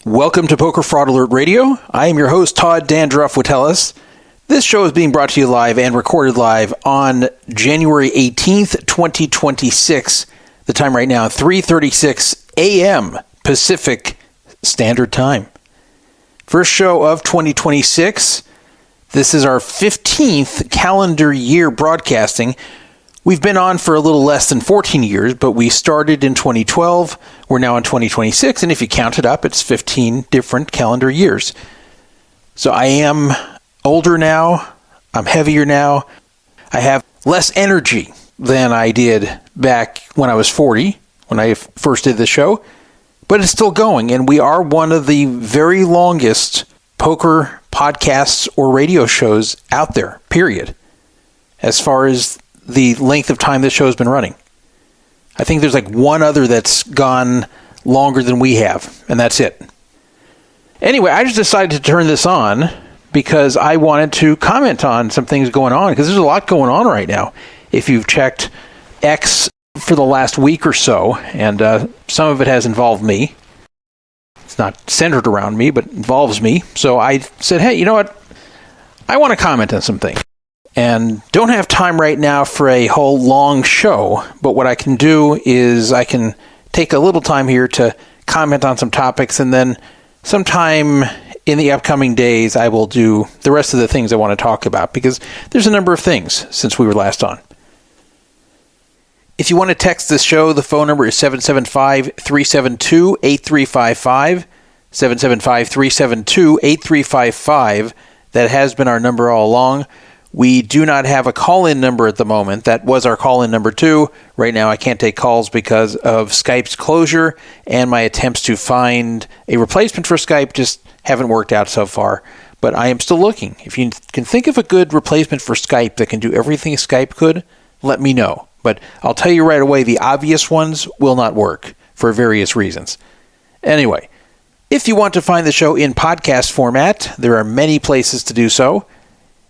Welcome to Poker Fraud Alert Radio. I am your host, Todd Dan Druff would tell us. This show is being brought to you live and recorded live on January 18th, 2026. The time right now, 3:36 a.m. Pacific Standard Time. First show of 2026. This is our 15th calendar year broadcasting. We've been on for a little less than 14 years, but we started in 2012. We're now in 2026, and if you count it up, it's 15 different calendar years. So I am older now. I'm heavier now. I have less energy than I did back when I was 40, when I first did the show. But it's still going, and we are one of the very longest poker podcasts or radio shows out there, period. As far as the length of time this show has been running. I think there's like one other that's gone longer than we have, and that's it. Anyway, I just decided to turn this on because I wanted to comment on some things going on, because there's a lot going on right now. If you've checked X for the last week or so, and some of it has involved me. It's not centered around me, but involves me. So I said, hey, you know what? I want to comment on some things. And don't have time right now for a whole long show, but what I can do is I can take a little time here to comment on some topics, and then sometime in the upcoming days I will do the rest of the things I want to talk about, because there's a number of things since we were last on. If you want to text this show, the phone number is 775-372-8355, 775-372-8355. That has been our number all along. We do not have a call-in number at the moment. That was our call-in number too. Right now I can't take calls because of Skype's closure, and my attempts to find a replacement for Skype just haven't worked out so far. But I am still looking. If you can think of a good replacement for Skype that can do everything Skype could, let me know. But I'll tell you right away, the obvious ones will not work for various reasons. Anyway, if you want to find the show in podcast format, there are many places to do so.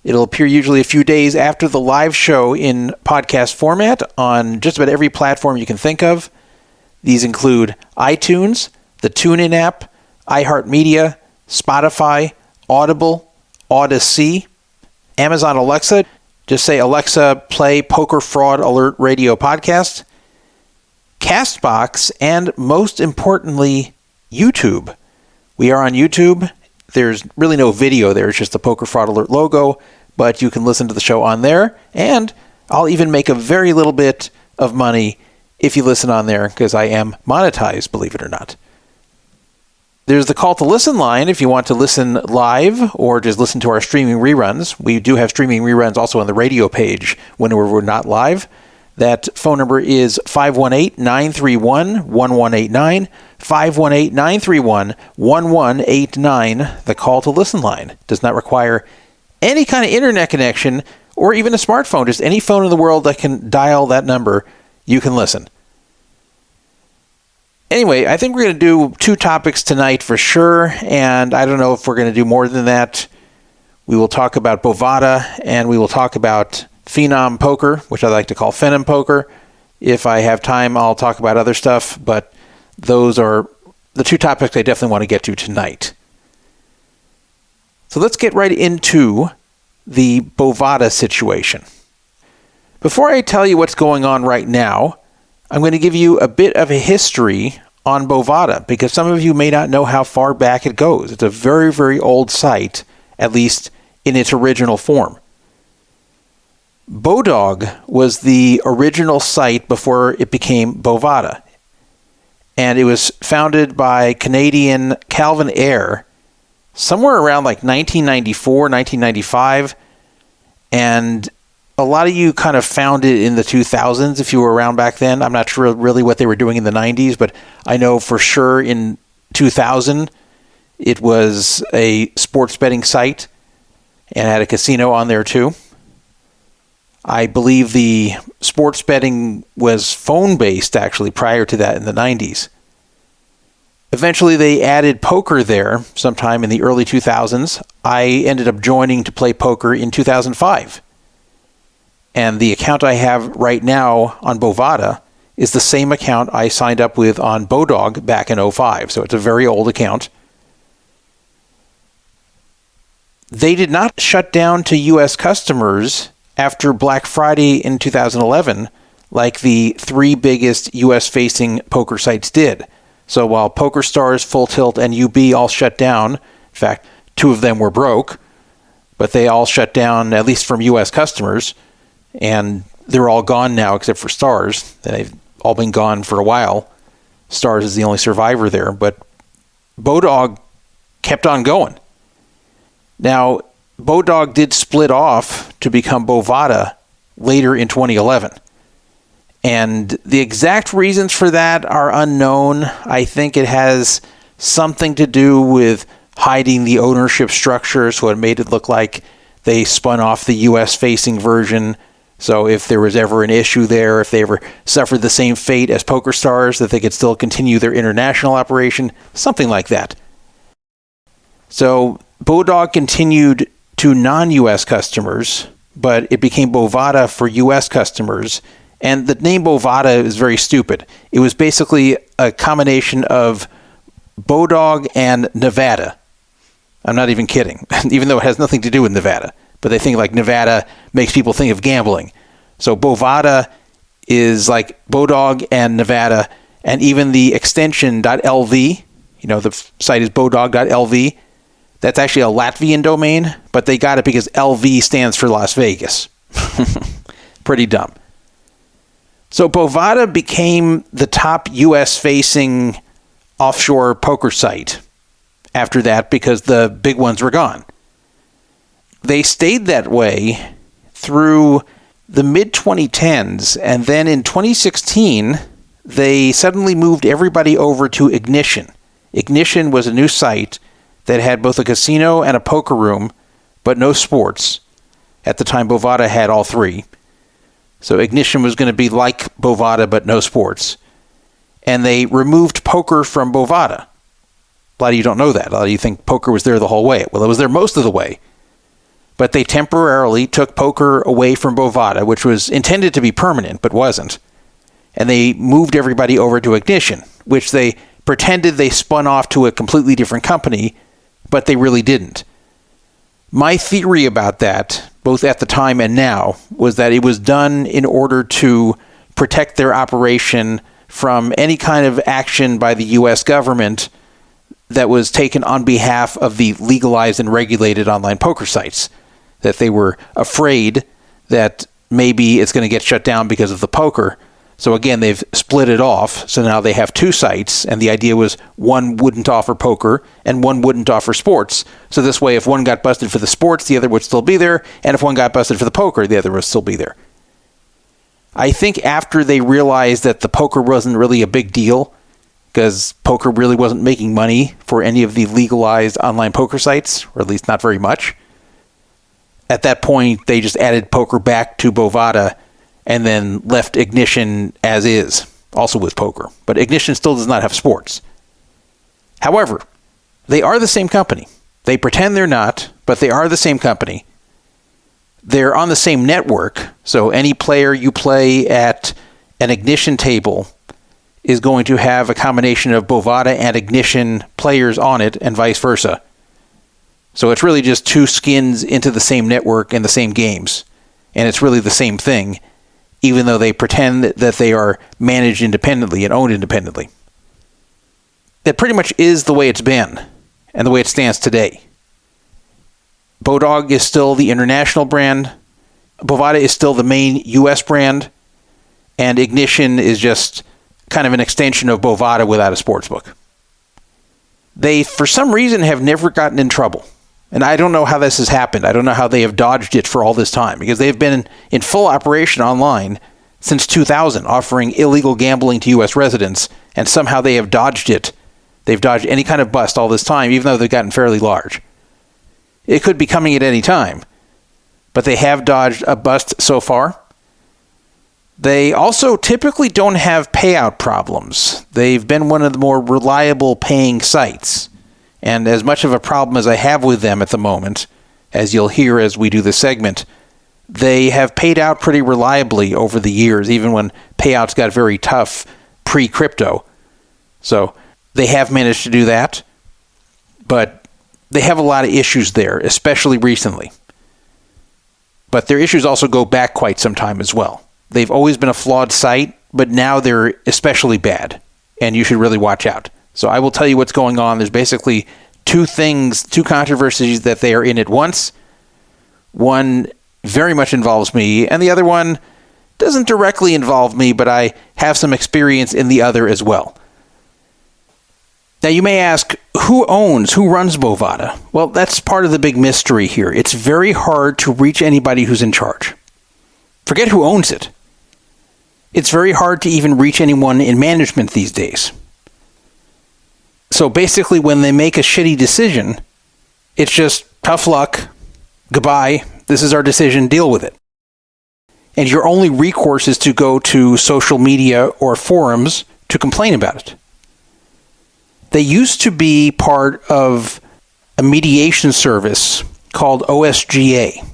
It'll appear usually a few days after the live show in podcast format on just about every platform you can think of. These include iTunes, the TuneIn app, iHeartMedia, Spotify, Audible, Odyssey, Amazon Alexa. Just say, Alexa, play Poker Fraud Alert Radio Podcast, Castbox, and most importantly, YouTube. We are on YouTube. There's really no video there. It's just the Poker Fraud Alert logo, but you can listen to the show on there, and I'll even make a very little bit of money if you listen on there, because I am monetized, believe it or not. There's the call to listen line if you want to listen live or just listen to our streaming reruns. We do have streaming reruns also on the radio page when we're not live. That phone number is 518-931-1189, 518-931-1189. The call to listen line does not require any kind of internet connection or even a smartphone. Just any phone in the world that can dial that number, you can listen. Anyway, I think we're going to do two topics tonight for sure, and I don't know if we're going to do more than that. We will talk about Bovada, and we will talk about Phenom Poker, which I like to call Phenom Poker. If I have time, I'll talk about other stuff, but those are the two topics I definitely want to get to tonight. So let's get right into the Bovada situation. Before I tell you what's going on right now, I'm going to give you a bit of a history on Bovada, because some of you may not know how far back it goes. It's a very, very old site, at least in its original form. Bodog was the original site before it became Bovada. And it was founded by Canadian Calvin Ayre somewhere around like 1994, 1995. And a lot of you kind of found it in the 2000s if you were around back then. I'm not sure really what they were doing in the 90s, but I know for sure in 2000 it was a sports betting site and had a casino on there too. I believe the sports betting was phone-based actually prior to that in the 90s. Eventually they added poker there sometime in the early 2000s. I ended up joining to play poker in 2005. And the account I have right now on Bovada is the same account I signed up with on Bodog back in 2005. So it's a very old account. they did not shut down to U.S. customers after Black Friday in 2011 like the three biggest U.S.-facing poker sites did. So while PokerStars, Full Tilt, and UB all shut down, in fact, two of them were broke, but they all shut down, at least from U.S. customers, and they're all gone now except for Stars. They've all been gone for a while. Stars is the only survivor there, but Bodog kept on going. Now, Bodog did split off to become Bovada later in 2011. And the exact reasons for that are unknown. I think it has something to do with hiding the ownership structure, so it made it look like they spun off the U.S.-facing version. So if there was ever an issue there, if they ever suffered the same fate as PokerStars, that they could still continue their international operation, something like that. So Bodog continued to non-U.S. customers, but it became Bovada for U.S. customers. And the name Bovada is very stupid. It was basically a combination of Bodog and Nevada. I'm not even kidding, even though it has nothing to do with Nevada. But they think like Nevada makes people think of gambling. So Bovada is like Bodog and Nevada, and even the extension .lv, the site is bodog.lv. That's actually a Latvian domain, but they got it because LV stands for Las Vegas. Pretty dumb. So Bovada became the top U.S.-facing offshore poker site after that because the big ones were gone. They stayed that way through the mid-2010s, and then in 2016, they suddenly moved everybody over to Ignition. Ignition was a new site that had both a casino and a poker room, but no sports. At the time, Bovada had all three. So Ignition was going to be like Bovada, but no sports. And they removed poker from Bovada. A lot of you don't know that. A lot of you think poker was there the whole way. Well, it was there most of the way. But they temporarily took poker away from Bovada, which was intended to be permanent, but wasn't. And they moved everybody over to Ignition, which they pretended they spun off to a completely different company, but they really didn't. My theory about that, both at the time and now, was that it was done in order to protect their operation from any kind of action by the U.S. government that was taken on behalf of the legalized and regulated online poker sites. That they were afraid that maybe it's going to get shut down because of the poker. So again, they've split it off. So now they have two sites, and the idea was one wouldn't offer poker and one wouldn't offer sports. So this way, if one got busted for the sports, the other would still be there. And if one got busted for the poker, the other would still be there. I think after they realized that the poker wasn't really a big deal, because poker really wasn't making money for any of the legalized online poker sites, or at least not very much, at that point, they just added poker back to Bovada and then left Ignition as is, also with poker. But Ignition still does not have sports. However, they are the same company. They pretend they're not, but they are the same company. They're on the same network, so any player you play at an Ignition table is going to have a combination of Bovada and Ignition players on it, and vice versa. So it's really just two skins into the same network and the same games. And it's really the same thing, even though they pretend that they are managed independently and owned independently. That pretty much is the way it's been and the way it stands today. Bodog is still the international brand. Bovada is still the main U.S. brand. And Ignition is just kind of an extension of Bovada without a sportsbook. They, for some reason, have never gotten in trouble. And I don't know how this has happened. I don't know how they have dodged it for all this time, because they've been in full operation online since 2000, offering illegal gambling to U.S. residents, and somehow they have dodged it. They've dodged any kind of bust all this time, even though they've gotten fairly large. It could be coming at any time, but they have dodged a bust so far. They also typically don't have payout problems. They've been one of the more reliable paying sites. And as much of a problem as I have with them at the moment, as you'll hear as we do this segment, they have paid out pretty reliably over the years, even when payouts got very tough pre-crypto. So they have managed to do that. But they have a lot of issues there, especially recently. But their issues also go back quite some time as well. They've always been a flawed site, but now they're especially bad, and you should really watch out. So I will tell you what's going on. There's basically two controversies that they are in at once. One very much involves me, and the other one doesn't directly involve me, but I have some experience in the other as well. Now you may ask, who runs Bovada? Well, that's part of the big mystery here. It's very hard to reach anybody who's in charge. Forget who owns it. It's very hard to even reach anyone in management these days. So basically, when they make a shitty decision, it's just tough luck, goodbye, this is our decision, deal with it. And your only recourse is to go to social media or forums to complain about it. They used to be part of a mediation service called OSGA.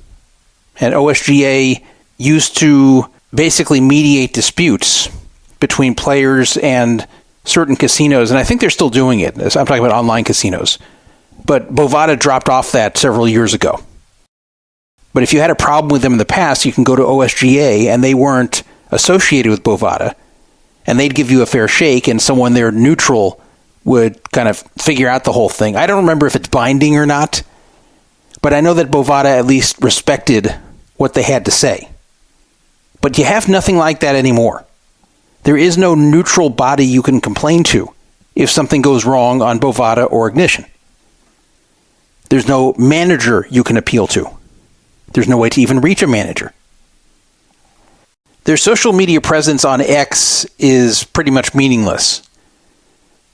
And OSGA used to basically mediate disputes between players and certain casinos. And I think they're still doing it. I'm talking about online casinos. But Bovada dropped off that several years ago. But if you had a problem with them in the past, you can go to OSGA, and they weren't associated with Bovada. And they'd give you a fair shake, and someone there neutral would kind of figure out the whole thing. I don't remember if it's binding or not, but I know that Bovada at least respected what they had to say. But you have nothing like that anymore. There is no neutral body you can complain to if something goes wrong on Bovada or Ignition. There's no manager you can appeal to. There's no way to even reach a manager. Their social media presence on X is pretty much meaningless.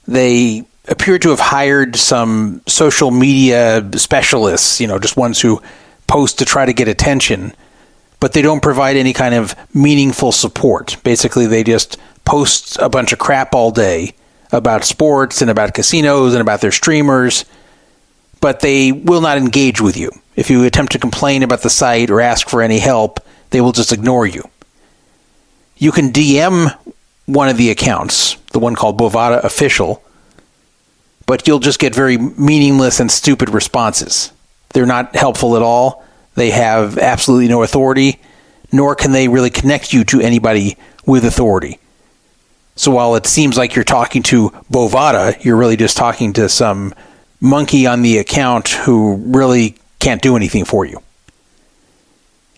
They appear to have hired some social media specialists, just ones who post to try to get attention, but they don't provide any kind of meaningful support. Basically, they just post a bunch of crap all day about sports and about casinos and about their streamers, but they will not engage with you. If you attempt to complain about the site or ask for any help, they will just ignore you. You can DM one of the accounts, the one called Bovada Official, but you'll just get very meaningless and stupid responses. They're not helpful at all. They have absolutely no authority, nor can they really connect you to anybody with authority. So while it seems like you're talking to Bovada, you're really just talking to some monkey on the account who really can't do anything for you.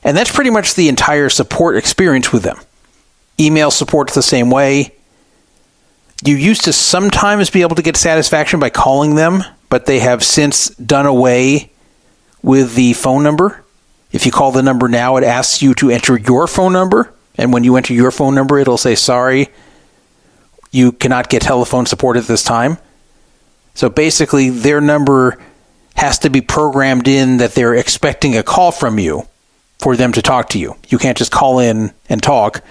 And that's pretty much the entire support experience with them. Email support's the same way. You used to sometimes be able to get satisfaction by calling them, but they have since done away with the phone number. If you call the number now, it asks you to enter your phone number, and when you enter your phone number, it'll say, sorry, you cannot get telephone support at this time. So basically, their number has to be programmed in that they're expecting a call from you for them to talk to you. You can't just call in and talk,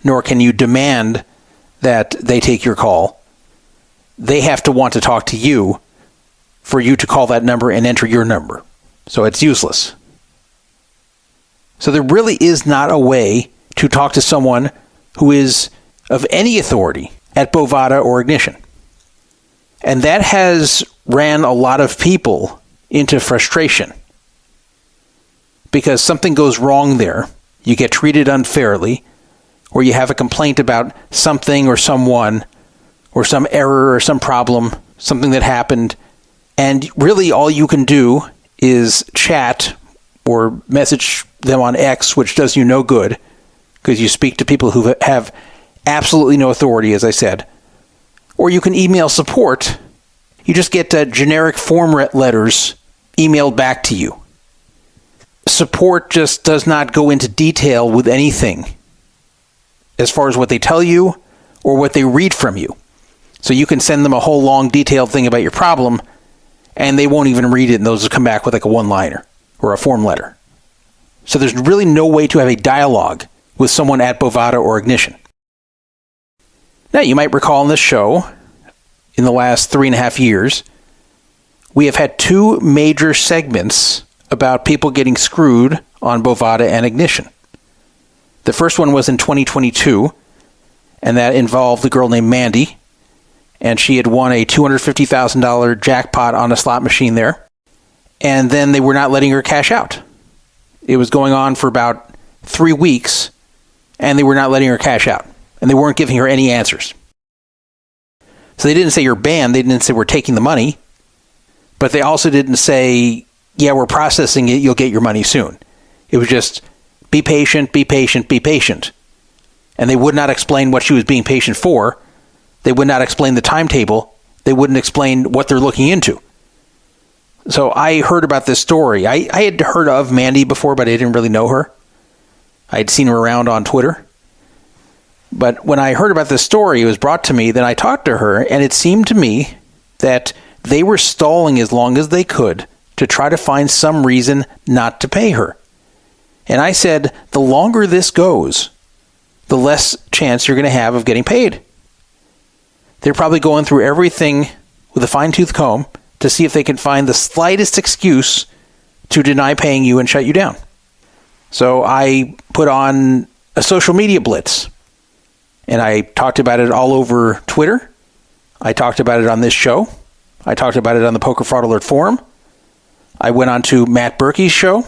nor can you demand that they take your call. They have to want to talk to you for you to call that number and enter your number. So it's useless. So there really is not a way to talk to someone who is of any authority at Bovada or Ignition. And that has ran a lot of people into frustration. Because something goes wrong there, you get treated unfairly, or you have a complaint about something or someone, or some error or some problem, something that happened, and really all you can do is chat or message them on X, which does you no good, because you speak to people who have absolutely no authority, as I said. Or you can email support. You just get generic form letters emailed back to you. Support just does not go into detail with anything as far as what they tell you or what they read from you. So you can send them a whole long detailed thing about your problem, and they won't even read it, and those will come back with like a one-liner or a form letter. So there's really no way to have a dialogue with someone at Bovada or Ignition. Now, you might recall in this show, in the last 3.5 years, we have had 2 major segments about people getting screwed on Bovada and Ignition. The first one was in 2022, and that involved a girl named Mandy, and she had won a $250,000 jackpot on a slot machine there. and then they were not letting her cash out. It was going on for about 3 weeks, and they were not letting her cash out, and they weren't giving her any answers. So they didn't say you're banned. They didn't say we're taking the money, but they also didn't say, yeah, we're processing it. You'll get your money soon. It was just be patient, be patient, be patient. And they would not explain what she was being patient for. They would not explain the timetable. They wouldn't explain what they're looking into. So I heard about this story. I had heard of Mandy before, but I didn't really know her. I had seen her around on Twitter. But when I heard about this story, it was brought to me, then I talked to her, and it seemed to me that they were stalling as long as they could to try to find some reason not to pay her. And I said, the longer this goes, the less chance you're going to have of getting paid. They're probably going through everything with a fine-tooth comb to see if they can find the slightest excuse to deny paying you and shut you down. So I put on a social media blitz, and I talked about it all over Twitter. I talked about it on this show. I talked about it on the Poker Fraud Alert forum. I went on to Matt Berkey's show.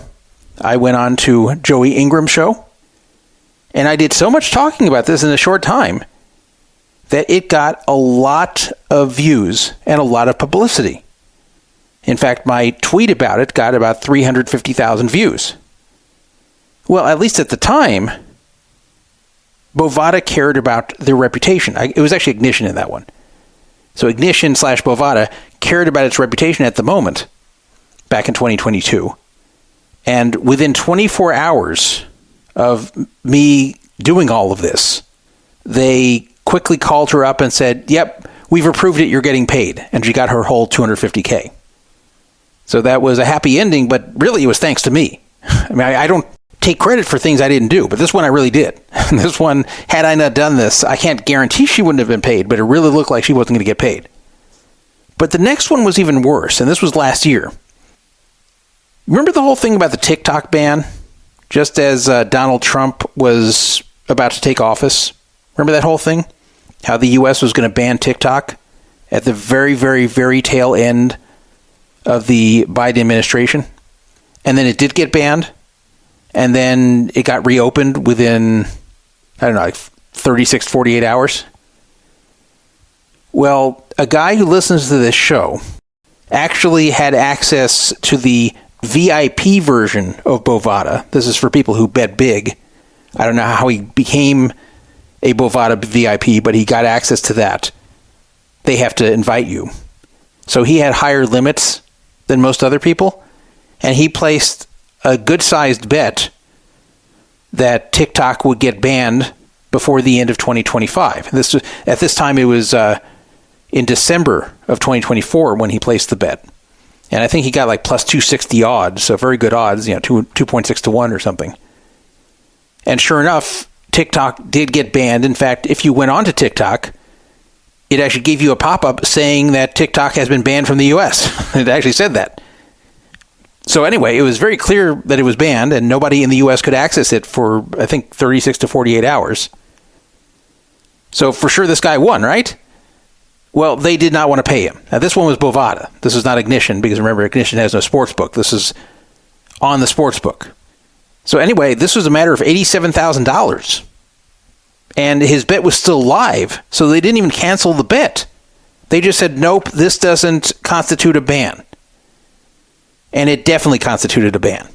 I went on to Joey Ingram's show. And I did so much talking about this in a short time that it got a lot of views and a lot of publicity. In fact, my tweet about it got about 350,000 views. Well, at least at the time, Bovada cared about their reputation. It was actually Ignition in that one. So Ignition / Bovada cared about its reputation at the moment, back in 2022. And within 24 hours of me doing all of this, they quickly called her up and said, yep, we've approved it, you're getting paid. And she got her whole $250K. So that was a happy ending, but really it was thanks to me. I mean, I don't take credit for things I didn't do, but this one I really did. This one, had I not done this, I can't guarantee she wouldn't have been paid, but it really looked like she wasn't going to get paid. But the next one was even worse, and this was last year. Remember the whole thing about the TikTok ban? Just as Donald Trump was about to take office? Remember that whole thing? How the U.S. was going to ban TikTok at the very, very, very tail end of the Biden administration? And then it did get banned. And then it got reopened within, I don't know, like 36, 48 hours. Well, a guy who listens to this show actually had access to the VIP version of Bovada. This is for people who bet big. I don't know how he became a Bovada VIP, but he got access to that. They have to invite you. So he had higher limits than most other people, and he placed a good-sized bet that TikTok would get banned before the end of 2025. At this time, it was in December of 2024 when he placed the bet. And I think he got like plus 260 odds, so very good odds, 2.6 to 1 or something. And sure enough, TikTok did get banned. In fact, if you went on to TikTok, it actually gave you a pop-up saying that TikTok has been banned from the U.S. It actually said that. So anyway, it was very clear that it was banned, and nobody in the U.S. could access it for, I think, 36 to 48 hours. So for sure this guy won, right? Well, they did not want to pay him. Now, this one was Bovada. This is not Ignition, because remember, Ignition has no sports book. This is on the sports book. So anyway, this was a matter of $87,000. And his bet was still live, so they didn't even cancel the bet. They just said, nope, this doesn't constitute a ban. And it definitely constituted a ban.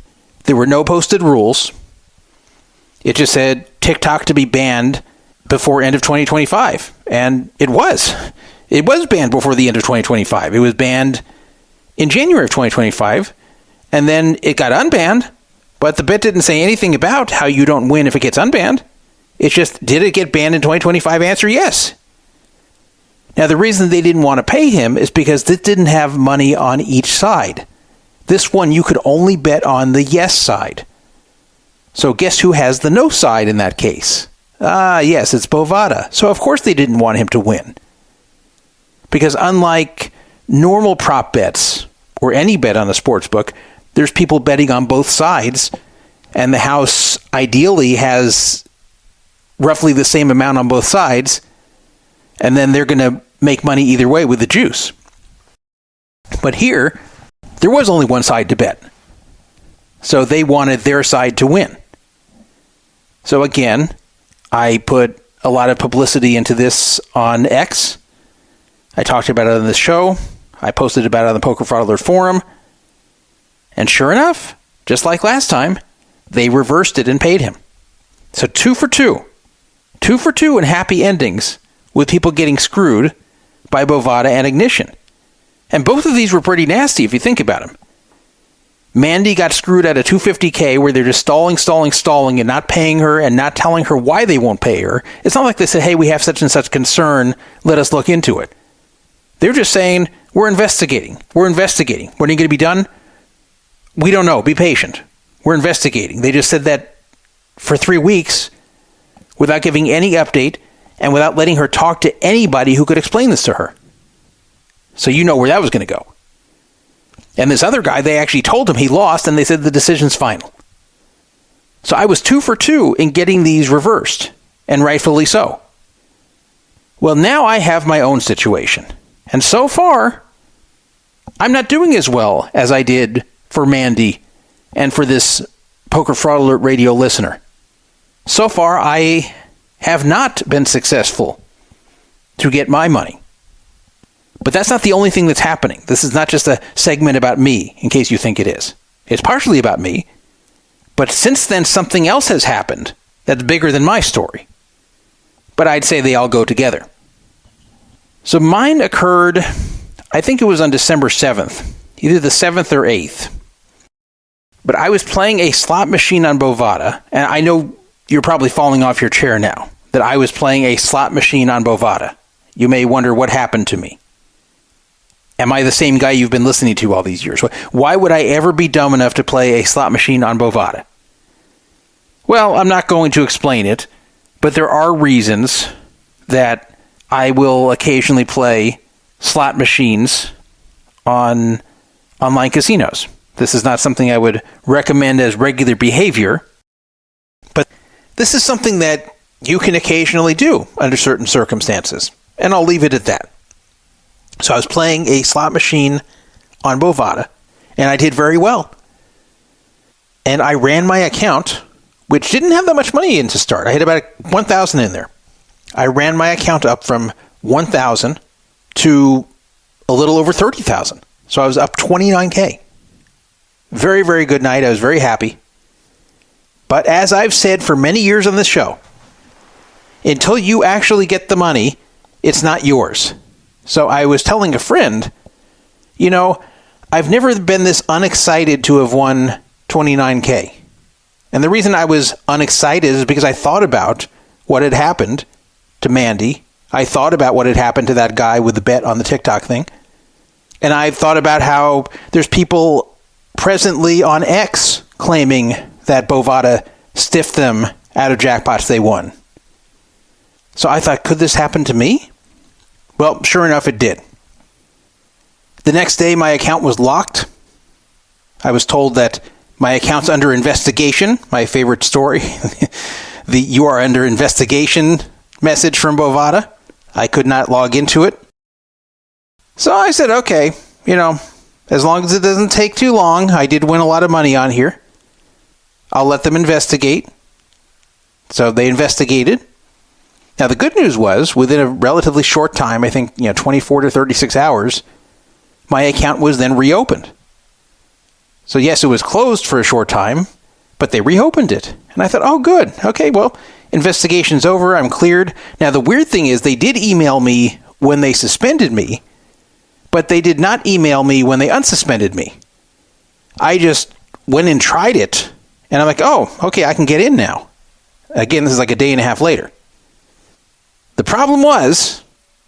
There were no posted rules. It just said TikTok to be banned before end of 2025. And it was. It was banned before the end of 2025. It was banned in January of 2025. And then it got unbanned. But the bet didn't say anything about how you don't win if it gets unbanned. It's just, did it get banned in 2025? Answer, yes. Now, the reason they didn't want to pay him is because this didn't have money on each side. This one, you could only bet on the yes side. So guess who has the no side in that case? Yes, it's Bovada. So of course they didn't want him to win. Because unlike normal prop bets, or any bet on a sports book, there's people betting on both sides, and the house ideally has roughly the same amount on both sides, and then they're going to make money either way with the juice. But here, there was only one side to bet. So they wanted their side to win. So again, I put a lot of publicity into this on X. I talked about it on the show. I posted about it on the Poker Fraud Alert forum. And sure enough, just like last time, they reversed it and paid him. So 2 for 2. 2 for 2 in happy endings with people getting screwed by Bovada and Ignition. And both of these were pretty nasty if you think about them. Mandy got screwed at a $250K where they're just stalling and not paying her and not telling her why they won't pay her. It's not like they said, hey, we have such and such concern, let us look into it. They're just saying, we're investigating. When are you going to be done? We don't know. Be patient. We're investigating. They just said that for 3 weeks without giving any update and without letting her talk to anybody who could explain this to her. So you know where that was going to go. And this other guy, they actually told him he lost, and they said the decision's final. So I was 2 for 2 in getting these reversed, and rightfully so. Well, now I have my own situation. And so far, I'm not doing as well as I did for Mandy and for this Poker Fraud Alert Radio listener. So far, I have not been successful to get my money. But that's not the only thing that's happening. This is not just a segment about me, in case you think it is. It's partially about me. But since then, something else has happened that's bigger than my story. But I'd say they all go together. So mine occurred, I think it was on December 7th, either the 7th or 8th. But I was playing a slot machine on Bovada, and I know you're probably falling off your chair now, that I was playing a slot machine on Bovada. You may wonder what happened to me. Am I the same guy you've been listening to all these years? Why would I ever be dumb enough to play a slot machine on Bovada? Well, I'm not going to explain it, but there are reasons that I will occasionally play slot machines on online casinos. This is not something I would recommend as regular behavior, but this is something that you can occasionally do under certain circumstances, and I'll leave it at that. So I was playing a slot machine on Bovada, and I did very well. And I ran my account, which didn't have that much money in to start. I had about $1,000 in there. I ran my account up from $1,000 to a little over $30,000. So I was up $29K. Very, very good night. I was very happy. But as I've said for many years on this show, until you actually get the money, it's not yours. So I was telling a friend, you know, I've never been this unexcited to have won $29K. And the reason I was unexcited is because I thought about what had happened to Mandy. I thought about what had happened to that guy with the bet on the TikTok thing. And I thought about how there's people presently on X claiming that Bovada stiffed them out of jackpots they won. So I thought, could this happen to me? Well, sure enough, it did. The next day, my account was locked. I was told that my account's under investigation. My favorite story. The "you are under investigation" message from Bovada. I could not log into it. So I said, okay, you know, as long as it doesn't take too long, I did win a lot of money on here. I'll let them investigate. So they investigated. Now, the good news was, within a relatively short time, I think, 24 to 36 hours, my account was then reopened. So, yes, it was closed for a short time, but they reopened it. And I thought, oh, good. Okay, well, investigation's over. I'm cleared. Now, the weird thing is they did email me when they suspended me, but they did not email me when they unsuspended me. I just went and tried it, and I'm like, oh, okay, I can get in now. Again, this is like a day and a half later. The problem was,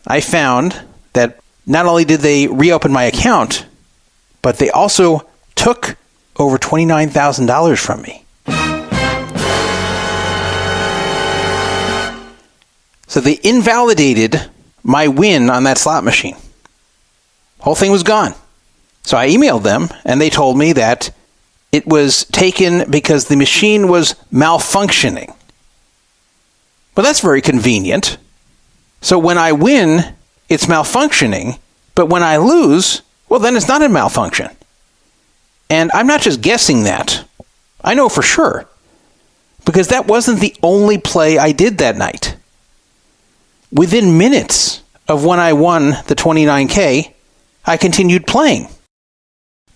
I found that not only did they reopen my account, but they also took over $29,000 from me. So they invalidated my win on that slot machine. Whole thing was gone. So I emailed them, and they told me that it was taken because the machine was malfunctioning. Well, that's very convenient. So when I win, it's malfunctioning, but when I lose, well, then it's not a malfunction. And I'm not just guessing that. I know for sure. Because that wasn't the only play I did that night. Within minutes of when I won the 29K, I continued playing.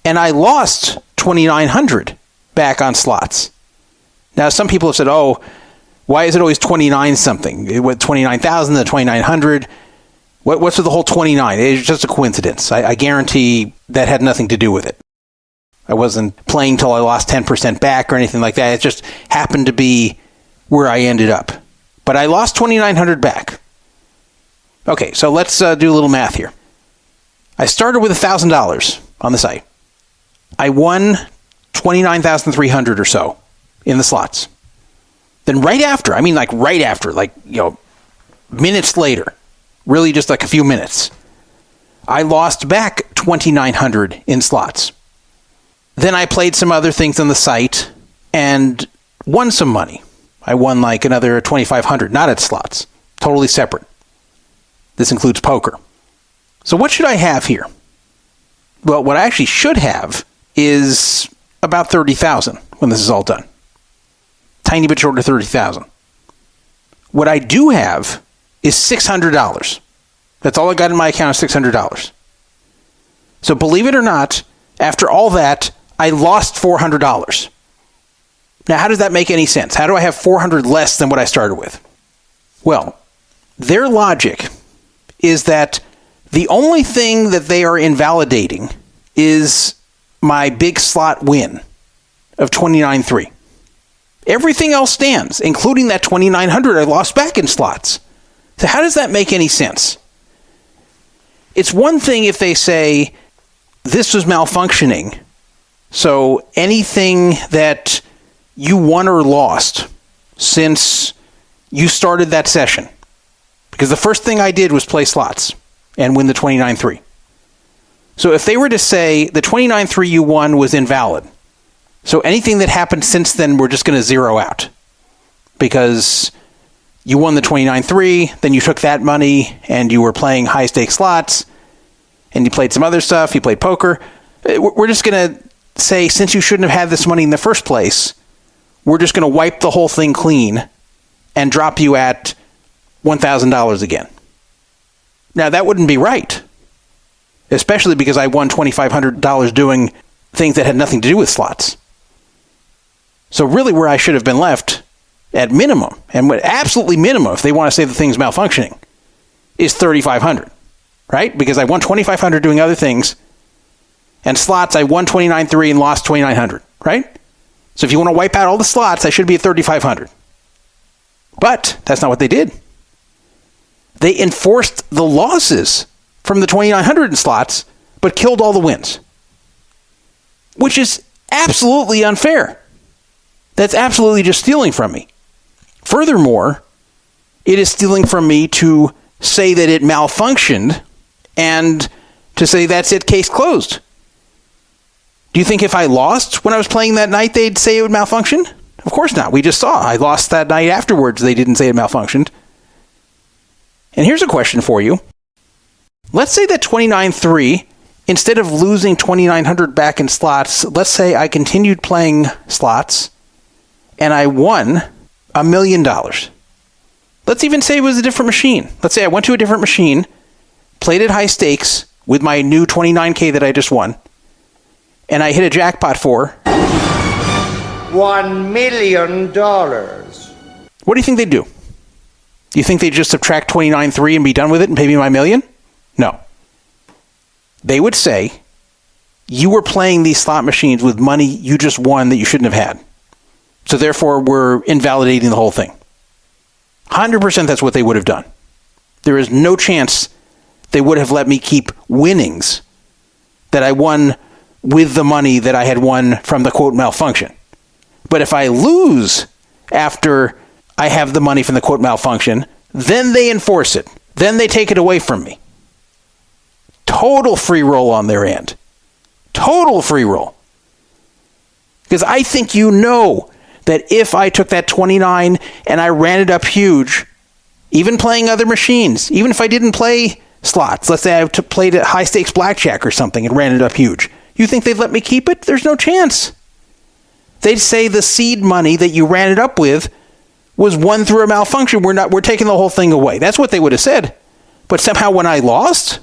And I lost 2,900 back on slots. Now, some people have said, oh, why is it always 29 something? What, 29,000 to 2,900? What's with the whole 29? It's just a coincidence. I guarantee that had nothing to do with it. I wasn't playing till I lost 10% back or anything like that. It just happened to be where I ended up. But I lost 2,900 back. Okay, so let's do a little math here. I started with $1,000 on the site. I won 29,300 or so in the slots. Then right after, minutes later, really just like a few minutes, I lost back 2,900 in slots. Then I played some other things on the site and won some money. I won like another 2,500, not at slots, totally separate. This includes poker. So what should I have here? Well, what I actually should have is about 30,000 when this is all done. Tiny bit short of 30,000. What I do have is $600. That's all I got in my account is $600. So believe it or not, after all that, I lost $400. Now, how does that make any sense? How do I have 400 less than what I started with? Well, their logic is that the only thing that they are invalidating is my big slot win of 29.3. Everything else stands, including that 2,900 I lost back in slots. So how does that make any sense? It's one thing if they say this was malfunctioning. So anything that you won or lost since you started that session, because the first thing I did was play slots and win the 29.3. So if they were to say the 29.3 you won was invalid, so anything that happened since then we're just going to zero out because you won the 29.3, then you took that money and you were playing high stakes slots and you played some other stuff, you played poker. We're just going to say, since you shouldn't have had this money in the first place, we're just going to wipe the whole thing clean and drop you at $1,000 again. Now, that wouldn't be right, especially because I won $2,500 doing things that had nothing to do with slots. So really where I should have been left at minimum, and what absolutely minimum, if they want to say the thing's malfunctioning, is $3,500, right? Because I won $2,500 doing other things, and slots, I won 29.3 and lost 2,900, right? So if you want to wipe out all the slots, I should be at 3,500. But that's not what they did. They enforced the losses from the 2,900 in slots, but killed all the wins. Which is absolutely unfair. That's absolutely just stealing from me. Furthermore, it is stealing from me to say that it malfunctioned and to say that's it, case closed. Do you think if I lost when I was playing that night, they'd say it would malfunction? Of course not. We just saw I lost that night afterwards. They didn't say it malfunctioned. And here's a question for you. Let's say that 29.3, instead of losing 2,900 back in slots, let's say I continued playing slots and I won $1 million. Let's even say it was a different machine. Let's say I went to a different machine, played at high stakes with my new 29K that I just won, and I hit a jackpot for $1 million. What do you think they'd do? Do you think they'd just subtract 29.3 and be done with it and pay me my $1 million? No. They would say, you were playing these slot machines with money you just won that you shouldn't have had. So therefore, we're invalidating the whole thing. 100% that's what they would have done. There is no chance they would have let me keep winnings that I won with the money that I had won from the quote malfunction. But if I lose after I have the money from the quote malfunction, then they enforce it. Then they take it away from me. Total free roll on their end. Total free roll. Because I think you know that if I took that 29 and I ran it up huge, even playing other machines, even if I didn't play slots, let's say I played at high stakes blackjack or something and ran it up huge, You think they'd let me keep it? There's no chance. They'd say the seed money that you ran it up with was won through a malfunction. We're taking the whole thing away. That's what they would have said. But somehow when I lost,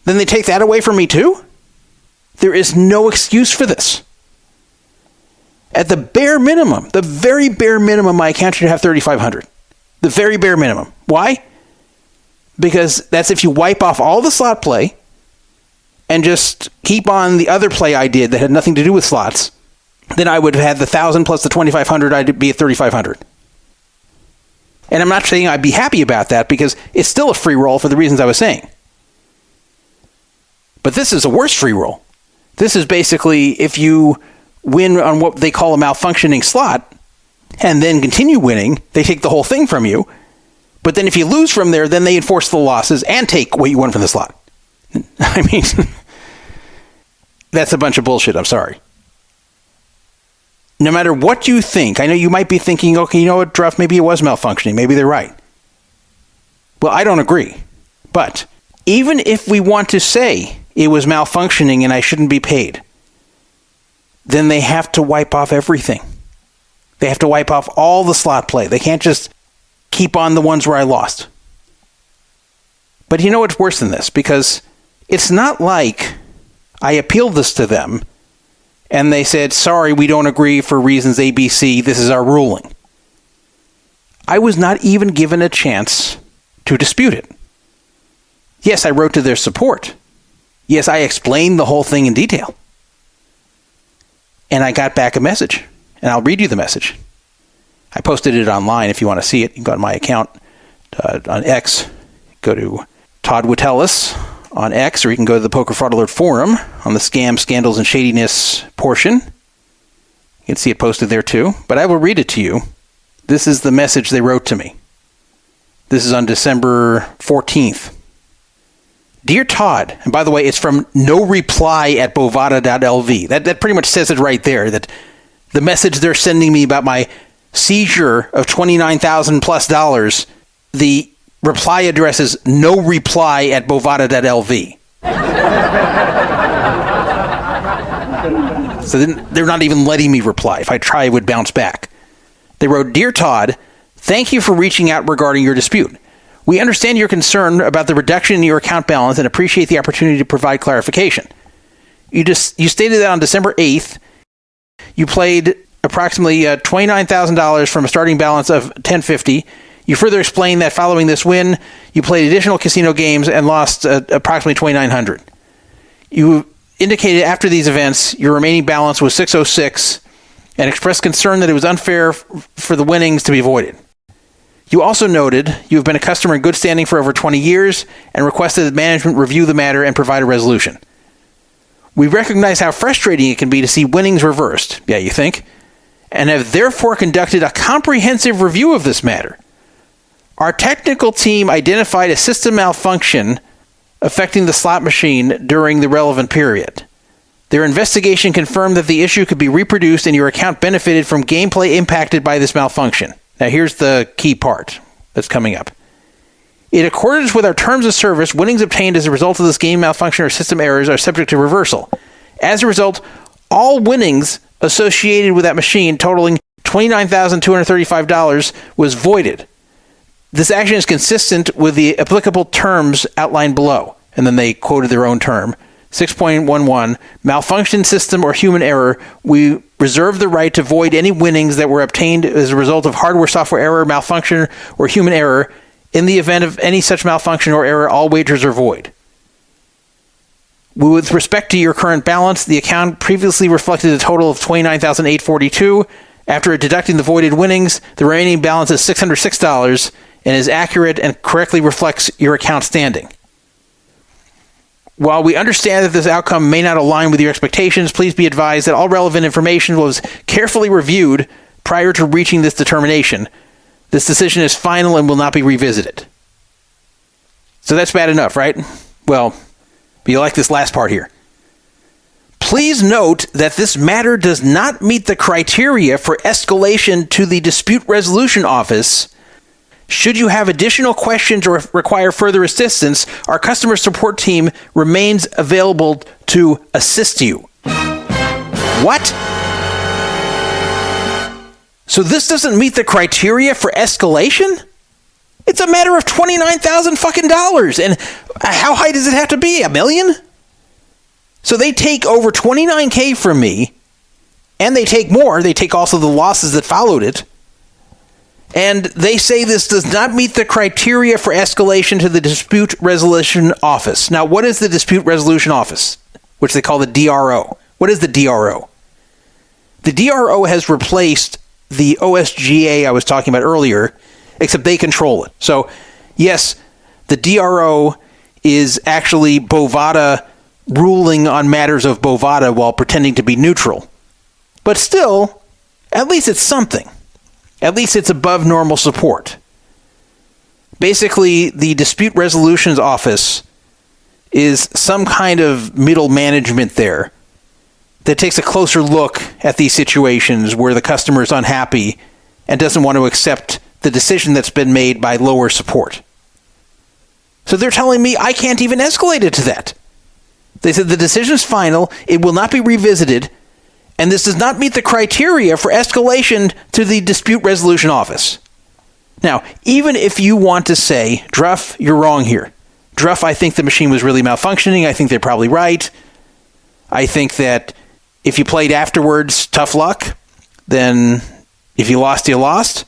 then they take that away from me too? There is no excuse for this. At the bare minimum, the very bare minimum, my account should have 3,500. The very bare minimum. Why? Because that's if you wipe off all the slot play and just keep on the other play I did that had nothing to do with slots, then I would have had the 1,000 plus the 2,500, I'd be at 3,500. And I'm not saying I'd be happy about that because it's still a free roll for the reasons I was saying. But this is a worse free roll. This is basically if you win on what they call a malfunctioning slot and then continue winning, they take the whole thing from you. But then if you lose from there, then they enforce the losses and take what you won from the slot. I mean, that's a bunch of bullshit. I'm sorry. No matter what you think, I know you might be thinking, okay, you know what, Druff, maybe it was malfunctioning. Maybe they're right. Well, I don't agree. But even if we want to say it was malfunctioning and I shouldn't be paid, then they have to wipe off everything. They have to wipe off all the slot play. They can't just keep on the ones where I lost. But you know what's worse than this? Because it's not like I appealed this to them and they said, sorry, we don't agree for reasons ABC. This is our ruling. I was not even given a chance to dispute it. Yes, I wrote to their support. Yes, I explained the whole thing in detail. And I got back a message. And I'll read you the message. I posted it online if you want to see it. You can go to my account on X. Go to Todd Wittelis on X, or you can go to the Poker Fraud Alert Forum on the Scam, Scandals, and Shadiness portion. You can see it posted there too. But I will read it to you. This is the message they wrote to me. This is on December 14th. Dear Todd, and by the way, it's from no reply at Bovada.lv. That pretty much says it right there, that the message they're sending me about my seizure of $29,000 plus, the reply address is no reply at Bovada.lv. So they're not even letting me reply. If I try, it would bounce back. They wrote, Dear Todd, thank you for reaching out regarding your dispute. We understand your concern about the reduction in your account balance and appreciate the opportunity to provide clarification. You stated that on December 8th, you played approximately $29,000 from a starting balance of $1050. You further explained that following this win, you played additional casino games and lost approximately $2,900. You indicated after these events, your remaining balance was $606 and expressed concern that it was unfair for the winnings to be voided. You also noted you have been a customer in good standing for over 20 years and requested that management review the matter and provide a resolution. We recognize how frustrating it can be to see winnings reversed, yeah, you think, and have therefore conducted a comprehensive review of this matter. Our technical team identified a system malfunction affecting the slot machine during the relevant period. Their investigation confirmed that the issue could be reproduced and your account benefited from gameplay impacted by this malfunction. Now here's the key part that's coming up. In accordance with our terms of service, winnings obtained as a result of this game malfunction or system errors are subject to reversal. As a result, all winnings associated with that machine totaling $29,235 was voided. This action is consistent with the applicable terms outlined below. And then they quoted their own term. 6.11, malfunction system or human error. We reserve the right to void any winnings that were obtained as a result of hardware, software error, malfunction, or human error. In the event of any such malfunction or error, all wagers are void. With respect to your current balance, the account previously reflected a total of $29,842. After deducting the voided winnings, the remaining balance is $606 and is accurate and correctly reflects your account standing. While we understand that this outcome may not align with your expectations, please be advised that all relevant information was carefully reviewed prior to reaching this determination. This decision is final and will not be revisited. So that's bad enough, right? Well, but you like this last part here. Please note that this matter does not meet the criteria for escalation to the Dispute Resolution Office. Should you have additional questions or require further assistance, our customer support team remains available to assist you. What? So this doesn't meet the criteria for escalation? It's a matter of $29,000 fucking dollars. And how high does it have to be? $1 million? So they take over $29K from me, and they take more. They take also the losses that followed it. And they say this does not meet the criteria for escalation to the Dispute Resolution Office. Now, what is the Dispute Resolution Office, which they call the DRO? What is the DRO? The DRO has replaced the OSGA I was talking about earlier, except they control it. So, yes, the DRO is actually Bovada ruling on matters of Bovada while pretending to be neutral. But still, at least it's something. At least it's above normal support. Basically, the Dispute Resolutions Office is some kind of middle management there that takes a closer look at these situations where the customer is unhappy and doesn't want to accept the decision that's been made by lower support. So they're telling me I can't even escalate it to that. They said the decision's final, it will not be revisited, and this does not meet the criteria for escalation to the Dispute Resolution Office. Now, even if you want to say, Druff, you're wrong here. Druff, I think the machine was really malfunctioning. I think they're probably right. I think that if you played afterwards, tough luck. Then if you lost, you lost.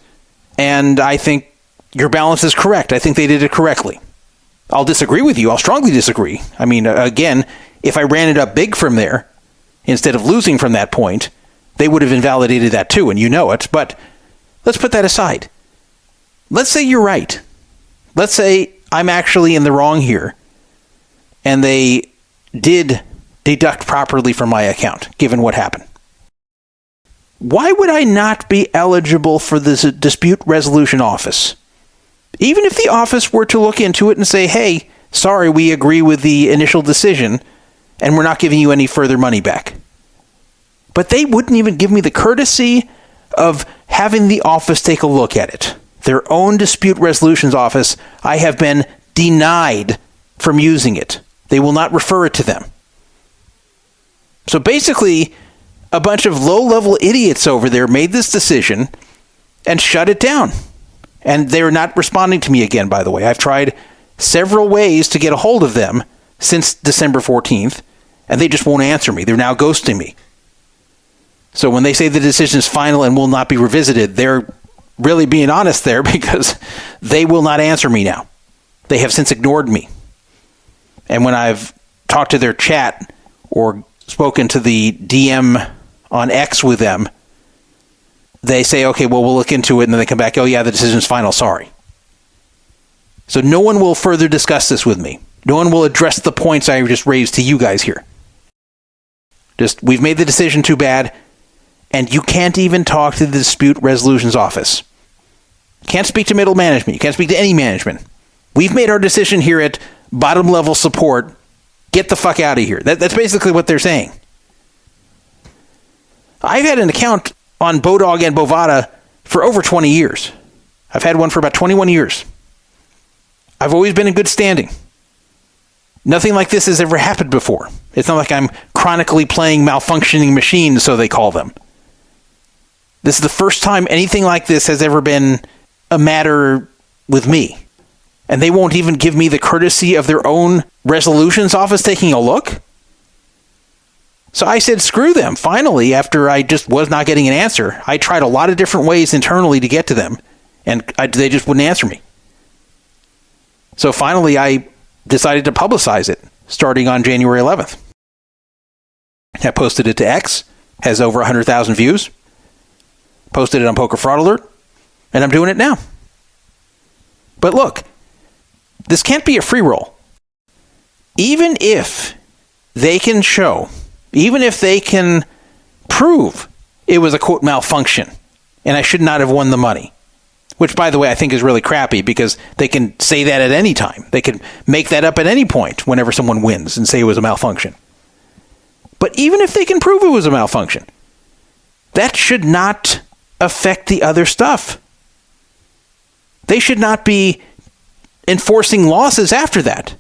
And I think your balance is correct. I think they did it correctly. I'll disagree with you. I'll strongly disagree. I mean, again, if I ran it up big from there, instead of losing from that point, they would have invalidated that too, and you know it. But let's put that aside. Let's say you're right. Let's say I'm actually in the wrong here, and they did deduct properly from my account, given what happened. Why would I not be eligible for this Dispute Resolution Office? Even if the office were to look into it and say, hey, sorry, we agree with the initial decision, and we're not giving you any further money back. But they wouldn't even give me the courtesy of having the office take a look at it. Their own Dispute Resolutions Office, I have been denied from using it. They will not refer it to them. So basically, a bunch of low-level idiots over there made this decision and shut it down. And they're not responding to me again, by the way. I've tried several ways to get a hold of them since December 14th, and they just won't answer me. They're now ghosting me. So when they say the decision is final and will not be revisited, they're really being honest there because they will not answer me now. They have since ignored me. And when I've talked to their chat or spoken to the DM on X with them, they say, okay, well, we'll look into it, and then they come back, oh yeah, the decision's final, sorry. So no one will further discuss this with me. No one will address the points I just raised to you guys here. Just, we've made the decision, too bad, and you can't even talk to the Dispute Resolutions Office. Can't speak to middle management. You can't speak to any management. We've made our decision here at bottom level support. Get the fuck out of here. That's basically what they're saying. I've had an account on Bodog and Bovada for over 20 years. I've had one for about 21 years. I've always been in good standing. Nothing like this has ever happened before. It's not like I'm chronically playing malfunctioning machines, so they call them. This is the first time anything like this has ever been a matter with me. And they won't even give me the courtesy of their own resolutions office taking a look? So I said, screw them. Finally, after I just was not getting an answer, I tried a lot of different ways internally to get to them, and they just wouldn't answer me. So finally, I decided to publicize it, starting on January 11th. I posted it to X, has over 100,000 views. Posted it on Poker Fraud Alert, and I'm doing it now. But look, this can't be a free roll. Even if they can show, even if they can prove it was a quote malfunction and I should not have won the money, which, by the way, I think is really crappy because they can say that at any time. They can make that up at any point whenever someone wins and say it was a malfunction. But even if they can prove it was a malfunction, that should not affect the other stuff. They should not be enforcing losses after that.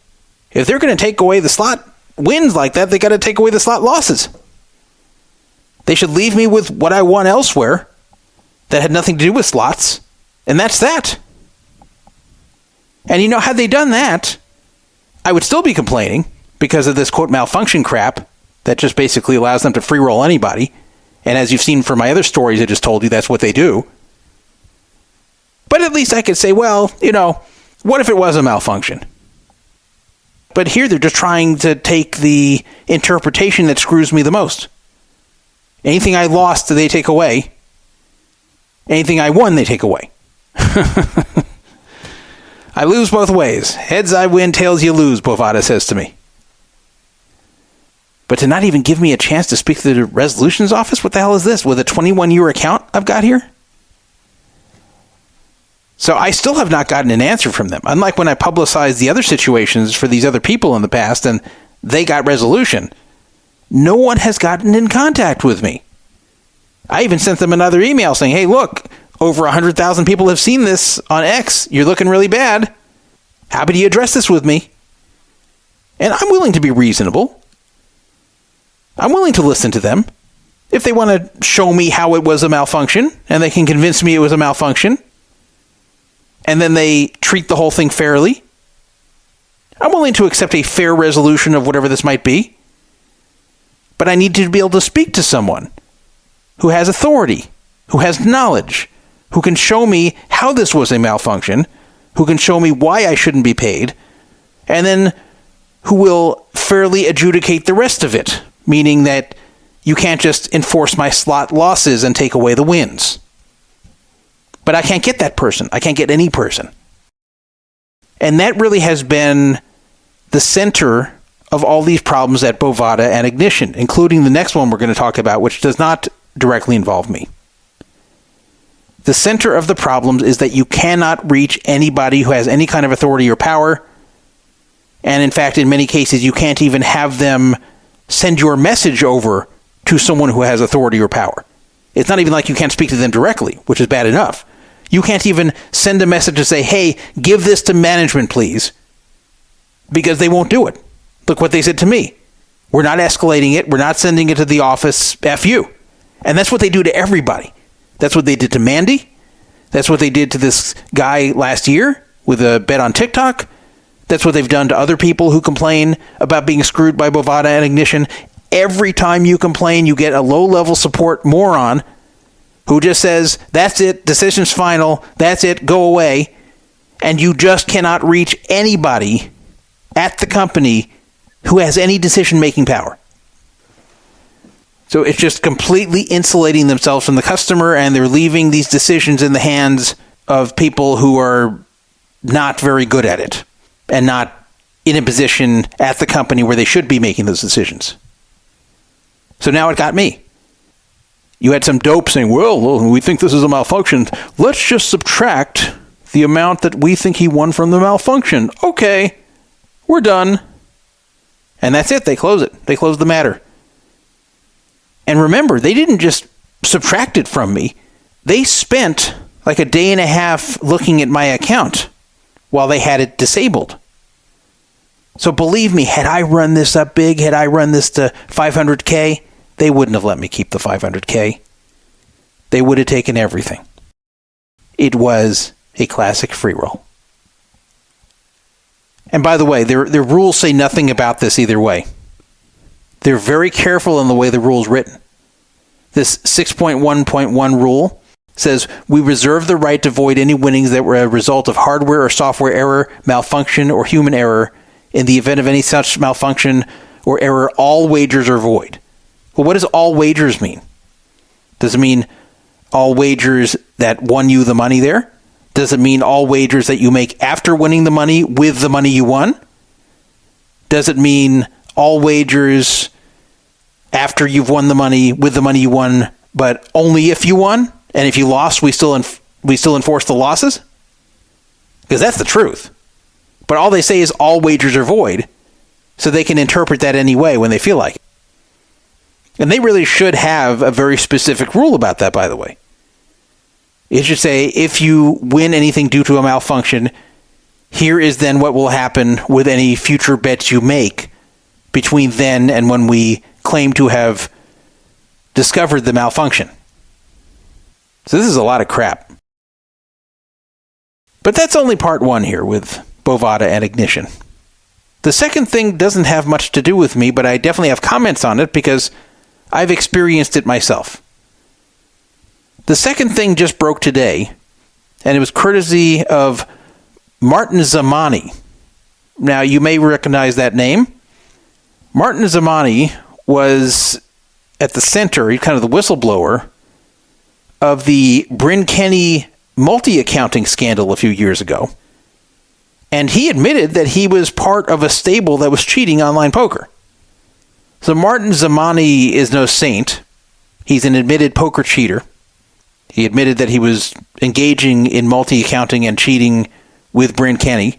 If they're going to take away the slot wins like that, they got to take away the slot losses. They should leave me with what I won elsewhere that had nothing to do with slots, and that's that. And had they done that, I would still be complaining because of this, quote, malfunction crap that just basically allows them to free roll anybody. And as you've seen from my other stories I just told you, that's what they do. But at least I could say, well, what if it was a malfunction? But here they're just trying to take the interpretation that screws me the most. Anything I lost, they take away. Anything I won, they take away. I lose both ways. Heads I win, tails you lose, Bovada says to me. But to not even give me a chance to speak to the resolutions office? What the hell is this? With a 21-year account I've got here? So I still have not gotten an answer from them. Unlike when I publicized the other situations for these other people in the past and they got resolution, no one has gotten in contact with me. I even sent them another email saying, hey, look, over 100,000 people have seen this on X. You're looking really bad. How about you address this with me? And I'm willing to be reasonable. I'm willing to listen to them. If they want to show me how it was a malfunction and they can convince me it was a malfunction, and then they treat the whole thing fairly, I'm willing to accept a fair resolution of whatever this might be. But I need to be able to speak to someone who has authority, who has knowledge, who can show me how this was a malfunction, who can show me why I shouldn't be paid, and then who will fairly adjudicate the rest of it, meaning that you can't just enforce my slot losses and take away the wins. But I can't get that person. I can't get any person. And that really has been the center of all these problems at Bovada and Ignition, including the next one we're going to talk about, which does not directly involve me. The center of the problems is that you cannot reach anybody who has any kind of authority or power. And in fact, in many cases, you can't even have them send your message over to someone who has authority or power. It's not even like you can't speak to them directly, which is bad enough. You can't even send a message to say, hey, give this to management, please, because they won't do it. Look what they said to me. We're not escalating it. We're not sending it to the office. F you. And that's what they do to everybody. That's what they did to Mandy. That's what they did to this guy last year with a bet on TikTok. That's what they've done to other people who complain about being screwed by Bovada and Ignition. Every time you complain, you get a low-level support moron who just says, that's it, decision's final, that's it, go away. And you just cannot reach anybody at the company who has any decision-making power. So it's just completely insulating themselves from the customer, and they're leaving these decisions in the hands of people who are not very good at it and not in a position at the company where they should be making those decisions. So now it got me. You had some dope saying, well, we think this is a malfunction. Let's just subtract the amount that we think he won from the malfunction. Okay, we're done. And that's it. They close it. They close the matter. And remember, they didn't just subtract it from me. They spent like a day and a half looking at my account while they had it disabled. So believe me, had I run this up big, had I run this to 500K, they wouldn't have let me keep the 500K. They would have taken everything. It was a classic free roll. And by the way, their rules say nothing about this either way. They're very careful in the way the rule's written. This 6.1.1 rule says, we reserve the right to void any winnings that were a result of hardware or software error, malfunction, or human error. In the event of any such malfunction or error, all wagers are void. Well, what does all wagers mean? Does it mean all wagers that won you the money there? Does it mean all wagers that you make after winning the money with the money you won? Does it mean all wagers after you've won the money with the money you won, but only if you won? And if you lost, we still enforce the losses? Because that's the truth. But all they say is all wagers are void, so they can interpret that any way when they feel like it. And they really should have a very specific rule about that, by the way. It should say, if you win anything due to a malfunction, here is then what will happen with any future bets you make between then and when we claim to have discovered the malfunction. So this is a lot of crap. But that's only part one here with Bovada and Ignition. The second thing doesn't have much to do with me, but I definitely have comments on it because I've experienced it myself. The second thing just broke today, and it was courtesy of Martin Zamani. Now, you may recognize that name. Martin Zamani was at the center, kind of the whistleblower, of the Bryn Kenny multi-accounting scandal a few years ago. And he admitted that he was part of a stable that was cheating online poker. So Martin Zamani is no saint. He's an admitted poker cheater. He admitted that he was engaging in multi-accounting and cheating with Bryn Kenny.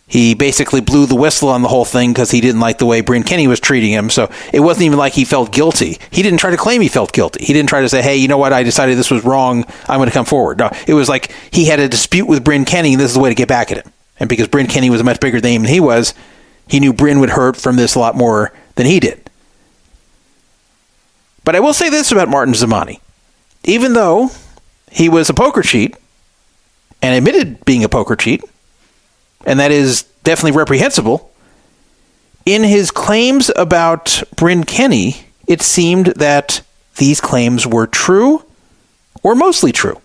He basically blew the whistle on the whole thing because he didn't like the way Bryn Kenny was treating him. So it wasn't even like he felt guilty. He didn't try to claim he felt guilty. He didn't try to say, hey, you know what, I decided this was wrong, I'm going to come forward. No, it was like he had a dispute with Bryn Kenny, and this is the way to get back at him. And because Bryn Kenny was a much bigger name than he was, he knew Bryn would hurt from this a lot more than he did. But I will say this about Martin Zamani. Even though he was a poker cheat, and admitted being a poker cheat, and that is definitely reprehensible, in his claims about Bryn Kenny, it seemed that these claims were true, or mostly true.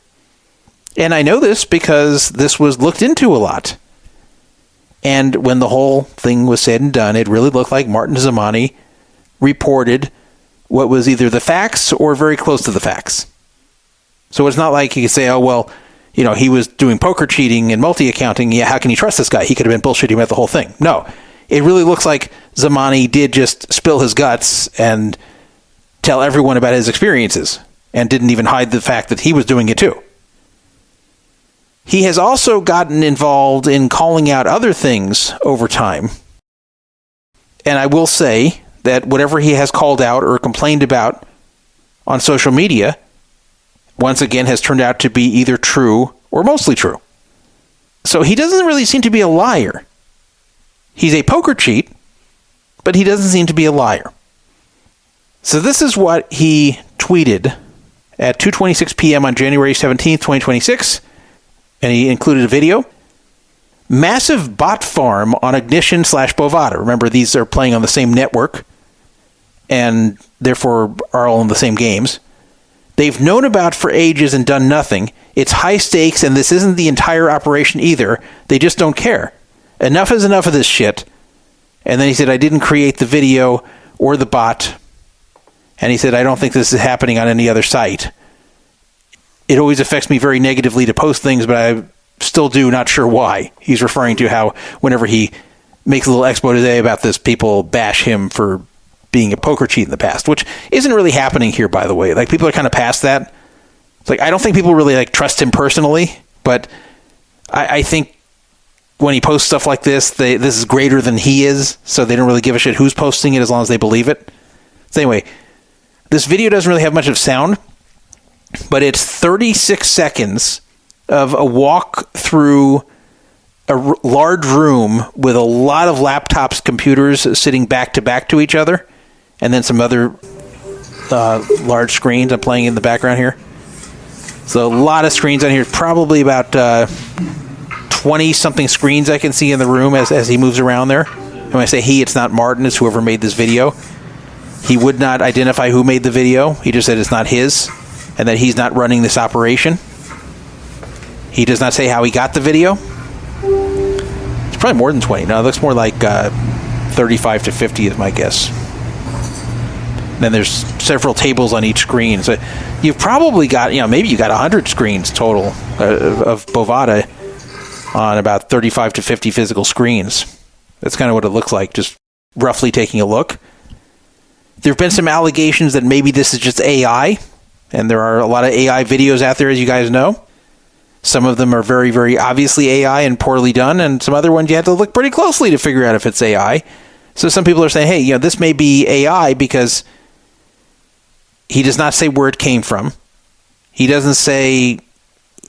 And I know this because this was looked into a lot. And when the whole thing was said and done, it really looked like Martin Zamani reported what was either the facts or very close to the facts. So it's not like you could say, oh, well, you know, he was doing poker cheating and multi-accounting. Yeah, how can you trust this guy? He could have been bullshitting about the whole thing. No, it really looks like Zamani did just spill his guts and tell everyone about his experiences and didn't even hide the fact that he was doing it too. He has also gotten involved in calling out other things over time. And I will say that whatever he has called out or complained about on social media, once again, has turned out to be either true or mostly true. So he doesn't really seem to be a liar. He's a poker cheat, but he doesn't seem to be a liar. So this is what he tweeted at 2:26 p.m. on January 17th, 2026, and he included a video. Massive bot farm on Ignition / Bovada. Remember, these are playing on the same network and therefore are all in the same games. They've known about for ages and done nothing. It's high stakes, and this isn't the entire operation either. They just don't care. Enough is enough of this shit. And then he said, I didn't create the video or the bot. And he said, I don't think this is happening on any other site. It always affects me very negatively to post things, but I still do, not sure why. He's referring to how whenever he makes a little expose today about this, people bash him for being a poker cheat in the past, which isn't really happening here, by the way. Like, people are kind of past that. It's like, I don't think people really like trust him personally, but I think when he posts stuff like this, this is greater than he is, so they don't really give a shit who's posting it as long as they believe it. So anyway, this video doesn't really have much of sound, but it's 36 seconds of a walk through a large room with a lot of laptops, computers sitting back to back to each other, and then some other large screens I'm playing in the background here. So a lot of screens on here, probably about 20-something screens I can see in the room as he moves around there. And when I say he, it's not Martin, it's whoever made this video. He would not identify who made the video. He just said it's not his, and that he's not running this operation. He does not say how he got the video. It's probably more than 20. No, it looks more like 35 to 50 is my guess. Then there's several tables on each screen. So you've probably got, maybe you got 100 screens total of Bovada on about 35 to 50 physical screens. That's kind of what it looks like, just roughly taking a look. There have been some allegations that maybe this is just AI, and there are a lot of AI videos out there, as you guys know. Some of them are very, very obviously AI and poorly done, and some other ones you have to look pretty closely to figure out if it's AI. So some people are saying, hey, this may be AI because he does not say where it came from. He doesn't say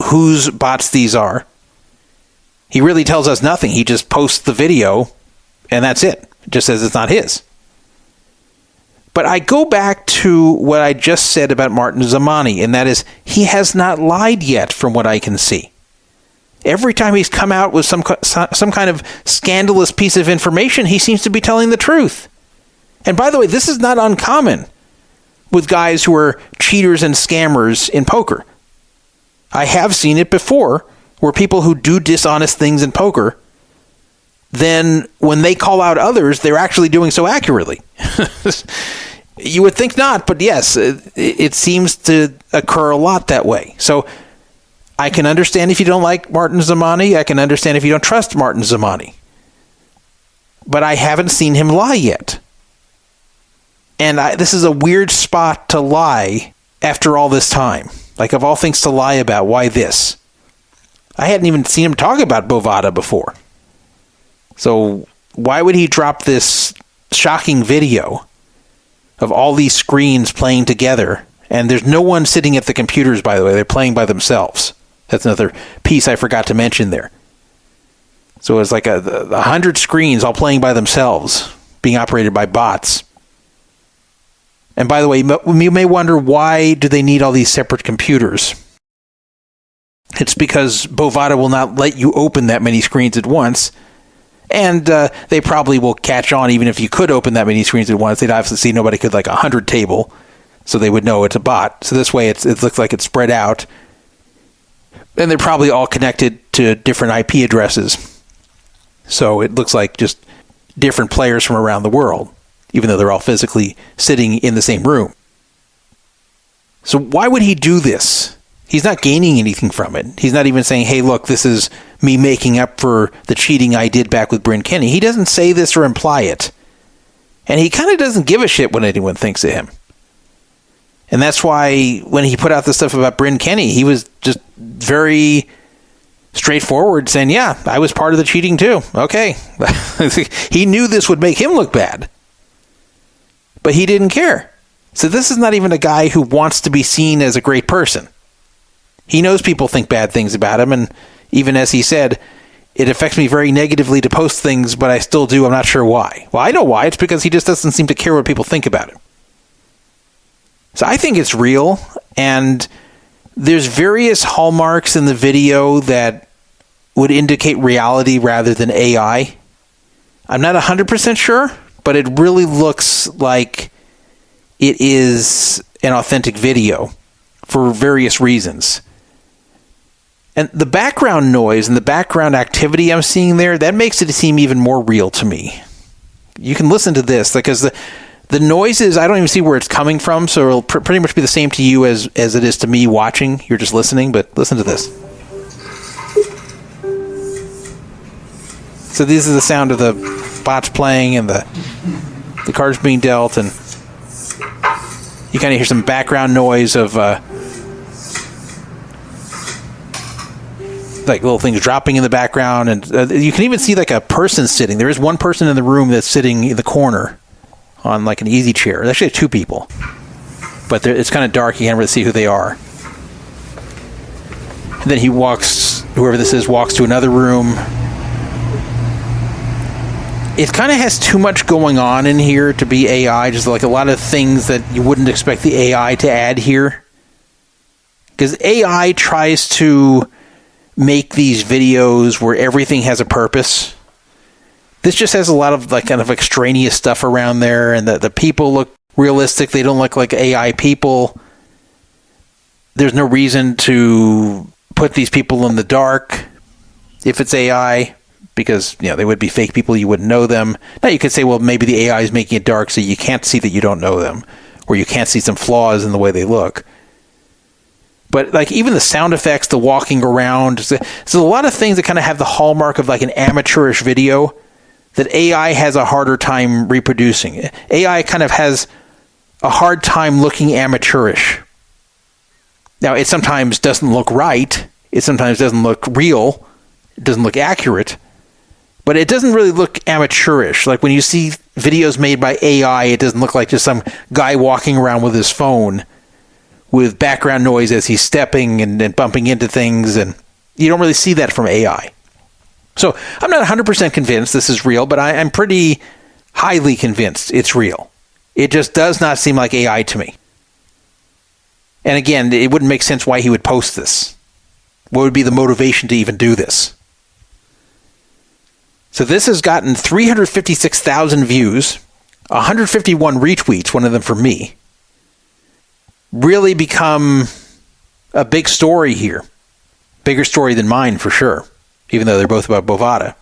whose bots these are. He really tells us nothing. He just posts the video, and that's it. It just says it's not his. But I go back to what I just said about Martin Zamani, and that is he has not lied yet from what I can see. Every time he's come out with some kind of scandalous piece of information, he seems to be telling the truth. And by the way, this is not uncommon with guys who are cheaters and scammers in poker. I have seen it before, where people who do dishonest things in poker, then when they call out others, they're actually doing so accurately. You would think not, but yes, it seems to occur a lot that way. So I can understand if you don't like Martin Zamani. I can understand if you don't trust Martin Zamani. But I haven't seen him lie yet. And this is a weird spot to lie after all this time. Like, of all things to lie about, why this? I hadn't even seen him talk about Bovada before. So why would he drop this shocking video of all these screens playing together? And there's no one sitting at the computers, by the way. They're playing by themselves. That's another piece I forgot to mention there. So it's like 100 screens all playing by themselves, being operated by bots. And by the way, you may wonder, why do they need all these separate computers? It's because Bovada will not let you open that many screens at once. And they probably will catch on even if you could open that many screens at once. They'd obviously see nobody could 100 table, so they would know it's a bot. So this way it looks like it's spread out. And they're probably all connected to different IP addresses. So it looks like just different players from around the world, even though they're all physically sitting in the same room. So why would he do this? He's not gaining anything from it. He's not even saying, hey, look, this is me making up for the cheating I did back with Bryn Kenny. He doesn't say this or imply it. And he kind of doesn't give a shit what anyone thinks of him. And that's why when he put out the stuff about Bryn Kenny, he was just very straightforward, saying, yeah, I was part of the cheating too. Okay. He knew this would make him look bad. But he didn't care. So this is not even a guy who wants to be seen as a great person. He knows people think bad things about him, and even as he said, it affects me very negatively to post things, but I still do. I'm not sure why. Well, I know why. It's because he just doesn't seem to care what people think about him. So I think it's real, and there's various hallmarks in the video that would indicate reality rather than AI. I'm not 100% sure, but it really looks like it is an authentic video for various reasons. And the background noise and the background activity I'm seeing there, that makes it seem even more real to me. You can listen to this, because the noises, I don't even see where it's coming from, so it'll pretty much be the same to you as it is to me watching. You're just listening, but listen to this. So this is the sound of the bots playing and the cards being dealt, and you kind of hear some background noise of little things dropping in the background, and you can even see a person sitting. There is one person in the room that's sitting in the corner on an easy chair. There's actually two people, but it's kind of dark. You can't really see who they are. And then whoever this is, walks to another room. It kind of has too much going on in here to be AI, just a lot of things that you wouldn't expect the AI to add here. Because AI tries to make these videos where everything has a purpose. This just has a lot of kind of extraneous stuff around there, and the people look realistic. They don't look like AI people. There's no reason to put these people in the dark if it's AI, because they would be fake people. You wouldn't know them. Now you could say, well, maybe the AI is making it dark so you can't see that you don't know them, or you can't see some flaws in the way they look. But even the sound effects, the walking around, there's a lot of things that kind of have the hallmark of an amateurish video that AI has a harder time reproducing. AI kind of has a hard time looking amateurish. Now, it sometimes doesn't look right. It sometimes doesn't look real. It doesn't look accurate. But it doesn't really look amateurish. Like when you see videos made by AI, it doesn't look like just some guy walking around with his phone with background noise as he's stepping and bumping into things, and you don't really see that from AI. So I'm not 100% convinced this is real, but I'm pretty highly convinced it's real. It just does not seem like AI to me. And again, it wouldn't make sense why he would post this. What would be the motivation to even do this? So this has gotten 356,000 views, 151 retweets, one of them for me. Really become a big story here. Bigger story than mine, for sure, even though they're both about Bovada.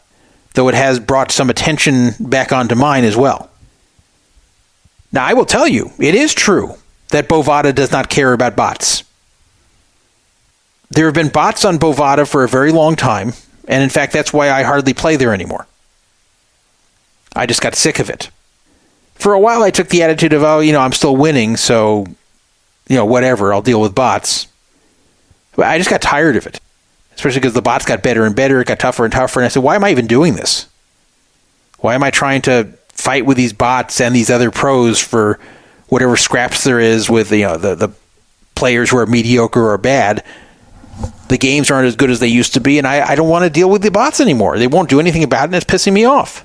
Though it has brought some attention back onto mine as well. Now, I will tell you, it is true that Bovada does not care about bots. There have been bots on Bovada for a very long time, and in fact, that's why I hardly play there anymore. I just got sick of it. For a while, I took the attitude of, I'm still winning, so, whatever, I'll deal with bots. But I just got tired of it, especially because the bots got better and better, it got tougher and tougher, and I said, why am I even doing this? Why am I trying to fight with these bots and these other pros for whatever scraps there is with the players who are mediocre or bad? The games aren't as good as they used to be, and I don't want to deal with the bots anymore. They won't do anything about it, and it's pissing me off.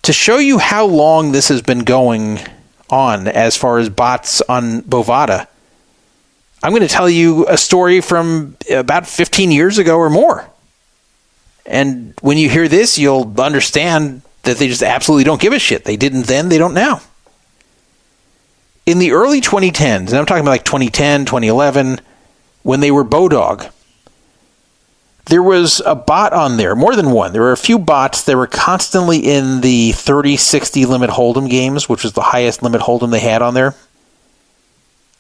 To show you how long this has been going on as far as bots on Bovada, I'm going to tell you a story from about 15 years ago or more. And when you hear this, you'll understand that they just absolutely don't give a shit. They didn't then, they don't now. In the early 2010s, and I'm talking about like 2010, 2011, when they were Bodog, there was a bot on there, more than one. There were a few bots that were constantly in the 30-60 limit hold'em games, which was the highest limit hold'em they had on there.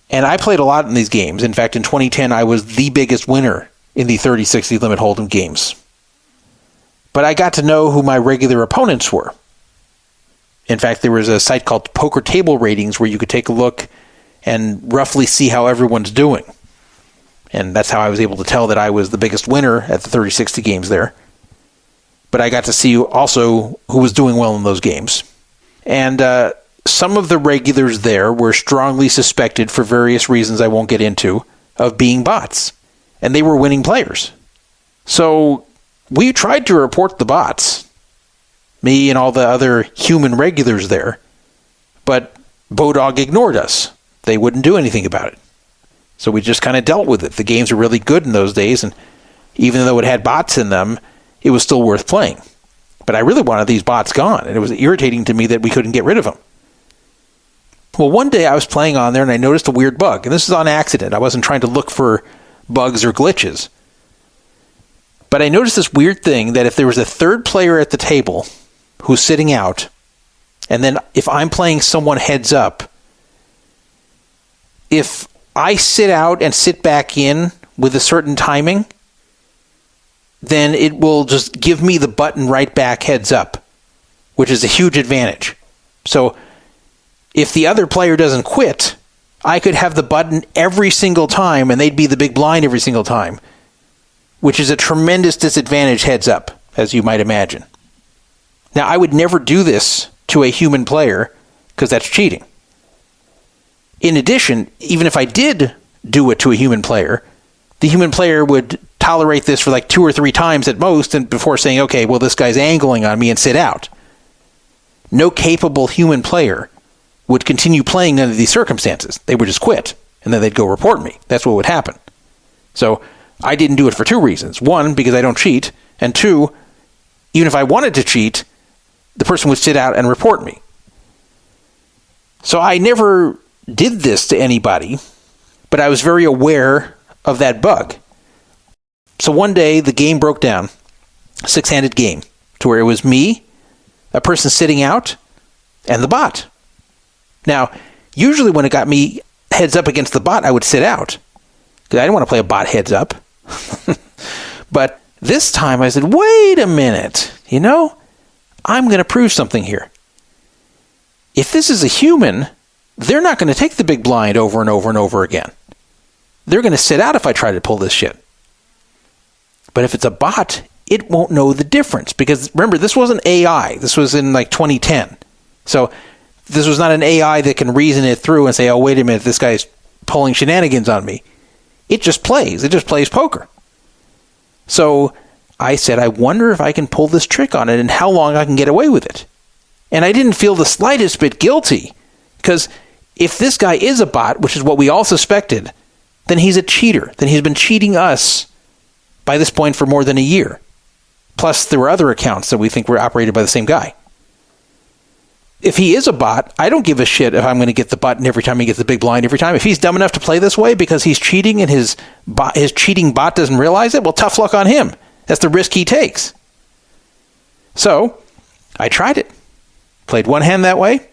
And I played a lot in these games. In fact, in 2010, I was the biggest winner in the 30-60 limit hold'em games. But I got to know who my regular opponents were. In fact, there was a site called Poker Table Ratings where you could take a look and roughly see how everyone's doing. And that's how I was able to tell that I was the biggest winner at the 30-60 games there. But I got to see also who was doing well in those games. And some of the regulars there were strongly suspected, for various reasons I won't get into, of being bots. And they were winning players. So we tried to report the bots, me and all the other human regulars there, but Bodog ignored us. They wouldn't do anything about it. So we just kind of dealt with it. The games were really good in those days, and even though it had bots in them, it was still worth playing. But I really wanted these bots gone, and it was irritating to me that we couldn't get rid of them. Well, one day I was playing on there, and I noticed a weird bug, and this is on accident. I wasn't trying to look for bugs or glitches. But I noticed this weird thing that if there was a third player at the table who's sitting out, and then if I'm playing someone heads up, if I sit out and sit back in with a certain timing, then it will just give me the button right back heads up, which is a huge advantage. So if the other player doesn't quit, I could have the button every single time and they'd be the big blind every single time, which is a tremendous disadvantage heads up, as you might imagine. Now, I would never do this to a human player because that's cheating. In addition, even if I did do it to a human player, the human player would tolerate this for like 2 or 3 times at most and before saying, okay, well, this guy's angling on me and sit out. No capable human player would continue playing under these circumstances. They would just quit, and then they'd go report me. That's what would happen. So I didn't do it for 2 reasons. 1, because I don't cheat, and 2, even if I wanted to cheat, the person would sit out and report me. So I never did this to anybody, but I was very aware of that bug. So one day, the game broke down, a 6-handed game, to where it was me, a person sitting out, and the bot. Now, usually when it got me heads up against the bot, I would sit out, because I didn't want to play a bot heads up. But this time I said, wait a minute, I'm going to prove something here. If this is a human, they're not going to take the big blind over and over and over again. They're going to sit out if I try to pull this shit. But if it's a bot, it won't know the difference. Because remember, this wasn't AI. This was in like 2010. So this was not an AI that can reason it through and say, oh, wait a minute, this guy's pulling shenanigans on me. It just plays. It just plays poker. So I said, I wonder if I can pull this trick on it and how long I can get away with it. And I didn't feel the slightest bit guilty, because if this guy is a bot, which is what we all suspected, then he's a cheater. Then he's been cheating us by this point for more than a year. Plus, there were other accounts that we think were operated by the same guy. If he is a bot, I don't give a shit if I'm going to get the button every time he gets the big blind every time. If he's dumb enough to play this way because he's cheating and his cheating bot doesn't realize it, well, tough luck on him. That's the risk he takes. So, I tried it. Played one hand that way.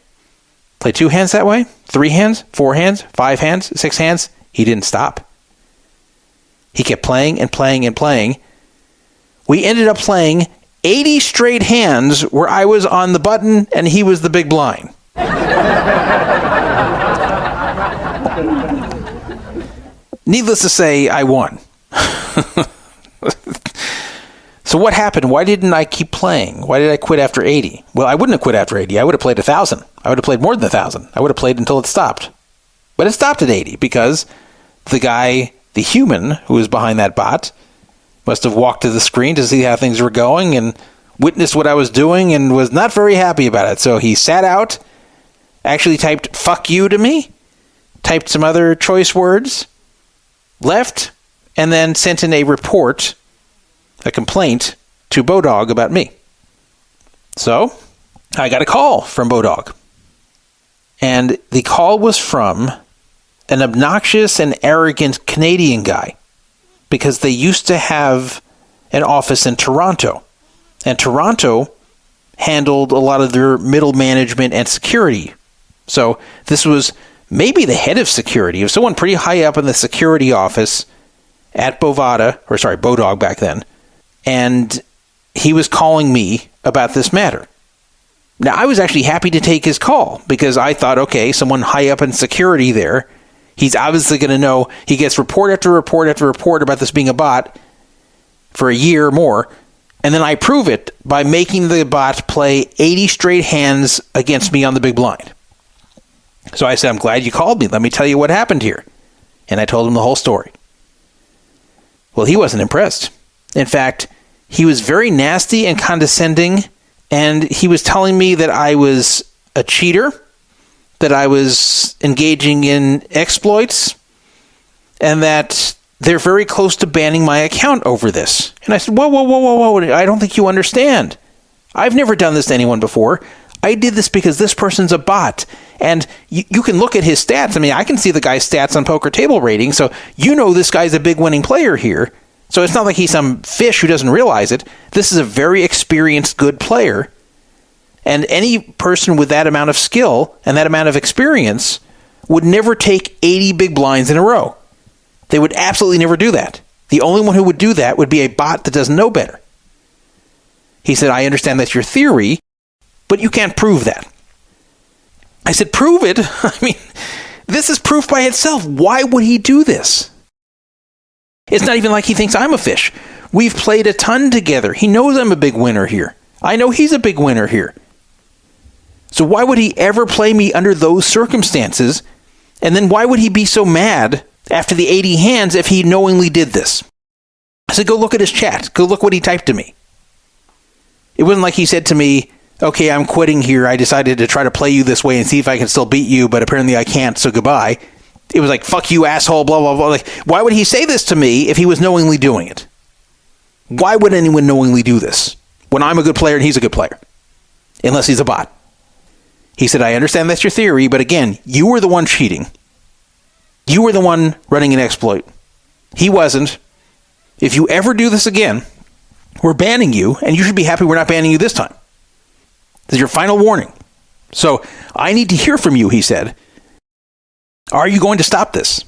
Played 2 hands that way. 3 hands, 4 hands, 5 hands, 6 hands. He didn't stop. He kept playing and playing and playing. We ended up playing 80 straight hands where I was on the button and he was the big blind. Needless to say, I won. So what happened? Why didn't I keep playing? Why did I quit after 80? Well, I wouldn't have quit after 80. I would have played 1,000. I would have played more than 1,000. I would have played until it stopped. But it stopped at 80 because the guy, the human who was behind that bot, must have walked to the screen to see how things were going and witnessed what I was doing and was not very happy about it. So he sat out, actually typed "fuck you" to me, typed some other choice words, left, and then sent in a report, a complaint, to Bodog about me. So I got a call from Bodog. And the call was from an obnoxious and arrogant Canadian guy, because they used to have an office in Toronto. And Toronto handled a lot of their middle management and security. So this was maybe the head of security. It was someone pretty high up in the security office at Bodog back then. And he was calling me about this matter. Now, I was actually happy to take his call because I thought, okay, someone high up in security there, he's obviously going to know. He gets report after report after report about this being a bot for a year or more, and then I prove it by making the bot play 80 straight hands against me on the big blind. So I said, I'm glad you called me. Let me tell you what happened here. And I told him the whole story. Well, he wasn't impressed. In fact, he was very nasty and condescending, and he was telling me that I was a cheater, that I was engaging in exploits, and that they're very close to banning my account over this. And I said, whoa, I don't think you understand. I've never done this to anyone before. I did this because this person's a bot. And you can look at his stats. I mean, I can see the guy's stats on Poker Table Rating, so you know this guy's a big winning player here. So it's not like he's some fish who doesn't realize it. This is a very experienced, good player. And any person with that amount of skill and that amount of experience would never take 80 big blinds in a row. They would absolutely never do that. The only one who would do that would be a bot that doesn't know better. He said, I understand that's your theory, but you can't prove that. I said, prove it? I mean, this is proof by itself. Why would he do this? It's not even like he thinks I'm a fish. We've played a ton together. He knows I'm a big winner here. I know he's a big winner here. So why would he ever play me under those circumstances? And then why would he be so mad after the 80 hands if he knowingly did this? I said, go look at his chat. Go look what he typed to me. It wasn't like he said to me, okay, I'm quitting here. I decided to try to play you this way and see if I can still beat you, but apparently I can't, so goodbye. It was like, fuck you, asshole, blah, blah, blah. Like, why would he say this to me if he was knowingly doing it? Why would anyone knowingly do this when I'm a good player and he's a good player? Unless he's a bot. He said, I understand that's your theory, but again, you were the one cheating. You were the one running an exploit. He wasn't. If you ever do this again, we're banning you, and you should be happy we're not banning you this time. This is your final warning. So I need to hear from you, he said. Are you going to stop this?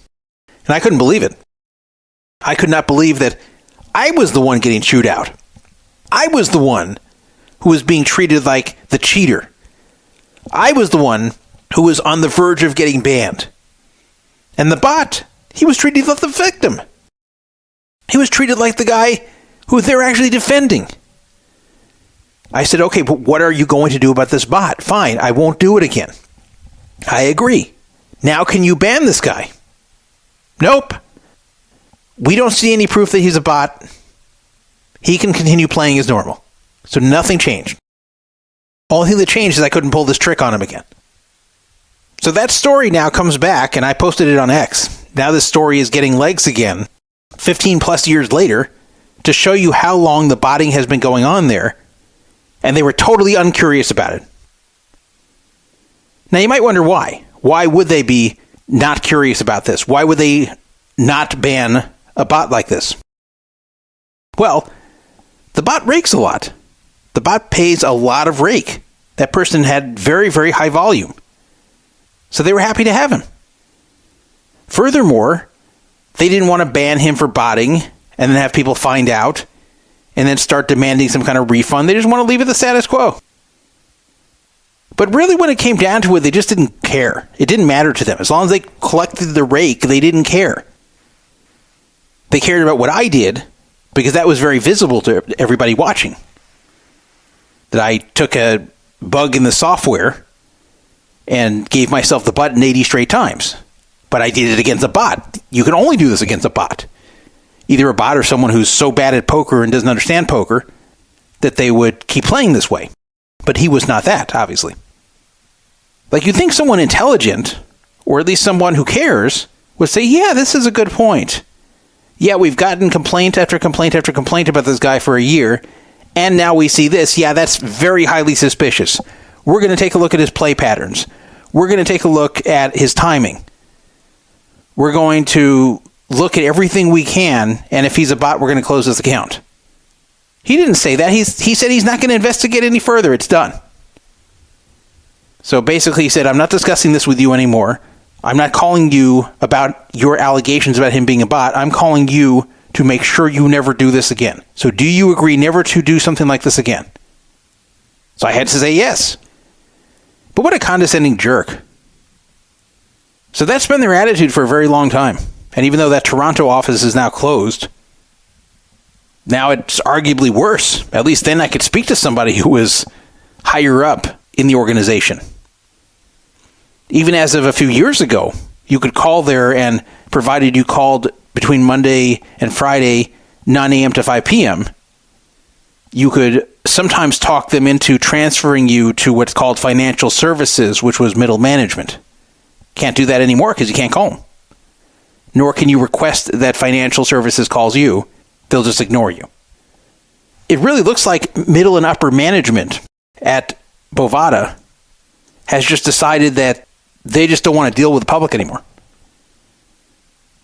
And I couldn't believe it. I could not believe that I was the one getting chewed out. I was the one who was being treated like the cheater. I was the one who was on the verge of getting banned. And the bot, he was treated like the victim. He was treated like the guy who they're actually defending. I said, okay, but what are you going to do about this bot? Fine, I won't do it again. I agree. Now can you ban this guy? Nope. We don't see any proof that he's a bot. He can continue playing as normal. So nothing changed. Only thing that changed is I couldn't pull this trick on him again. So that story now comes back, and I posted it on X. Now this story is getting legs again, 15 plus years later, to show you how long the botting has been going on there, and they were totally uncurious about it. Now you might wonder why. Why would they be not curious about this? Why would they not ban a bot like this? Well, the bot rakes a lot. The bot pays a lot of rake. That person had very, very high volume. So they were happy to have him. Furthermore, they didn't want to ban him for botting and then have people find out and then start demanding some kind of refund. They just want to leave it the status quo. But really, when it came down to it, they just didn't care. It didn't matter to them. As long as they collected the rake, they didn't care. They cared about what I did because that was very visible to everybody watching. That I took a bug in the software and gave myself the button 80 straight times. But I did it against a bot. You can only do this against a bot. Either a bot or someone who's so bad at poker and doesn't understand poker that they would keep playing this way. But he was not that, obviously. Like, you'd think someone intelligent, or at least someone who cares, would say, yeah, this is a good point. Yeah, we've gotten complaint after complaint after complaint about this guy for a year, and now we see this. Yeah, that's very highly suspicious. We're going to take a look at his play patterns. We're going to take a look at his timing. We're going to look at everything we can, and if he's a bot, we're going to close his account. He didn't say that. He said he's not going to investigate any further. It's done. So basically he said, I'm not discussing this with you anymore. I'm not calling you about your allegations about him being a bot. I'm calling you to make sure you never do this again. So do you agree never to do something like this again? So I had to say yes. But what a condescending jerk. So that's been their attitude for a very long time. And even though that Toronto office is now closed, now it's arguably worse. At least then I could speak to somebody who was higher up in the organization. Even as of a few years ago, you could call there, and provided you called between Monday and Friday, 9 a.m. to 5 p.m., you could sometimes talk them into transferring you to what's called financial services, which was middle management. Can't do that anymore because you can't call them. Nor can you request that financial services calls you. They'll just ignore you. It really looks like middle and upper management at Bovada has just decided that they just don't want to deal with the public anymore.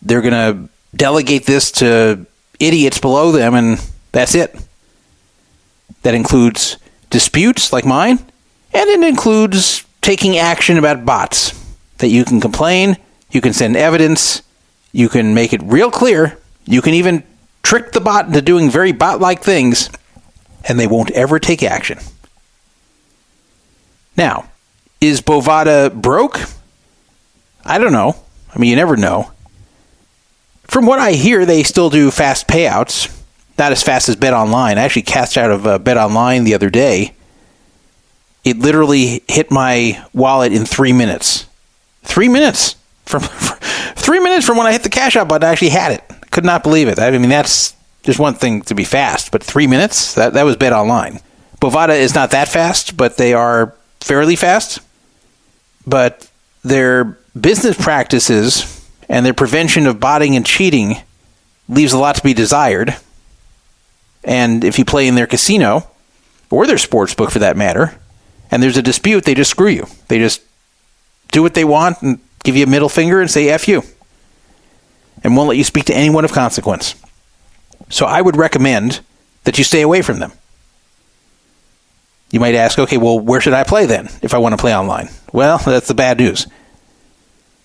They're going to delegate this to idiots below them, and that's it. That includes disputes like mine, and it includes taking action about bots. That you can complain, you can send evidence, you can make it real clear, you can even trick the bot into doing very bot-like things, and they won't ever take action. Now, is Bovada broke? I don't know. I mean, you never know. From what I hear, they still do fast payouts. Not as fast as BetOnline. I actually cashed out of BetOnline the other day. It literally hit my wallet in 3 minutes. 3 minutes. From 3 minutes from when I hit the cash out button, I actually had it. Could not believe it. I mean, that's just one thing to be fast, but 3 minutes? That was BetOnline. Bovada is not that fast, but they are fairly fast. But their business practices and their prevention of botting and cheating leaves a lot to be desired. And if you play in their casino, or their sports book for that matter, and there's a dispute, they just screw you. They just do what they want and give you a middle finger and say F you. And won't let you speak to anyone of consequence. So I would recommend that you stay away from them. You might ask, okay, well, where should I play then if I want to play online? Well, that's the bad news.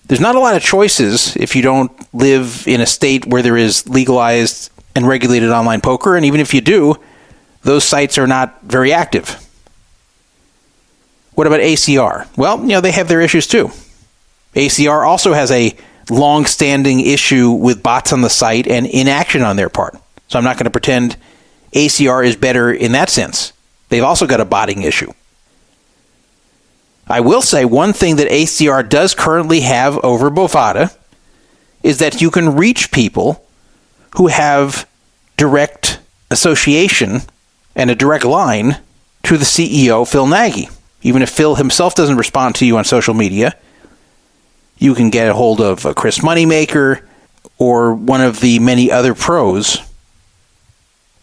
There's not a lot of choices if you don't live in a state where there is legalized and regulated online poker, and even if you do, those sites are not very active. What about ACR? Well, they have their issues too. ACR also has a long-standing issue with bots on the site and inaction on their part. So I'm not going to pretend ACR is better in that sense. They've also got a botting issue. I will say one thing that ACR does currently have over Bovada is that you can reach people who have direct association and a direct line to the CEO, Phil Nagy. Even if Phil himself doesn't respond to you on social media, you can get a hold of Chris Moneymaker or one of the many other pros.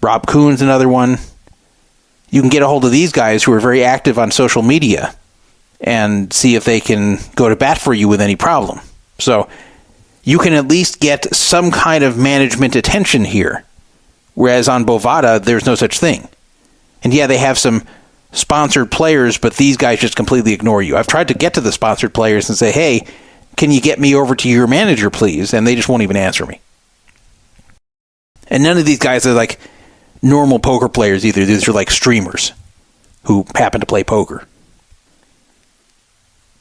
Rob Kuhn's another one. You can get a hold of these guys who are very active on social media and see if they can go to bat for you with any problem. So you can at least get some kind of management attention here. Whereas on Bovada, there's no such thing. And yeah, they have some sponsored players, but these guys just completely ignore you. I've tried to get to the sponsored players and say, hey, can you get me over to your manager, please? And they just won't even answer me. And none of these guys are like normal poker players either. These are like streamers who happen to play poker.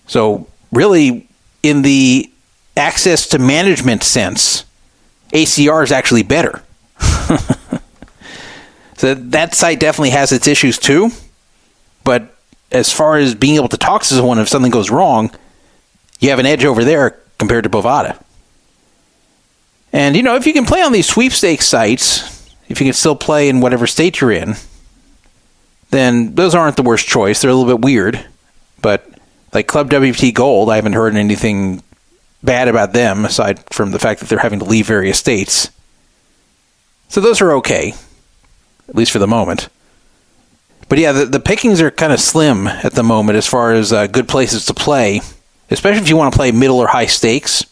So really, in the access to management sense, ACR is actually better. So that site definitely has its issues too. But as far as being able to talk to someone if something goes wrong, you have an edge over there compared to Bovada. And, if you can play on these sweepstakes sites, if you can still play in whatever state you're in, then those aren't the worst choice. They're a little bit weird. But like Club WT Gold, I haven't heard anything bad about them, aside from the fact that they're having to leave various states. So those are okay, at least for the moment. But yeah, the pickings are kind of slim at the moment as far as good places to play, especially if you want to play middle or high stakes.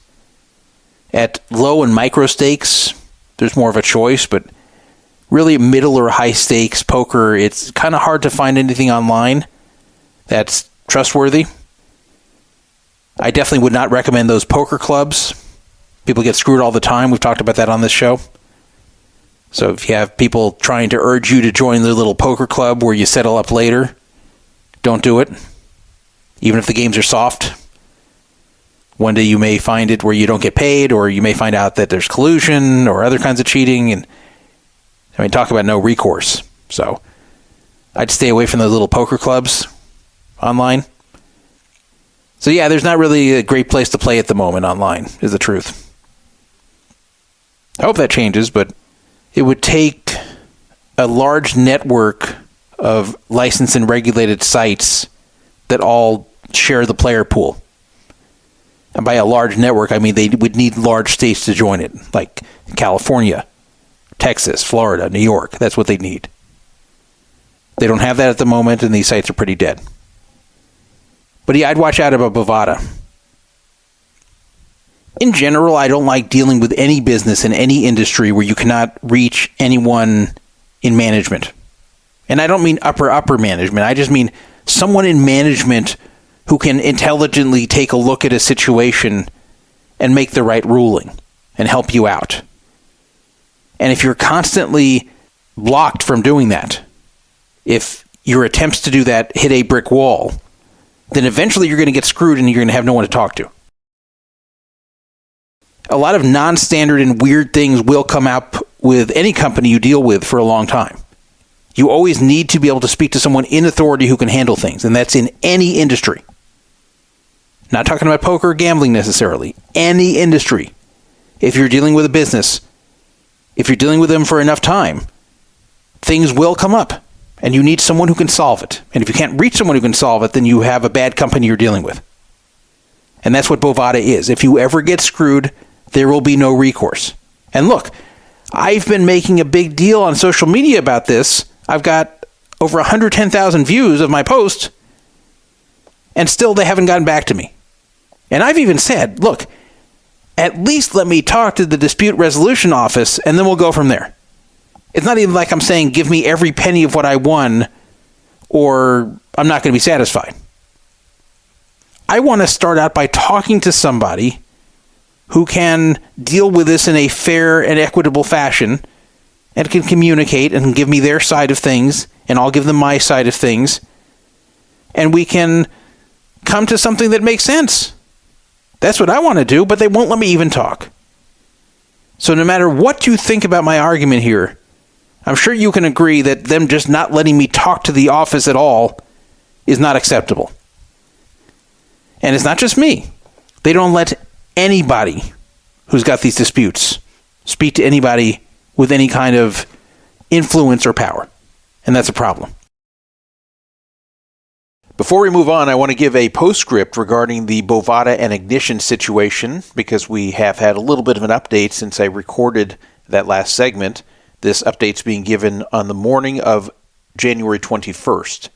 At low and micro stakes, there's more of a choice, but really middle or high stakes poker, it's kind of hard to find anything online that's trustworthy. I definitely would not recommend those poker clubs. People get screwed all the time. We've talked about that on this show. So if you have people trying to urge you to join their little poker club where you settle up later, don't do it. Even if the games are soft. One day you may find it where you don't get paid, or you may find out that there's collusion or other kinds of cheating. And talk about no recourse. So I'd stay away from those little poker clubs online. So yeah, there's not really a great place to play at the moment online, is the truth. I hope that changes, but it would take a large network of licensed and regulated sites that all share the player pool. And by a large network, I mean they would need large states to join it, like California, Texas, Florida, New York. That's what they need. They don't have that at the moment, and these sites are pretty dead. But yeah, I'd watch out about Bovada. In general, I don't like dealing with any business in any industry where you cannot reach anyone in management. And I don't mean upper management. I just mean someone in management who can intelligently take a look at a situation and make the right ruling and help you out. And if you're constantly blocked from doing that, if your attempts to do that hit a brick wall, then eventually you're going to get screwed and you're going to have no one to talk to. A lot of non-standard and weird things will come up with any company you deal with for a long time. You always need to be able to speak to someone in authority who can handle things, and that's in any industry. Not talking about poker or gambling necessarily. Any industry. If you're dealing with a business, if you're dealing with them for enough time, things will come up, and you need someone who can solve it. And if you can't reach someone who can solve it, then you have a bad company you're dealing with. And that's what Bovada is. If you ever get screwed, there will be no recourse. And look, I've been making a big deal on social media about this. I've got over 110,000 views of my post, and still they haven't gotten back to me. And I've even said, look, at least let me talk to the dispute resolution office, and then we'll go from there. It's not even like I'm saying, give me every penny of what I won, or I'm not going to be satisfied. I want to start out by talking to somebody who can deal with this in a fair and equitable fashion and can communicate and give me their side of things, and I'll give them my side of things, and we can come to something that makes sense. That's what I want to do, but they won't let me even talk. So no matter what you think about my argument here, I'm sure you can agree that them just not letting me talk to the office at all is not acceptable. And it's not just me. They don't let anybody who's got these disputes speak to anybody with any kind of influence or power. And that's a problem. Before we move on, I want to give a postscript regarding the Bovada and Ignition situation, because we have had a little bit of an update since I recorded that last segment. This update's being given on the morning of January 21st.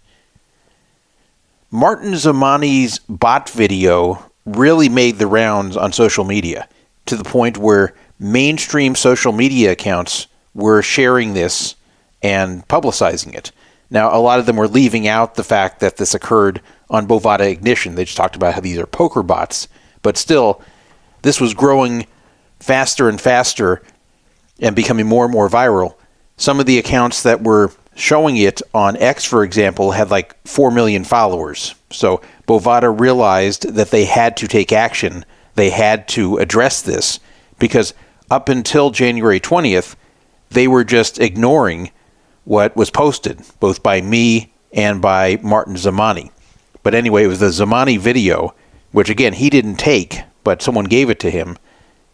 Martin Zamani's bot video really made the rounds on social media, to the point where mainstream social media accounts were sharing this and publicizing it. Now, a lot of them were leaving out the fact that this occurred on Bovada Ignition. They just talked about how these are poker bots. But still, this was growing faster and faster and becoming more and more viral. Some of the accounts that were showing it on X, for example, had like 4 million followers. So Bovada realized that they had to take action. They had to address this, because up until January 20th, they were just ignoring what was posted, both by me and by Martin Zamani. But anyway, it was the Zamani video, which again, he didn't take, but someone gave it to him.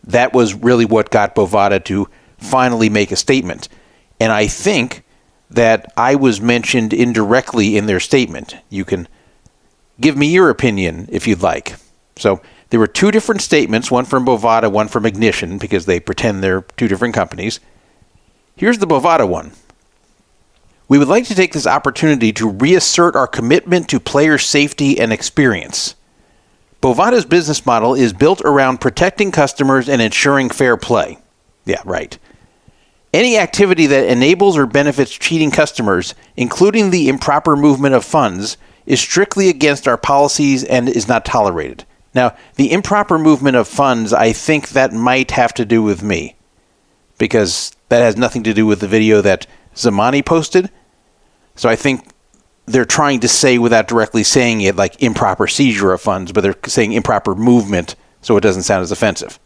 That was really what got Bovada to finally make a statement. And I think that I was mentioned indirectly in their statement. You can give me your opinion if you'd like. So there were two different statements, one from Bovada, one from Ignition, because they pretend they're two different companies. Here's the Bovada one. We would like to take this opportunity to reassert our commitment to player safety and experience. Bovada's business model is built around protecting customers and ensuring fair play. Yeah, right. Any activity that enables or benefits cheating customers, including the improper movement of funds, is strictly against our policies and is not tolerated. Now, the improper movement of funds, I think that might have to do with me, because that has nothing to do with the video that Zamani posted. So I think they're trying to say, without directly saying it, like improper seizure of funds, but they're saying improper movement, so it doesn't sound as offensive.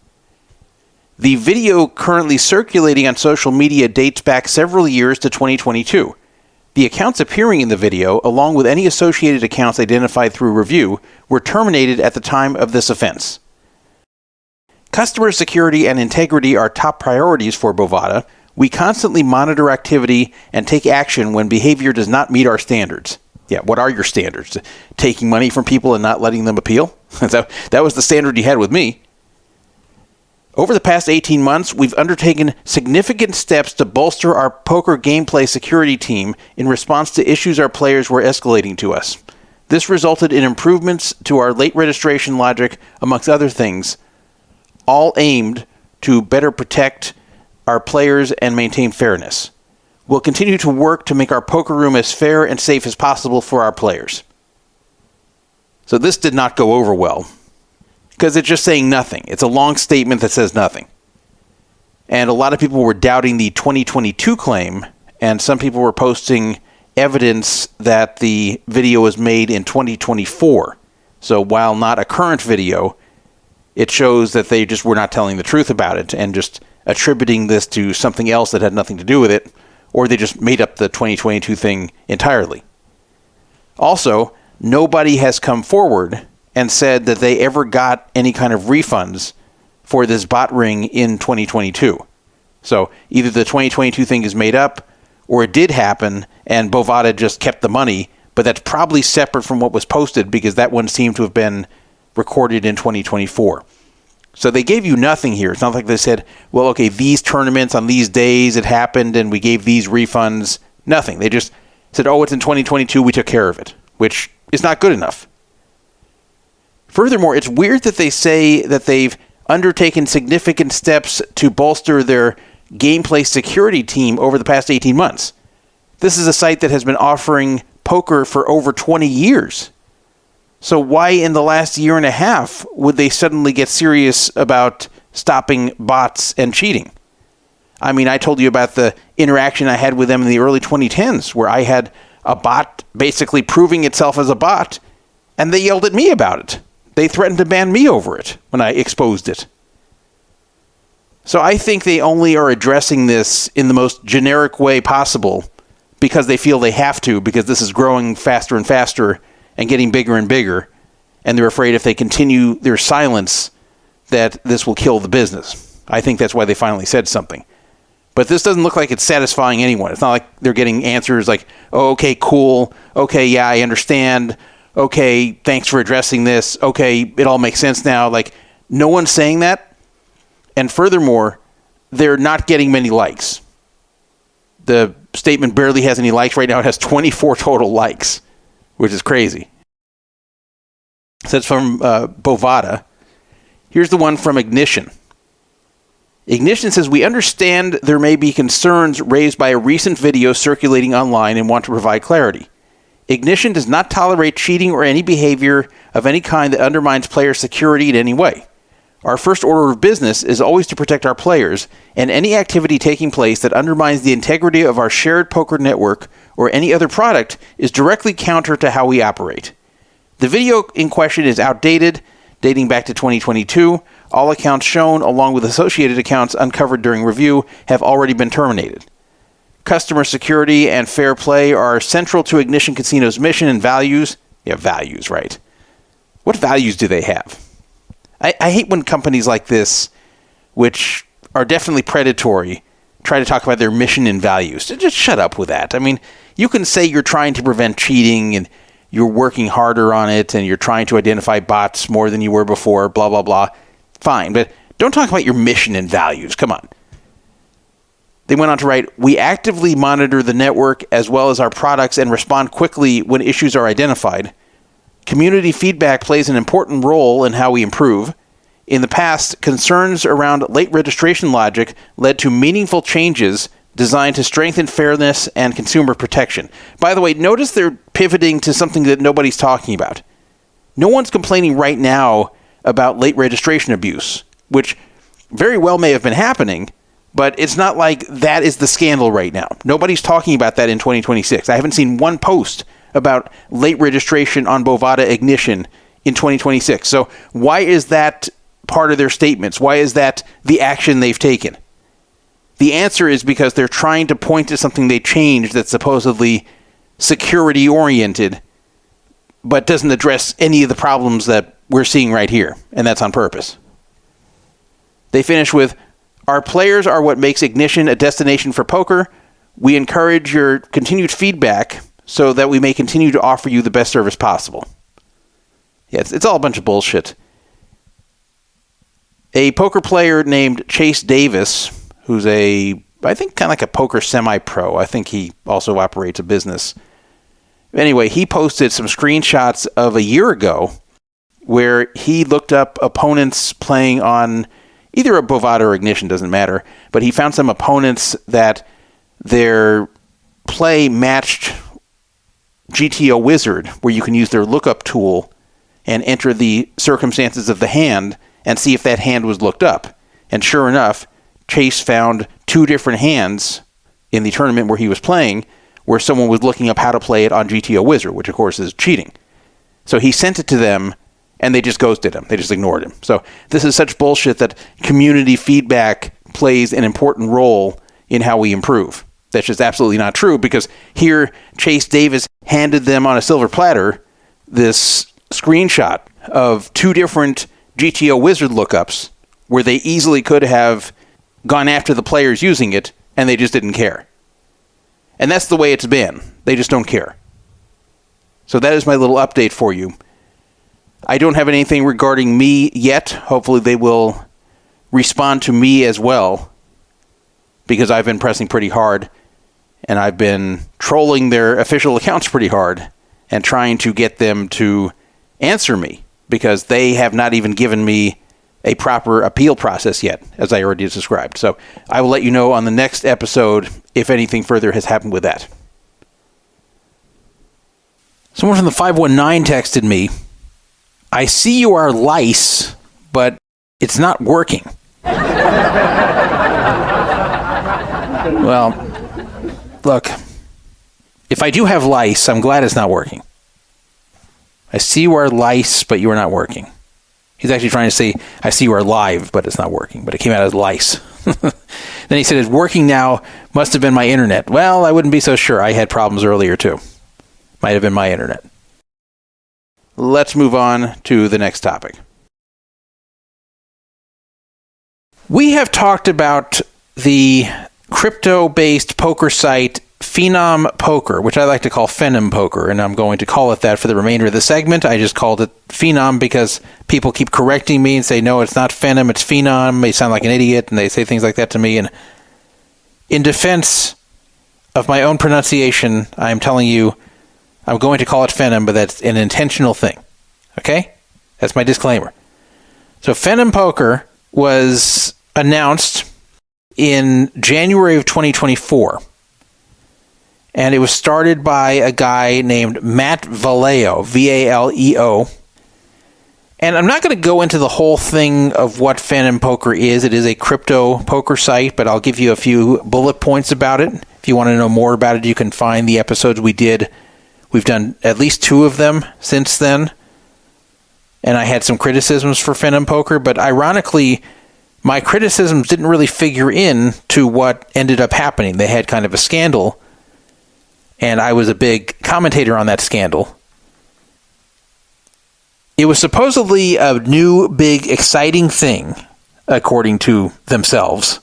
The video currently circulating on social media dates back several years to 2022. The accounts appearing in the video, along with any associated accounts identified through review, were terminated at the time of this offense. Customer security and integrity are top priorities for Bovada. We constantly monitor activity and take action when behavior does not meet our standards. Yeah, what are your standards? Taking money from people and not letting them appeal? That was the standard you had with me. Over the past 18 months, we've undertaken significant steps to bolster our poker gameplay security team in response to issues our players were escalating to us. This resulted in improvements to our late registration logic, amongst other things, all aimed to better protect our players and maintain fairness. We'll continue to work to make our poker room as fair and safe as possible for our players. So this did not go over well, because it's just saying nothing. It's a long statement that says nothing. And a lot of people were doubting the 2022 claim, and some people were posting evidence that the video was made in 2024. So while not a current video, it shows that they just were not telling the truth about it and just attributing this to something else that had nothing to do with it, or they just made up the 2022 thing entirely. Also, nobody has come forward and said that they ever got any kind of refunds for this bot ring in 2022. So either the 2022 thing is made up, or it did happen and Bovada just kept the money, but that's probably separate from what was posted, because that one seemed to have been recorded in 2024. So they gave you nothing here. It's not like they said, well, okay, these tournaments on these days it happened and we gave these refunds. Nothing. They just said, oh, it's in 2022, we took care of it, which is not good enough. Furthermore, it's weird that they say that they've undertaken significant steps to bolster their gameplay security team over the past 18 months. This is a site that has been offering poker for over 20 years. So why in the last year and a half would they suddenly get serious about stopping bots and cheating? I mean, I told you about the interaction I had with them in the early 2010s, where I had a bot basically proving itself as a bot, and they yelled at me about it. They threatened to ban me over it when I exposed it. So I think they only are addressing this in the most generic way possible because they feel they have to, because this is growing faster and faster and getting bigger and bigger, and they're afraid if they continue their silence that this will kill the business. I think that's why they finally said something. But this doesn't look like it's satisfying anyone. It's not like they're getting answers like, oh, okay, cool, okay, yeah, I understand, okay, thanks for addressing this. Okay, it all makes sense now. Like, no one's saying that. And furthermore, they're not getting many likes. The statement barely has any likes right now. It has 24 total likes, which is crazy. So it's from Bovada. Here's the one from Ignition. Ignition says, we understand there may be concerns raised by a recent video circulating online and want to provide clarity. Ignition does not tolerate cheating or any behavior of any kind that undermines player security in any way. Our first order of business is always to protect our players, and any activity taking place that undermines the integrity of our shared poker network or any other product is directly counter to how we operate. The video in question is outdated, dating back to 2022. All accounts shown, along with associated accounts uncovered during review, have already been terminated. Customer security and fair play are central to Ignition Casino's mission and values. Yeah, values, right. What values do they have? I hate when companies like this, which are definitely predatory, try to talk about their mission and values. Just shut up with that. I mean, you can say you're trying to prevent cheating and you're working harder on it and you're trying to identify bots more than you were before, blah, blah, blah. Fine, but don't talk about your mission and values. Come on. They went on to write, we actively monitor the network as well as our products and respond quickly when issues are identified. Community feedback plays an important role in how we improve. In the past, concerns around late registration logic led to meaningful changes designed to strengthen fairness and consumer protection. By the way, notice they're pivoting to something that nobody's talking about. No one's complaining right now about late registration abuse, which very well may have been happening, but it's not like that is the scandal right now. Nobody's talking about that in 2026. I haven't seen one post about late registration on Bovada Ignition in 2026. So why is that part of their statements? Why is that the action they've taken? The answer is because they're trying to point to something they changed that's supposedly security-oriented, but doesn't address any of the problems that we're seeing right here, and that's on purpose. They finish with, our players are what makes Ignition a destination for poker. We encourage your continued feedback so that we may continue to offer you the best service possible. Yeah, it's all a bunch of bullshit. A poker player named Chase Davis, who's I think kind of like a poker semi-pro. I think he also operates a business. Anyway, he posted some screenshots of a year ago where he looked up opponents playing on either a Bovada or Ignition, doesn't matter, but he found some opponents that their play matched GTO Wizard, where you can use their lookup tool and enter the circumstances of the hand and see if that hand was looked up. And sure enough, Chase found two different hands in the tournament where he was playing where someone was looking up how to play it on GTO Wizard, which of course is cheating. So he sent it to them and they just ghosted him. They just ignored him. So this is such bullshit that community feedback plays an important role in how we improve. That's just absolutely not true, because here Chase Davis handed them on a silver platter this screenshot of two different GTO Wizard lookups where they easily could have gone after the players using it, and they just didn't care. And that's the way it's been. They just don't care. So that is my little update for you. I don't have anything regarding me yet. Hopefully they will respond to me as well, because I've been pressing pretty hard, and I've been trolling their official accounts pretty hard and trying to get them to answer me, because they have not even given me a proper appeal process yet, as I already described. So I will let you know on the next episode if anything further has happened with that. Someone from the 519 texted me, I see you are lice, but it's not working. Well, look, if I do have lice, I'm glad it's not working. I see you are lice, but you are not working. He's actually trying to say, I see you are live, but it's not working. But it came out as lice. Then he said, it's working now. Must have been my internet. Well, I wouldn't be so sure. I had problems earlier, too. Might have been my internet. Let's move on to the next topic. We have talked about the crypto-based poker site Phenom Poker, which I like to call Phenom Poker, and I'm going to call it that for the remainder of the segment. I just called it Phenom because people keep correcting me and say, no, it's not Phenom, it's Phenom. They sound like an idiot, and they say things like that to me. And in defense of my own pronunciation, I'm telling you, I'm going to call it Phenom, but that's an intentional thing. Okay? That's my disclaimer. So Phenom Poker was announced in January of 2024. And it was started by a guy named Matt Valeo, V-A-L-E-O. And I'm not going to go into the whole thing of what Phenom Poker is. It is a crypto poker site, but I'll give you a few bullet points about it. If you want to know more about it, you can find the episodes we did. We've done at least 2 of them since then. And I had some criticisms for Phenom Poker, but ironically, my criticisms didn't really figure in to what ended up happening. They had kind of a scandal, and I was a big commentator on that scandal. It was supposedly a new, big, exciting thing, according to themselves,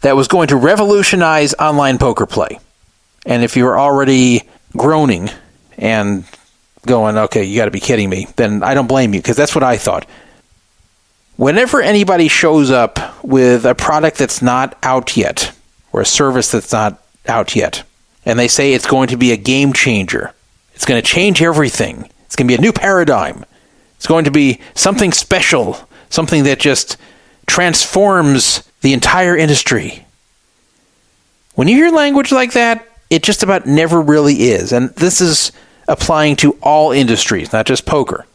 that was going to revolutionize online poker play. And if you're already groaning and going, okay, you got to be kidding me, then I don't blame you, because that's what I thought. Whenever anybody shows up with a product that's not out yet, or a service that's not out yet, and they say it's going to be a game changer, it's going to change everything, it's going to be a new paradigm, it's going to be something special, something that just transforms the entire industry. When you hear language like that, it just about never really is. And this is applying to all industries, not just poker.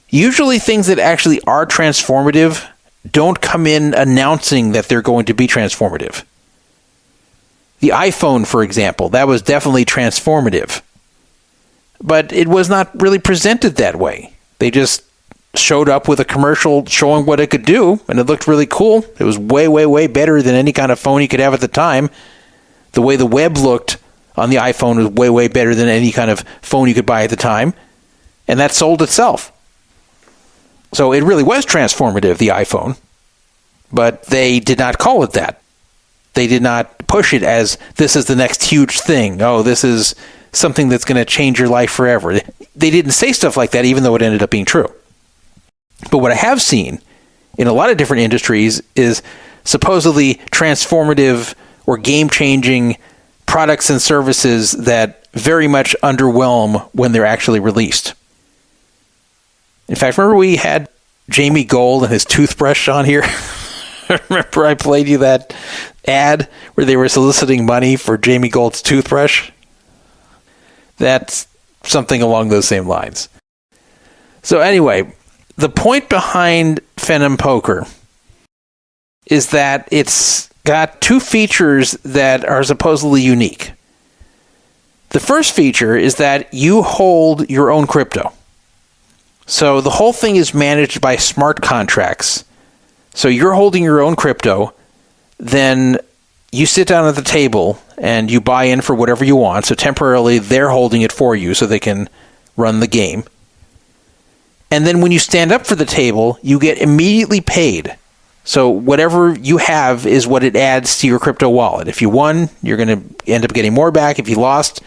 Usually things that actually are transformative don't come in announcing that they're going to be transformative. The iPhone, for example, that was definitely transformative. But it was not really presented that way. They just showed up with a commercial showing what it could do, and it looked really cool. It was way, way, way better than any kind of phone you could have at the time. The way the web looked on the iPhone was way, way better than any kind of phone you could buy at the time. And that sold itself. So it really was transformative, the iPhone. But they did not call it that. They did not push it as, this is the next huge thing. Oh, this is something that's going to change your life forever. They didn't say stuff like that, even though it ended up being true. But what I have seen in a lot of different industries is supposedly transformative or game-changing products and services that very much underwhelm when they're actually released. In fact, remember we had Jamie Gold and his toothbrush on here? Remember I played you that ad where they were soliciting money for Jamie Gold's toothbrush? That's something along those same lines. So anyway, the point behind Phenom Poker is that it's got 2 features that are supposedly unique. The first feature is that you hold your own crypto. So the whole thing is managed by smart contracts. So you're holding your own crypto, then you sit down at the table and you buy in for whatever you want. So temporarily they're holding it for you so they can run the game. And then when you stand up for the table, you get immediately paid. So whatever you have is what it adds to your crypto wallet. If you won, you're going to end up getting more back. If you lost,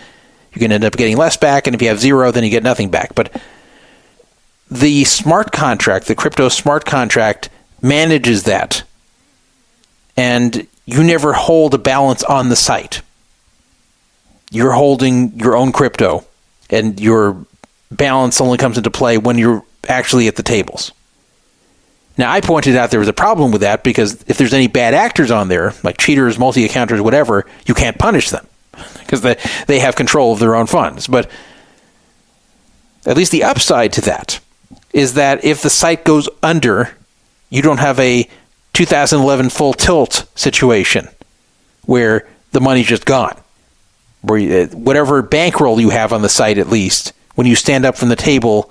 you're going to end up getting less back. And if you have 0, then you get nothing back. But the smart contract, the crypto smart contract, manages that. And you never hold a balance on the site. You're holding your own crypto, and your balance only comes into play when you're actually at the tables. Now, I pointed out there was a problem with that because if there's any bad actors on there, like cheaters, multi-accounters, whatever, you can't punish them because they have control of their own funds. But at least the upside to that is that if the site goes under, you don't have a 2011 full tilt situation where the money's just gone. Where whatever bankroll you have on the site, at least, when you stand up from the table,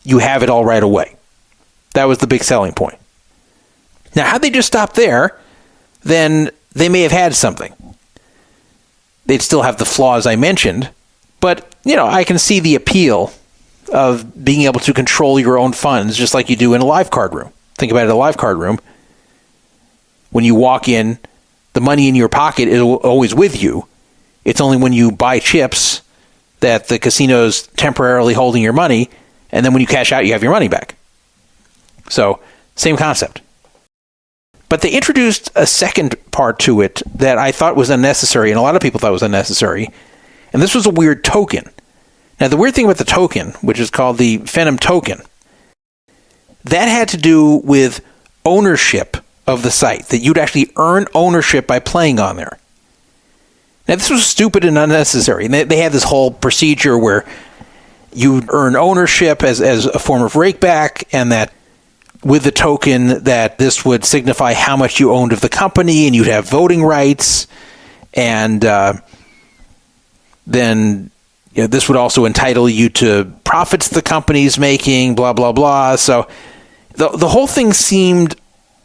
you have it all right away. That was the big selling point. Now, had they just stopped there, then they may have had something. They'd still have the flaws I mentioned, but, I can see the appeal of being able to control your own funds just like you do in a live card room. Think about it, a live card room. When you walk in, the money in your pocket is always with you. It's only when you buy chips that the casino's temporarily holding your money, and then when you cash out, you have your money back. So, same concept. But they introduced a second part to it that I thought was unnecessary, and a lot of people thought was unnecessary, and this was a weird token. Now, the weird thing about the token, which is called the Phenom token, that had to do with ownership of the site, that you'd actually earn ownership by playing on there. Now, this was stupid and unnecessary. And they had this whole procedure where you earn ownership as a form of rakeback, and that with the token that this would signify how much you owned of the company, and you'd have voting rights, and then this would also entitle you to profits the company's making, blah, blah, blah. So the whole thing seemed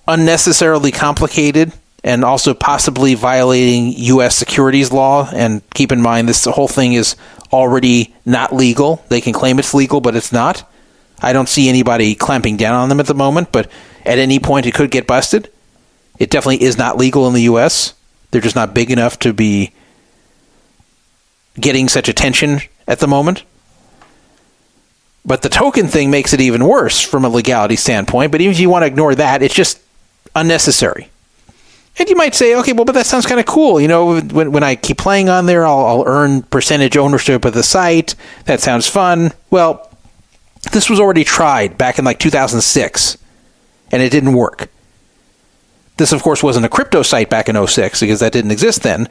unnecessarily complicated, and also possibly violating U.S. securities law. And keep in mind, this whole thing is already not legal. They can claim it's legal, but it's not. I don't see anybody clamping down on them at the moment, but at any point it could get busted. It definitely is not legal in the U.S. They're just not big enough to be getting such attention at the moment. But the token thing makes it even worse from a legality standpoint. But even if you want to ignore that, it's just unnecessary. And you might say, okay, well, but that sounds kind of cool. When I keep playing on there, I'll earn percentage ownership of the site. That sounds fun. Well, this was already tried back in 2006, and it didn't work. This, of course, wasn't a crypto site back in 2006 because that didn't exist then.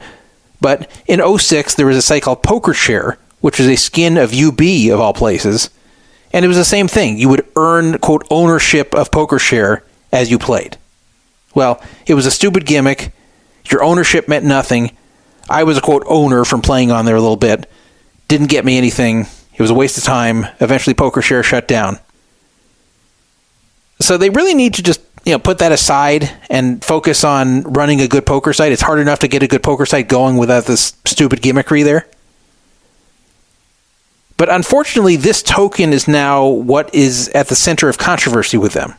But in 2006, there was a site called PokerShare, which was a skin of UB of all places. And it was the same thing. You would earn, quote, ownership of PokerShare as you played. Well, it was a stupid gimmick. Your ownership meant nothing. I was a, quote, owner from playing on there a little bit. Didn't get me anything. It was a waste of time. Eventually, PokerShare shut down. So they really need to just put that aside and focus on running a good poker site. It's hard enough to get a good poker site going without this stupid gimmickry there. But unfortunately, this token is now what is at the center of controversy with them.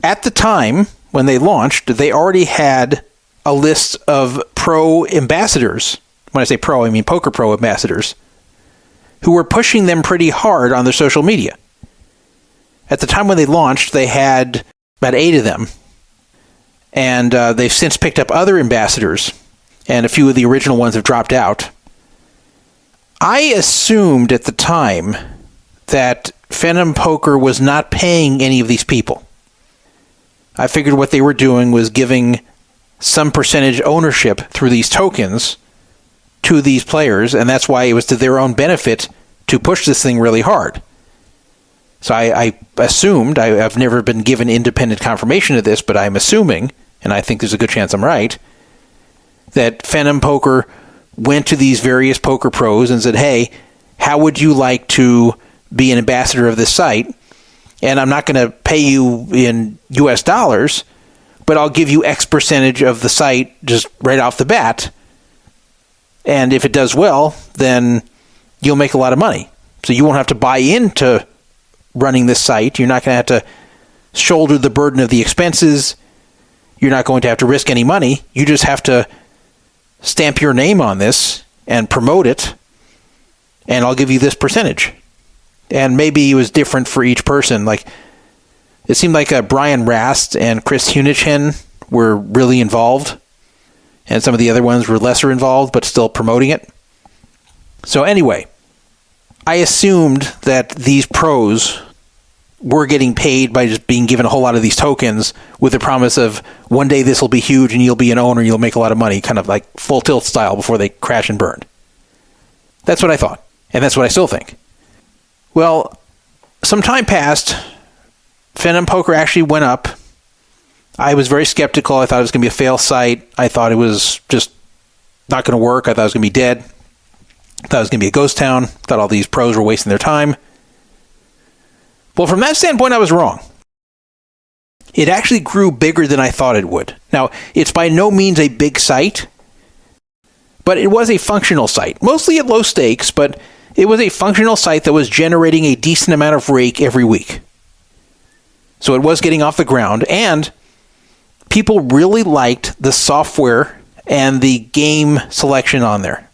At the time when they launched, they already had a list of pro ambassadors. When I say pro, I mean Poker Pro ambassadors, who were pushing them pretty hard on their social media. At the time when they launched, they had about 8 of them. And they've since picked up other ambassadors, and a few of the original ones have dropped out. I assumed at the time that Phenom Poker was not paying any of these people. I figured what they were doing was giving some percentage ownership through these tokens to these players, and that's why it was to their own benefit to push this thing really hard. So I assumed, I've never been given independent confirmation of this, but I'm assuming, and I think there's a good chance I'm right, that Phenom Poker went to these various poker pros and said, hey, how would you like to be an ambassador of this site? And I'm not going to pay you in US dollars, but I'll give you X percentage of the site just right off the bat. And if it does well, then you'll make a lot of money. So you won't have to buy into running this site. You're not going to have to shoulder the burden of the expenses. You're not going to have to risk any money. You just have to stamp your name on this and promote it, and I'll give you this percentage. And maybe it was different for each person. Like, it seemed like Brian Rast and Chris Hunichen were really involved, and some of the other ones were lesser involved, but still promoting it. So anyway, I assumed that these pros were getting paid by just being given a whole lot of these tokens with the promise of one day this will be huge and you'll be an owner and you'll make a lot of money, kind of like Full Tilt style before they crash and burn. That's what I thought, and that's what I still think. Well, some time passed. Phenom Poker actually went up. I was very skeptical. I thought it was going to be a fail site. I thought it was just not going to work. I thought it was going to be dead. I thought it was going to be a ghost town. I thought all these pros were wasting their time. Well, from that standpoint, I was wrong. It actually grew bigger than I thought it would. Now, it's by no means a big site, but it was a functional site. Mostly at low stakes, but it was a functional site that was generating a decent amount of rake every week. So it was getting off the ground, and people really liked the software and the game selection on there,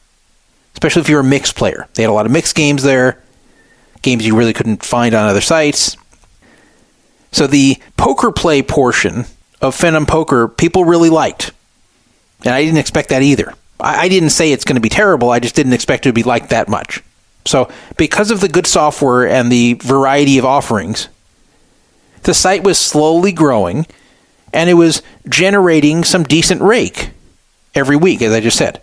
especially if you're a mixed player. They had a lot of mixed games there, games you really couldn't find on other sites. So the poker play portion of Phenom Poker, people really liked. And I didn't expect that either. I didn't say it's going to be terrible. I just didn't expect it to be liked that much. So because of the good software and the variety of offerings, the site was slowly growing, and it was generating some decent rake every week, as I just said.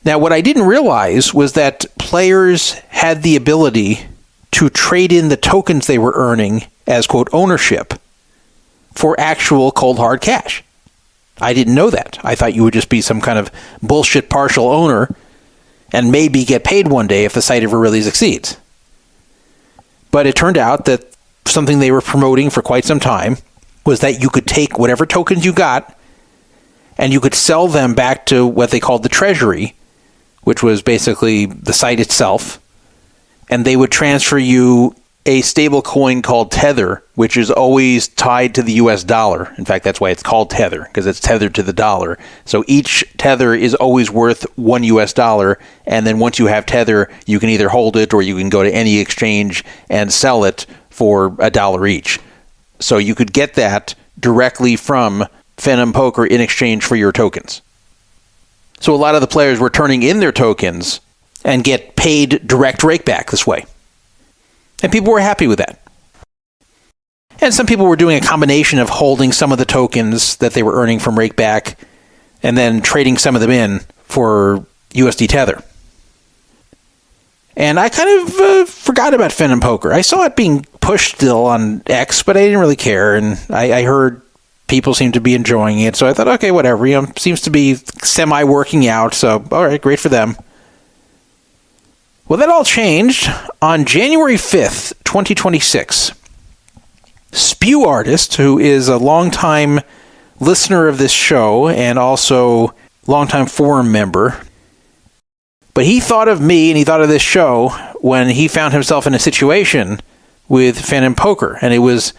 Now, what I didn't realize was that players had the ability to trade in the tokens they were earning as, quote, ownership for actual cold hard cash. I didn't know that. I thought you would just be some kind of bullshit partial owner and maybe get paid one day if the site ever really succeeds. But it turned out that something they were promoting for quite some time was that you could take whatever tokens you got and you could sell them back to what they called the treasury, which was basically the site itself, and they would transfer you a stable coin called Tether, which is always tied to the US dollar. In fact, that's why it's called Tether, because it's tethered to the dollar. So each Tether is always worth $1, and then once you have Tether, you can either hold it or you can go to any exchange and sell it for $1 each. So you could get that directly from Phenom Poker in exchange for your tokens. So a lot of the players were turning in their tokens and get paid direct rakeback this way. And people were happy with that. And some people were doing a combination of holding some of the tokens that they were earning from rakeback and then trading some of them in for USD Tether. And I kind of forgot about Phenom Poker. I saw it being pushed still on X, but I didn't really care. And I heard people seem to be enjoying it. So I thought, okay, whatever. Seems to be semi-working out. So, all right, great for them. Well, that all changed on January 5th, 2026. Spew Artist, who is a longtime listener of this show and also longtime forum member, but he thought of me and he thought of this show when he found himself in a situation with Phenom Poker, and it was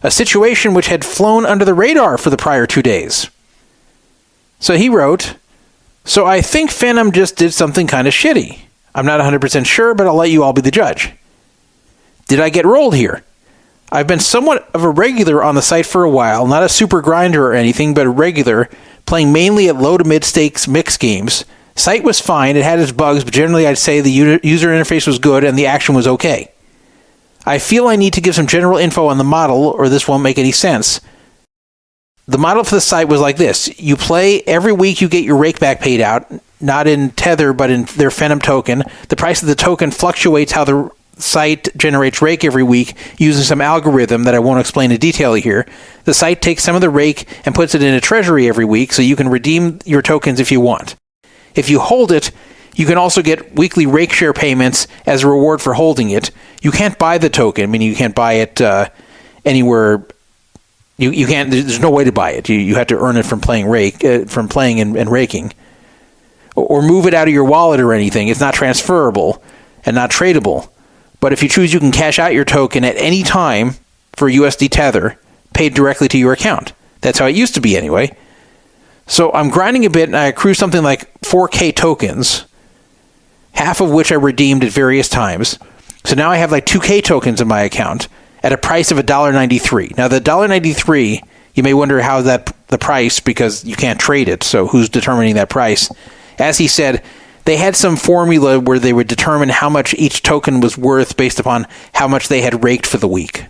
a situation which had flown under the radar for the prior 2 days. So he wrote, "So I think Phenom just did something kind of shitty. I'm not 100% sure, but I'll let you all be the judge. Did I get rolled here? I've been somewhat of a regular on the site for a while, not a super grinder or anything, but a regular, playing mainly at low to mid stakes mixed games. Site was fine, it had its bugs, but generally I'd say the user interface was good and the action was okay. I feel I need to give some general info on the model, or this won't make any sense. The model for the site was like this. You play, every week you get your rakeback paid out, not in Tether, but in their Phenom token. The price of the token fluctuates how the site generates rake every week using some algorithm that I won't explain in detail here. The site takes some of the rake and puts it in a treasury every week, so you can redeem your tokens if you want. If you hold it, you can also get weekly rake share payments as a reward for holding it. You can't buy the token, meaning you can't buy it anywhere. You can't. There's no way to buy it. You have to earn it from playing and raking, or move it out of your wallet or anything. It's not transferable and not tradable. But if you choose, you can cash out your token at any time for USD Tether, paid directly to your account. That's how it used to be anyway. So I'm grinding a bit, and I accrue something like 4K tokens, half of which I redeemed at various times. So now I have like 2K tokens in my account at a price of $1.93. Now the $1.93, you may wonder how that the price, because you can't trade it. So who's determining that price? As he said, they had some formula where they would determine how much each token was worth based upon how much they had raked for the week.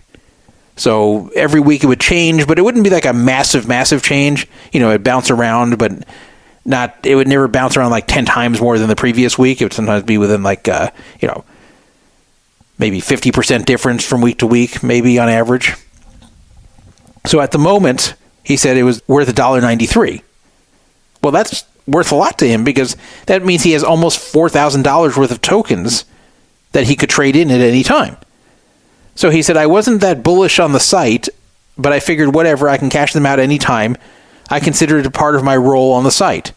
So every week it would change, but it wouldn't be like a massive change. It'd bounce around, but it would never bounce around like 10 times more than the previous week. It would sometimes be within like, maybe 50% difference from week to week, maybe on average. So at the moment, he said it was worth $1.93. Well, that's worth a lot to him, because that means he has almost $4,000 worth of tokens that he could trade in at any time. So he said, I wasn't that bullish on the site, but I figured whatever, I can cash them out any time. I consider it a part of my role on the site.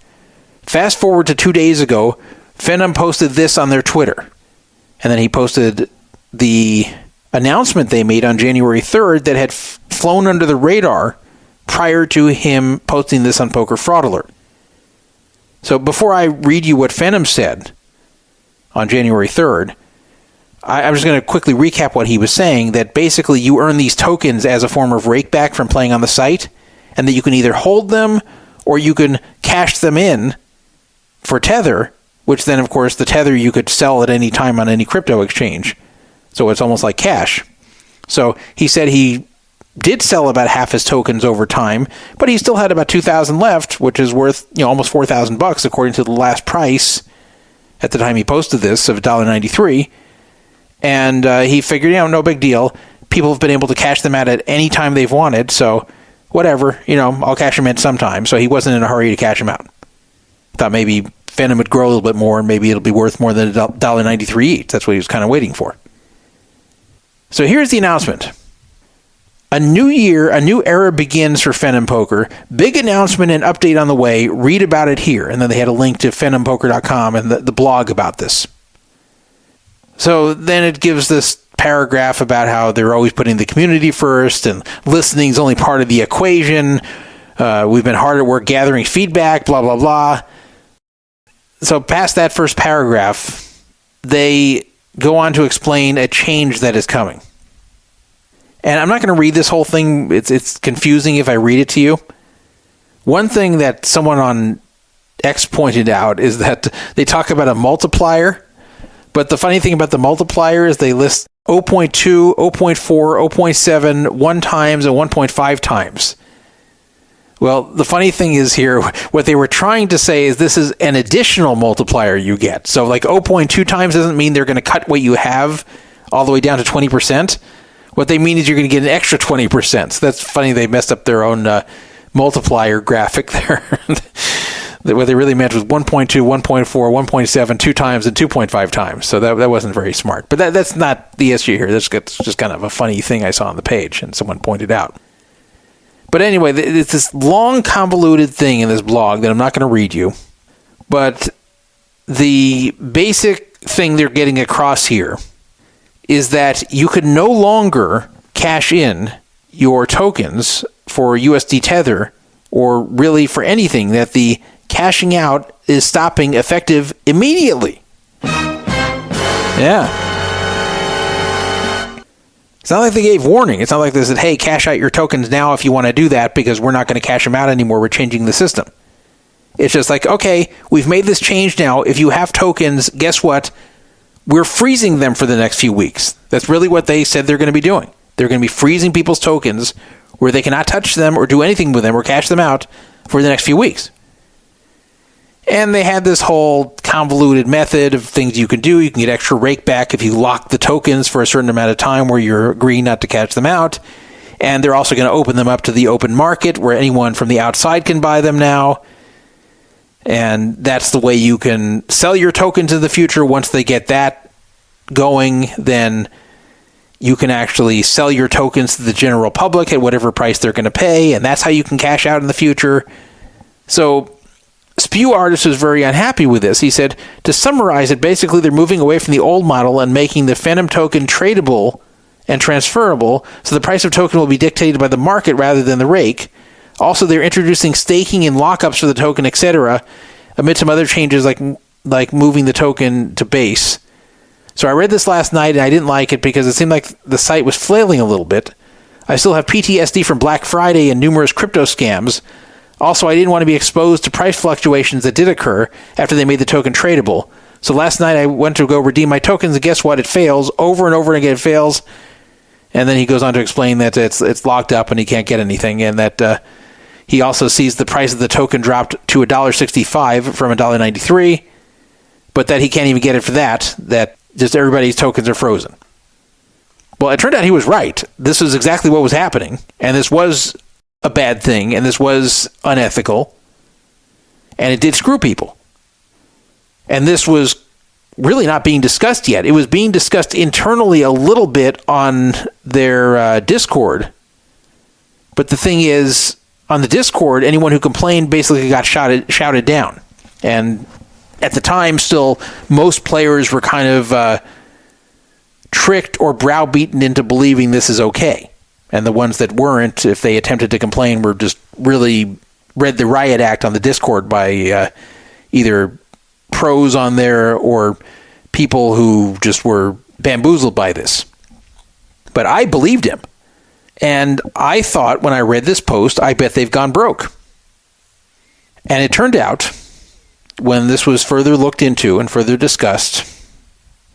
Fast forward to 2 days ago, Phenom posted this on their Twitter. And then he posted the announcement they made on January 3rd that had flown under the radar prior to him posting this on Poker Fraud Alert. So before I read you what Phenom said on January 3rd, I'm just going to quickly recap what he was saying, that basically you earn these tokens as a form of rakeback from playing on the site, and that you can either hold them or you can cash them in for Tether, which then, of course, the Tether you could sell at any time on any crypto exchange. So it's almost like cash. So he said he did sell about half his tokens over time, but he still had about 2,000 left, which is worth almost $4,000 according to the last price at the time he posted this of $1.93. And he figured, no big deal. People have been able to cash them out at any time they've wanted, so whatever, I'll cash them in sometime. So he wasn't in a hurry to cash them out. Thought maybe Phenom would grow a little bit more and maybe it'll be worth more than $1.93 each. That's what he was kind of waiting for. So here's the announcement. A new year, a new era begins for Phenom Poker. Big announcement and update on the way. Read about it here. And then they had a link to phenompoker.com and the blog about this. So then it gives this paragraph about how they're always putting the community first and listening is only part of the equation. We've been hard at work gathering feedback, blah, blah, blah. So past that first paragraph, they go on to explain a change that is coming. And I'm not going to read this whole thing. It's confusing if I read it to you. One thing that someone on X pointed out is that they talk about a multiplier. But the funny thing about the multiplier is they list 0.2, 0.4, 0.7, 1 times, and 1.5 times. Well, the funny thing is here, what they were trying to say is this is an additional multiplier you get. So like 0.2 times doesn't mean they're going to cut what you have all the way down to 20%. What they mean is you're going to get an extra 20%. So that's funny, they messed up their own multiplier graphic there. What they really meant was 1.2, 1.4, 1.7, 2 times, and 2.5 times. So that wasn't very smart. But that's not the issue here. That's just kind of a funny thing I saw on the page, and someone pointed out. But anyway, it's this long, convoluted thing in this blog that I'm not going to read you. But the basic thing they're getting across here is that you could no longer cash in your tokens for USD Tether or really for anything, that the cashing out is stopping effective immediately. Yeah. It's not like they gave warning. It's not like they said, hey, cash out your tokens now if you want to do that because we're not going to cash them out anymore. We're changing the system. It's just like, okay, we've made this change now. If you have tokens, guess what? We're freezing them for the next few weeks. That's really what they said they're going to be doing. They're going to be freezing people's tokens where they cannot touch them or do anything with them or cash them out for the next few weeks. And they had this whole convoluted method of things you can do. You can get extra rake back if you lock the tokens for a certain amount of time where you're agreeing not to cash them out. And they're also going to open them up to the open market where anyone from the outside can buy them now. And that's the way you can sell your tokens in the future. Once they get that going, then you can actually sell your tokens to the general public at whatever price they're going to pay. And that's how you can cash out in the future. So Spew Artist was very unhappy with this. He said, to summarize it, basically they're moving away from the old model and making the Phenom token tradable and transferable, so the price of token will be dictated by the market rather than the rake. Also, they're introducing staking and lockups for the token, etc., amid some other changes like moving the token to base. So I read this last night and I didn't like it because it seemed like the site was flailing a little bit. I still have PTSD from Black Friday and numerous crypto scams. Also, I didn't want to be exposed to price fluctuations that did occur after they made the token tradable. So last night I went to go redeem my tokens, and guess what? It fails. Over and over again it fails. And then he goes on to explain that it's locked up and he can't get anything, and that he also sees the price of the token dropped to $1.65 from $1.93, but that he can't even get it for that just everybody's tokens are frozen. Well, it turned out he was right. This is exactly what was happening, and this was a bad thing, and this was unethical, and it did screw people. And this was really not being discussed yet. It was being discussed internally a little bit on their Discord. But the thing is, on the Discord, anyone who complained basically got shouted down. And at the time, still, most players were kind of tricked or browbeaten into believing this is okay. And the ones that weren't, if they attempted to complain, were just really read the riot act on the Discord by either pros on there or people who just were bamboozled by this. But I believed him. And I thought when I read this post, I bet they've gone broke. And it turned out, when this was further looked into and further discussed,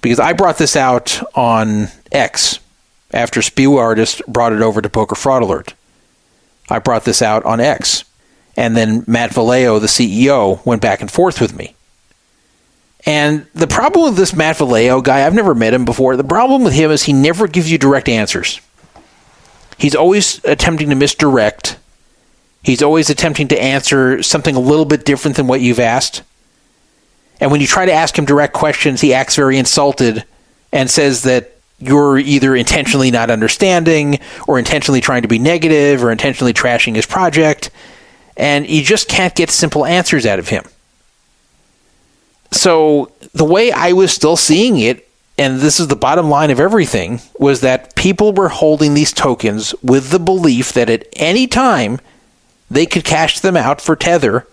because I brought this out on X after Spew Artist brought it over to Poker Fraud Alert. I brought this out on X. And then Matt Vallejo, the CEO, went back and forth with me. And the problem with this Matt Vallejo guy, I've never met him before. The problem with him is he never gives you direct answers. He's always attempting to misdirect. He's always attempting to answer something a little bit different than what you've asked. And when you try to ask him direct questions, he acts very insulted and says that you're either intentionally not understanding or intentionally trying to be negative or intentionally trashing his project. And you just can't get simple answers out of him. So the way I was still seeing it, and this is the bottom line of everything, was that people were holding these tokens with the belief that at any time they could cash them out for Tether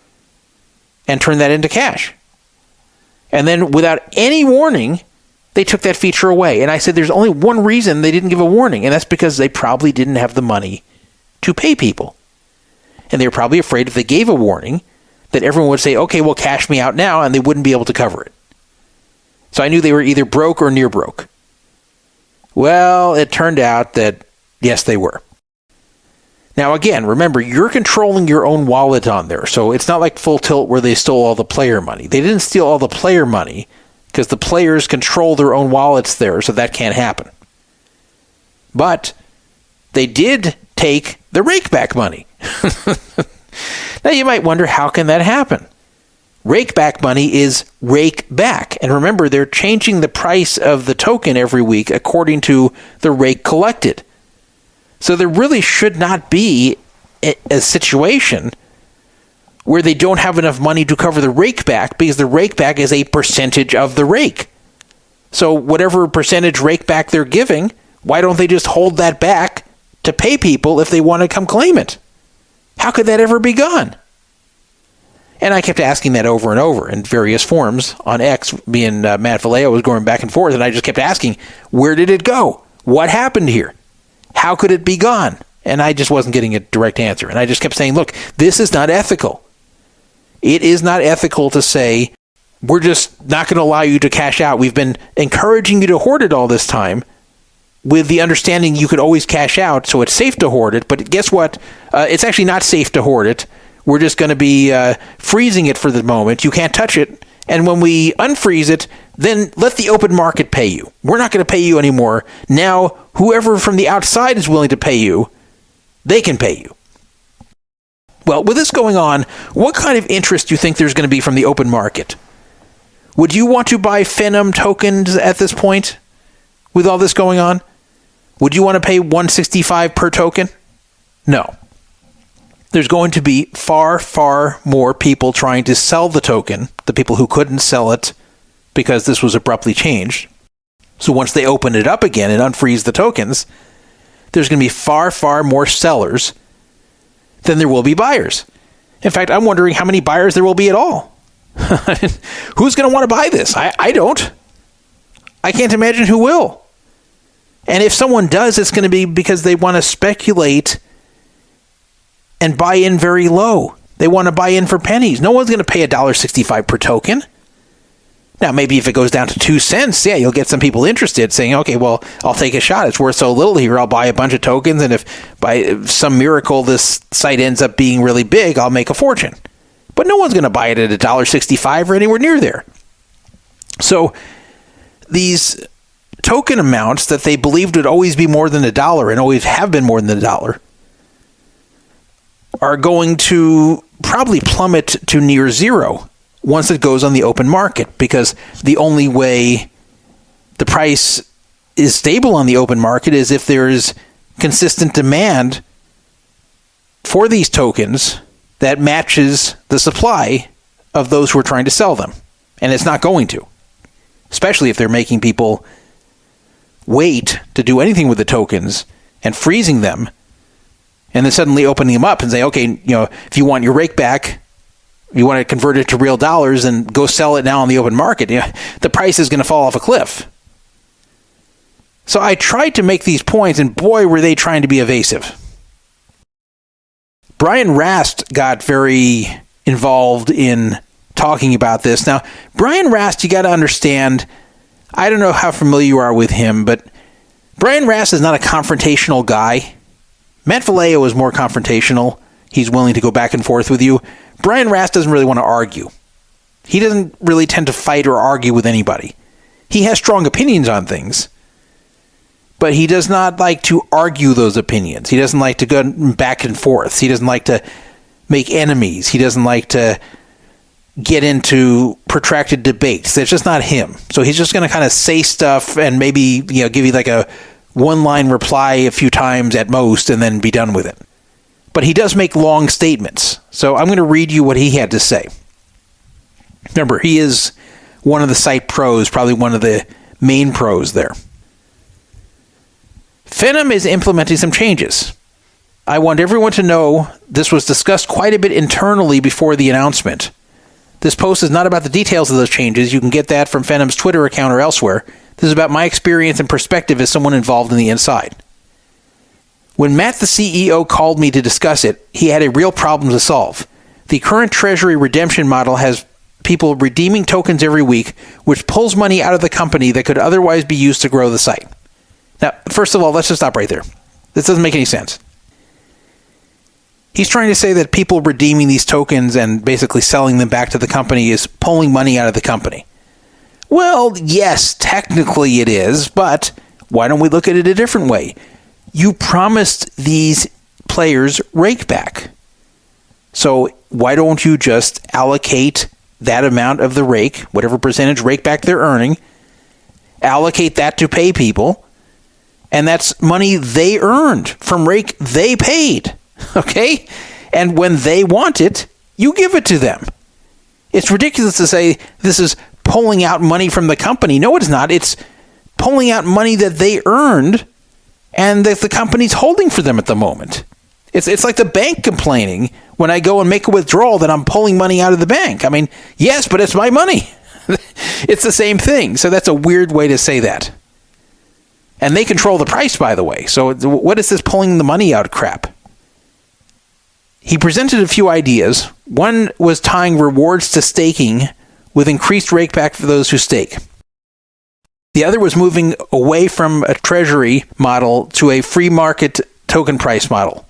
and turn that into cash. And then without any warning, they took that feature away. And I said there's only one reason they didn't give a warning, and that's because they probably didn't have the money to pay people. And they were probably afraid if they gave a warning that everyone would say, okay, well, cash me out now, and they wouldn't be able to cover it. So I knew they were either broke or near broke. Well, it turned out that, yes, they were. Now, again, remember, you're controlling your own wallet on there. So it's not like Full Tilt where they stole all the player money. They didn't steal all the player money because the players control their own wallets there, so that can't happen. But they did take the rakeback money. Now, you might wonder, how can that happen? Rakeback money is rake back. And remember, they're changing the price of the token every week according to the rake collected. So there really should not be a situation where they don't have enough money to cover the rakeback, because the rakeback is a percentage of the rake. So whatever percentage rakeback they're giving, why don't they just hold that back to pay people if they want to come claim it? How could that ever be gone? And I kept asking that over and over in various forms on X. Me and Matt Vallejo was going back and forth, and I just kept asking, where did it go? What happened here? How could it be gone? And I just wasn't getting a direct answer. And I just kept saying, look, this is not ethical. It is not ethical to say, we're just not going to allow you to cash out. We've been encouraging you to hoard it all this time with the understanding you could always cash out, so it's safe to hoard it. But guess what? It's actually not safe to hoard it. We're just going to be freezing it for the moment. You can't touch it. And when we unfreeze it, then let the open market pay you. We're not going to pay you anymore. Now, whoever from the outside is willing to pay you, they can pay you. Well, with this going on, what kind of interest do you think there's going to be from the open market? Would you want to buy Phenom tokens at this point with all this going on? Would you want to pay $165 per token? No. There's going to be far, far more people trying to sell the token, the people who couldn't sell it because this was abruptly changed. So once they open it up again and unfreeze the tokens, there's going to be far, far more sellers than there will be buyers. In fact, I'm wondering how many buyers there will be at all. Who's going to want to buy this? I don't. I can't imagine who will. And if someone does, it's going to be because they want to speculate and buy in very low. They want to buy in for pennies. No one's going to pay $1.65 per token. Now, maybe if it goes down to 2 cents, yeah, you'll get some people interested saying, okay, well, I'll take a shot. It's worth so little here. I'll buy a bunch of tokens. And if by some miracle this site ends up being really big, I'll make a fortune. But no one's going to buy it at $1.65 or anywhere near there. So these token amounts that they believed would always be more than $1 and always have been more than $1 are going to probably plummet to near zero once it goes on the open market, because the only way the price is stable on the open market is if there's consistent demand for these tokens that matches the supply of those who are trying to sell them. And it's not going to, especially if they're making people wait to do anything with the tokens and freezing them and then suddenly opening them up and saying, okay, if you want your rake back, you want to convert it to real dollars and go sell it now on the open market, the price is going to fall off a cliff. So I tried to make these points, and boy, were they trying to be evasive. Brian Rast got very involved in talking about this. Now, Brian Rast, you got to understand, I don't know how familiar you are with him, but Brian Rast is not a confrontational guy. Matt Vallejo is more confrontational. He's willing to go back and forth with you. Brian Rast doesn't really want to argue. He doesn't really tend to fight or argue with anybody. He has strong opinions on things, but he does not like to argue those opinions. He doesn't like to go back and forth. He doesn't like to make enemies. He doesn't like to get into protracted debates. That's just not him. So he's just going to kind of say stuff and maybe give you like a one-line reply a few times at most and then be done with it. But he does make long statements. So I'm going to read you what he had to say. Remember, he is one of the site pros, probably one of the main pros there. Phenom is implementing some changes. I want everyone to know this was discussed quite a bit internally before the announcement. This post is not about the details of those changes. You can get that from Phenom's Twitter account or elsewhere. This is about my experience and perspective as someone involved in the inside. When Matt, the CEO, called me to discuss it, he had a real problem to solve. The current treasury redemption model has people redeeming tokens every week, which pulls money out of the company that could otherwise be used to grow the site. Now, first of all, let's just stop right there. This doesn't make any sense. He's trying to say that people redeeming these tokens and basically selling them back to the company is pulling money out of the company. Well, yes, technically it is, but why don't we look at it a different way? You promised these players rake back. So why don't you just allocate that amount of the rake, whatever percentage rake back they're earning, allocate that to pay people, and that's money they earned from rake they paid. Okay? And when they want it, you give it to them. It's ridiculous to say this is pulling out money from the company. No, it's not. It's pulling out money that they earned and that the company's holding for them at the moment. It's like the bank complaining when I go and make a withdrawal that I'm pulling money out of the bank. I mean, yes, but it's my money. It's the same thing. So that's a weird way to say that. And they control the price, by the way. So what is this pulling the money out crap? He presented a few ideas. One was tying rewards to staking with increased rakeback for those who stake. The other was moving away from a treasury model to a free market token price model.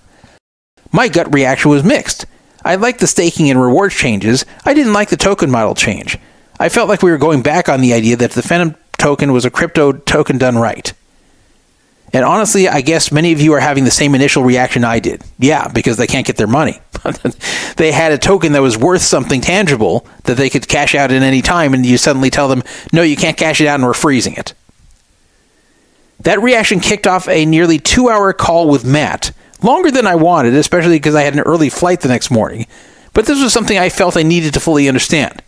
My gut reaction was mixed. I liked the staking and rewards changes. I didn't like the token model change. I felt like we were going back on the idea that the Phenom token was a crypto token done right. And honestly, I guess many of you are having the same initial reaction I did. Yeah, because they can't get their money. They had a token that was worth something tangible that they could cash out at any time, and you suddenly tell them, no, you can't cash it out and we're freezing it. That reaction kicked off a nearly 2-hour call with Matt, longer than I wanted, especially because I had an early flight the next morning. But this was something I felt I needed to fully understand.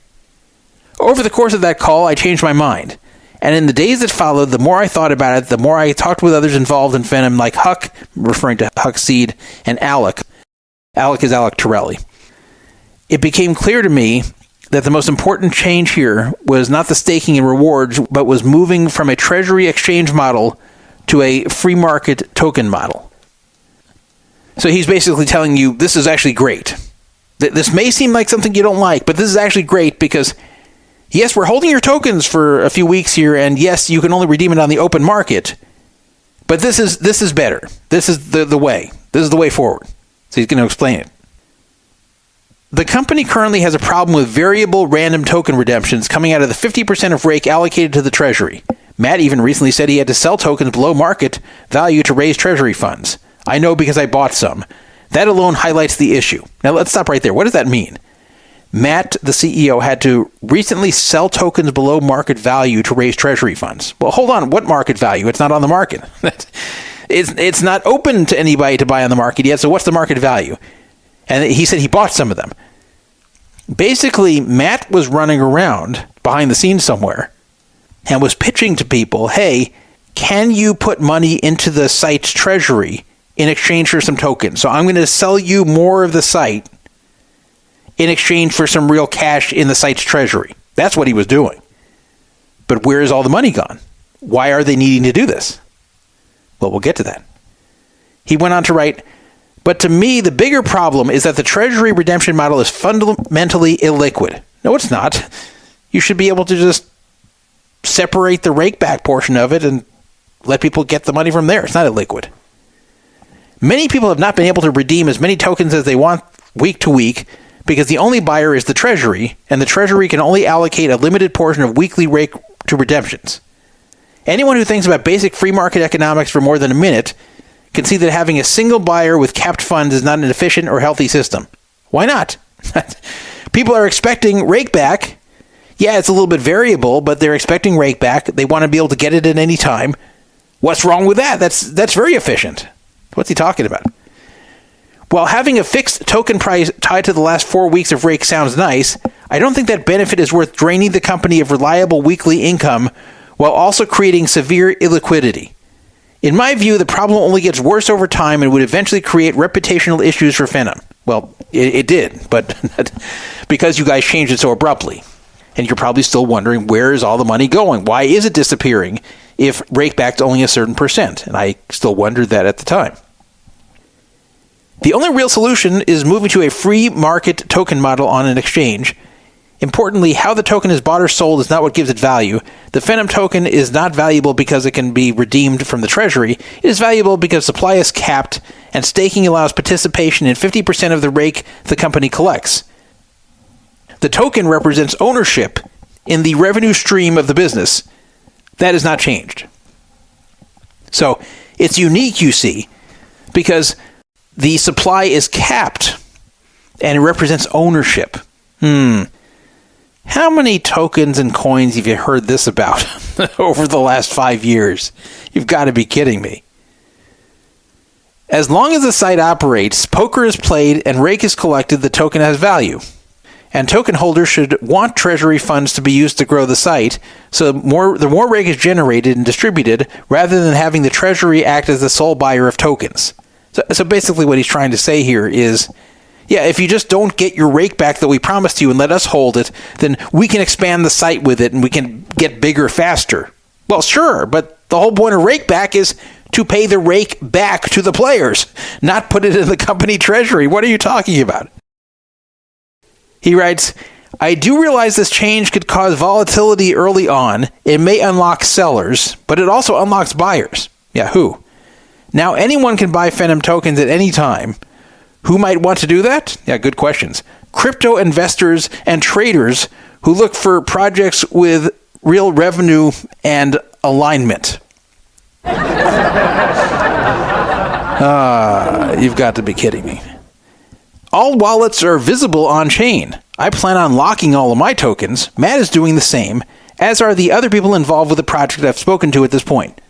Over the course of that call, I changed my mind. And in the days that followed, the more I thought about it, the more I talked with others involved in Phenom, like Huck, referring to Huck Seed, and Alec. Alec is Alec Torelli. It became clear to me that the most important change here was not the staking and rewards, but was moving from a treasury exchange model to a free market token model. So he's basically telling you, this is actually great. This may seem like something you don't like, but this is actually great because yes, we're holding your tokens for a few weeks here, and yes, you can only redeem it on the open market, but this is better. This is the way. This is the way forward. So he's going to explain it. The company currently has a problem with variable random token redemptions coming out of the 50% of rake allocated to the treasury. Matt even recently said he had to sell tokens below market value to raise treasury funds. I know because I bought some. That alone highlights the issue. Now let's stop right there. What does that mean? Matt, the CEO, had to recently sell tokens below market value to raise treasury funds. Well, hold on. What market value? It's not on the market. It's not open to anybody to buy on the market yet, so what's the market value? And he said he bought some of them. Basically, Matt was running around behind the scenes somewhere and was pitching to people, hey, can you put money into the site's treasury in exchange for some tokens. So I'm going to sell you more of the site in exchange for some real cash in the site's treasury. That's what he was doing. But where is all the money gone? Why are they needing to do this? Well, we'll get to that. He went on to write, but to me, the bigger problem is that the treasury redemption model is fundamentally illiquid. No, it's not. You should be able to just separate the rakeback portion of it and let people get the money from there. It's not illiquid. Many people have not been able to redeem as many tokens as they want week to week because the only buyer is the treasury, and the treasury can only allocate a limited portion of weekly rake to redemptions. Anyone who thinks about basic free market economics for more than a minute can see that having a single buyer with capped funds is not an efficient or healthy system. Why not? People are expecting rakeback. Yeah, it's a little bit variable, but they're expecting rakeback. They want to be able to get it at any time. What's wrong with that? That's very efficient. What's he talking about? While having a fixed token price tied to the last 4 weeks of rake sounds nice, I don't think that benefit is worth draining the company of reliable weekly income while also creating severe illiquidity. In my view, the problem only gets worse over time and would eventually create reputational issues for Phenom. Well, it did, but because you guys changed it so abruptly. And you're probably still wondering, where is all the money going? Why is it disappearing if rakeback's only a certain percent? And I still wondered that at the time. The only real solution is moving to a free market token model on an exchange. Importantly, how the token is bought or sold is not what gives it value. The Phenom token is not valuable because it can be redeemed from the treasury. It is valuable because supply is capped and staking allows participation in 50% of the rake the company collects. The token represents ownership in the revenue stream of the business. That has not changed. So it's unique, you see, because the supply is capped and it represents ownership. How many tokens and coins have you heard this about over the last 5 years? You've got to be kidding me. As long as the site operates, poker is played, and rake is collected, the token has value. And token holders should want treasury funds to be used to grow the site, so the more rake is generated and distributed, rather than having the treasury act as the sole buyer of tokens. So basically what he's trying to say here is, yeah, if you just don't get your rake back that we promised you and let us hold it, then we can expand the site with it and we can get bigger faster. Well, sure, but the whole point of rake back is to pay the rake back to the players, not put it in the company treasury. What are you talking about? He writes, I do realize this change could cause volatility early on. It may unlock sellers, but it also unlocks buyers. Yeah, who? Now anyone can buy Phenom tokens at any time. Who might want to do that? Yeah, good questions. Crypto investors and traders who look for projects with real revenue and alignment. You've got to be kidding me. All wallets are visible on-chain. I plan on locking all of my tokens. Matt is doing the same, as are the other people involved with the project I've spoken to at this point.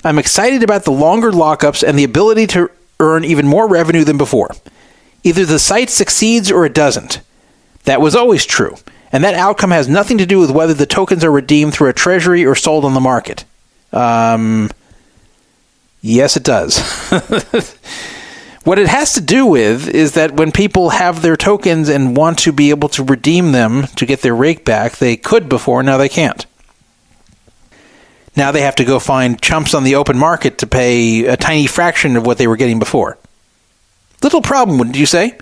I'm excited about the longer lockups and the ability to earn even more revenue than before. Either the site succeeds or it doesn't. That was always true, and that outcome has nothing to do with whether the tokens are redeemed through a treasury or sold on the market. Yes, it does. What it has to do with is that when people have their tokens and want to be able to redeem them to get their rake back, they could before, now they can't. Now they have to go find chumps on the open market to pay a tiny fraction of what they were getting before. Little problem, wouldn't you say?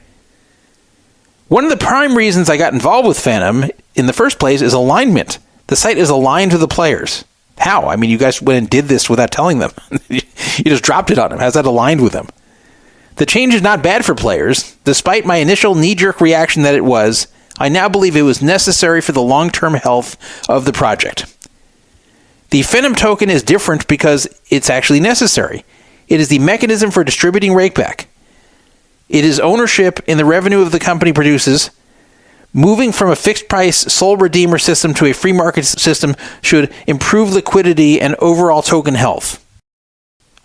One of the prime reasons I got involved with Phenom in the first place is alignment. The site is aligned to the players. How? I mean, you guys went and did this without telling them. You just dropped it on them. How's that aligned with them? The change is not bad for players. Despite my initial knee-jerk reaction that it was, I now believe it was necessary for the long-term health of the project. The Phenom token is different because it's actually necessary. It is the mechanism for distributing rakeback. It is ownership in the revenue of the company produces. Moving from a fixed-price sole redeemer system to a free market system should improve liquidity and overall token health.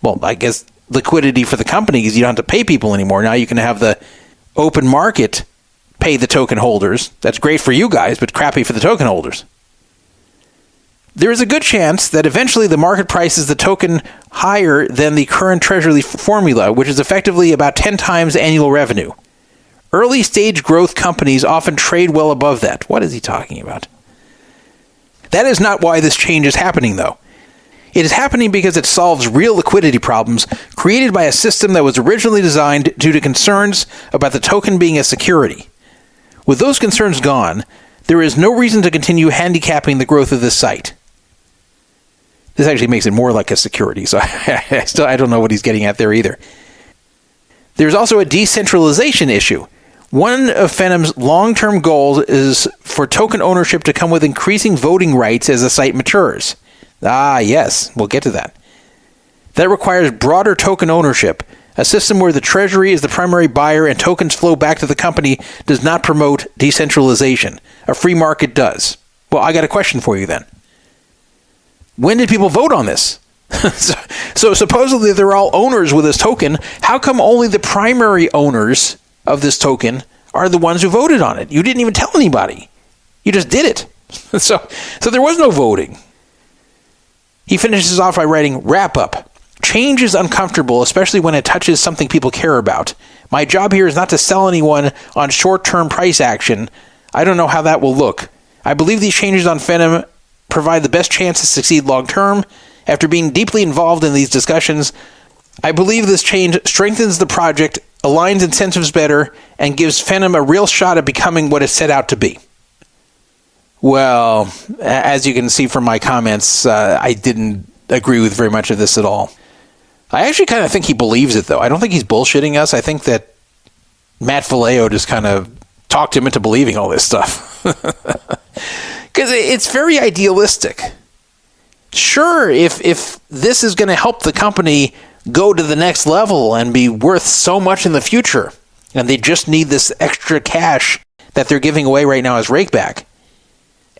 Well, I guess liquidity for the company because you don't have to pay people anymore. Now you can have the open market pay the token holders. That's great for you guys, but crappy for the token holders. there is a good chance that eventually the market prices the token higher than the current treasury formula, which is effectively about 10 times annual revenue. Early stage growth companies often trade well above that. What is he talking about? That is not why this change is happening, though. It is happening because it solves real liquidity problems created by a system that was originally designed due to concerns about the token being a security. With those concerns gone, there is no reason to continue handicapping the growth of this site. This actually makes it more like a security, so I don't know what he's getting at there either. There's also a decentralization issue. One of Phenom's long-term goals is for token ownership to come with increasing voting rights as the site matures. Ah, yes, we'll get to that. That requires broader token ownership. A system where the treasury is the primary buyer and tokens flow back to the company does not promote decentralization. A free market does. Well, I got a question for you then. When did people vote on this? So supposedly they're all owners with this token. How come only the primary owners of this token are the ones who voted on it? You didn't even tell anybody. You just did it. So there was no voting. He finishes off by writing, wrap up. Change is uncomfortable, especially when it touches something people care about. My job here is not to sell anyone on short-term price action. I don't know how that will look. I believe these changes on Phenom provide the best chance to succeed long-term. After being deeply involved in these discussions, I believe this change strengthens the project, aligns incentives better, and gives Phenom a real shot at becoming what it set out to be. Well, as you can see from my comments, I didn't agree with very much of this at all. I actually kind of think he believes it, though. I don't think he's bullshitting us. I think that Matt Vallejo just kind of talked him into believing all this stuff. Because it's very idealistic. Sure, if this is going to help the company go to the next level and be worth so much in the future, and they just need this extra cash that they're giving away right now as rakeback,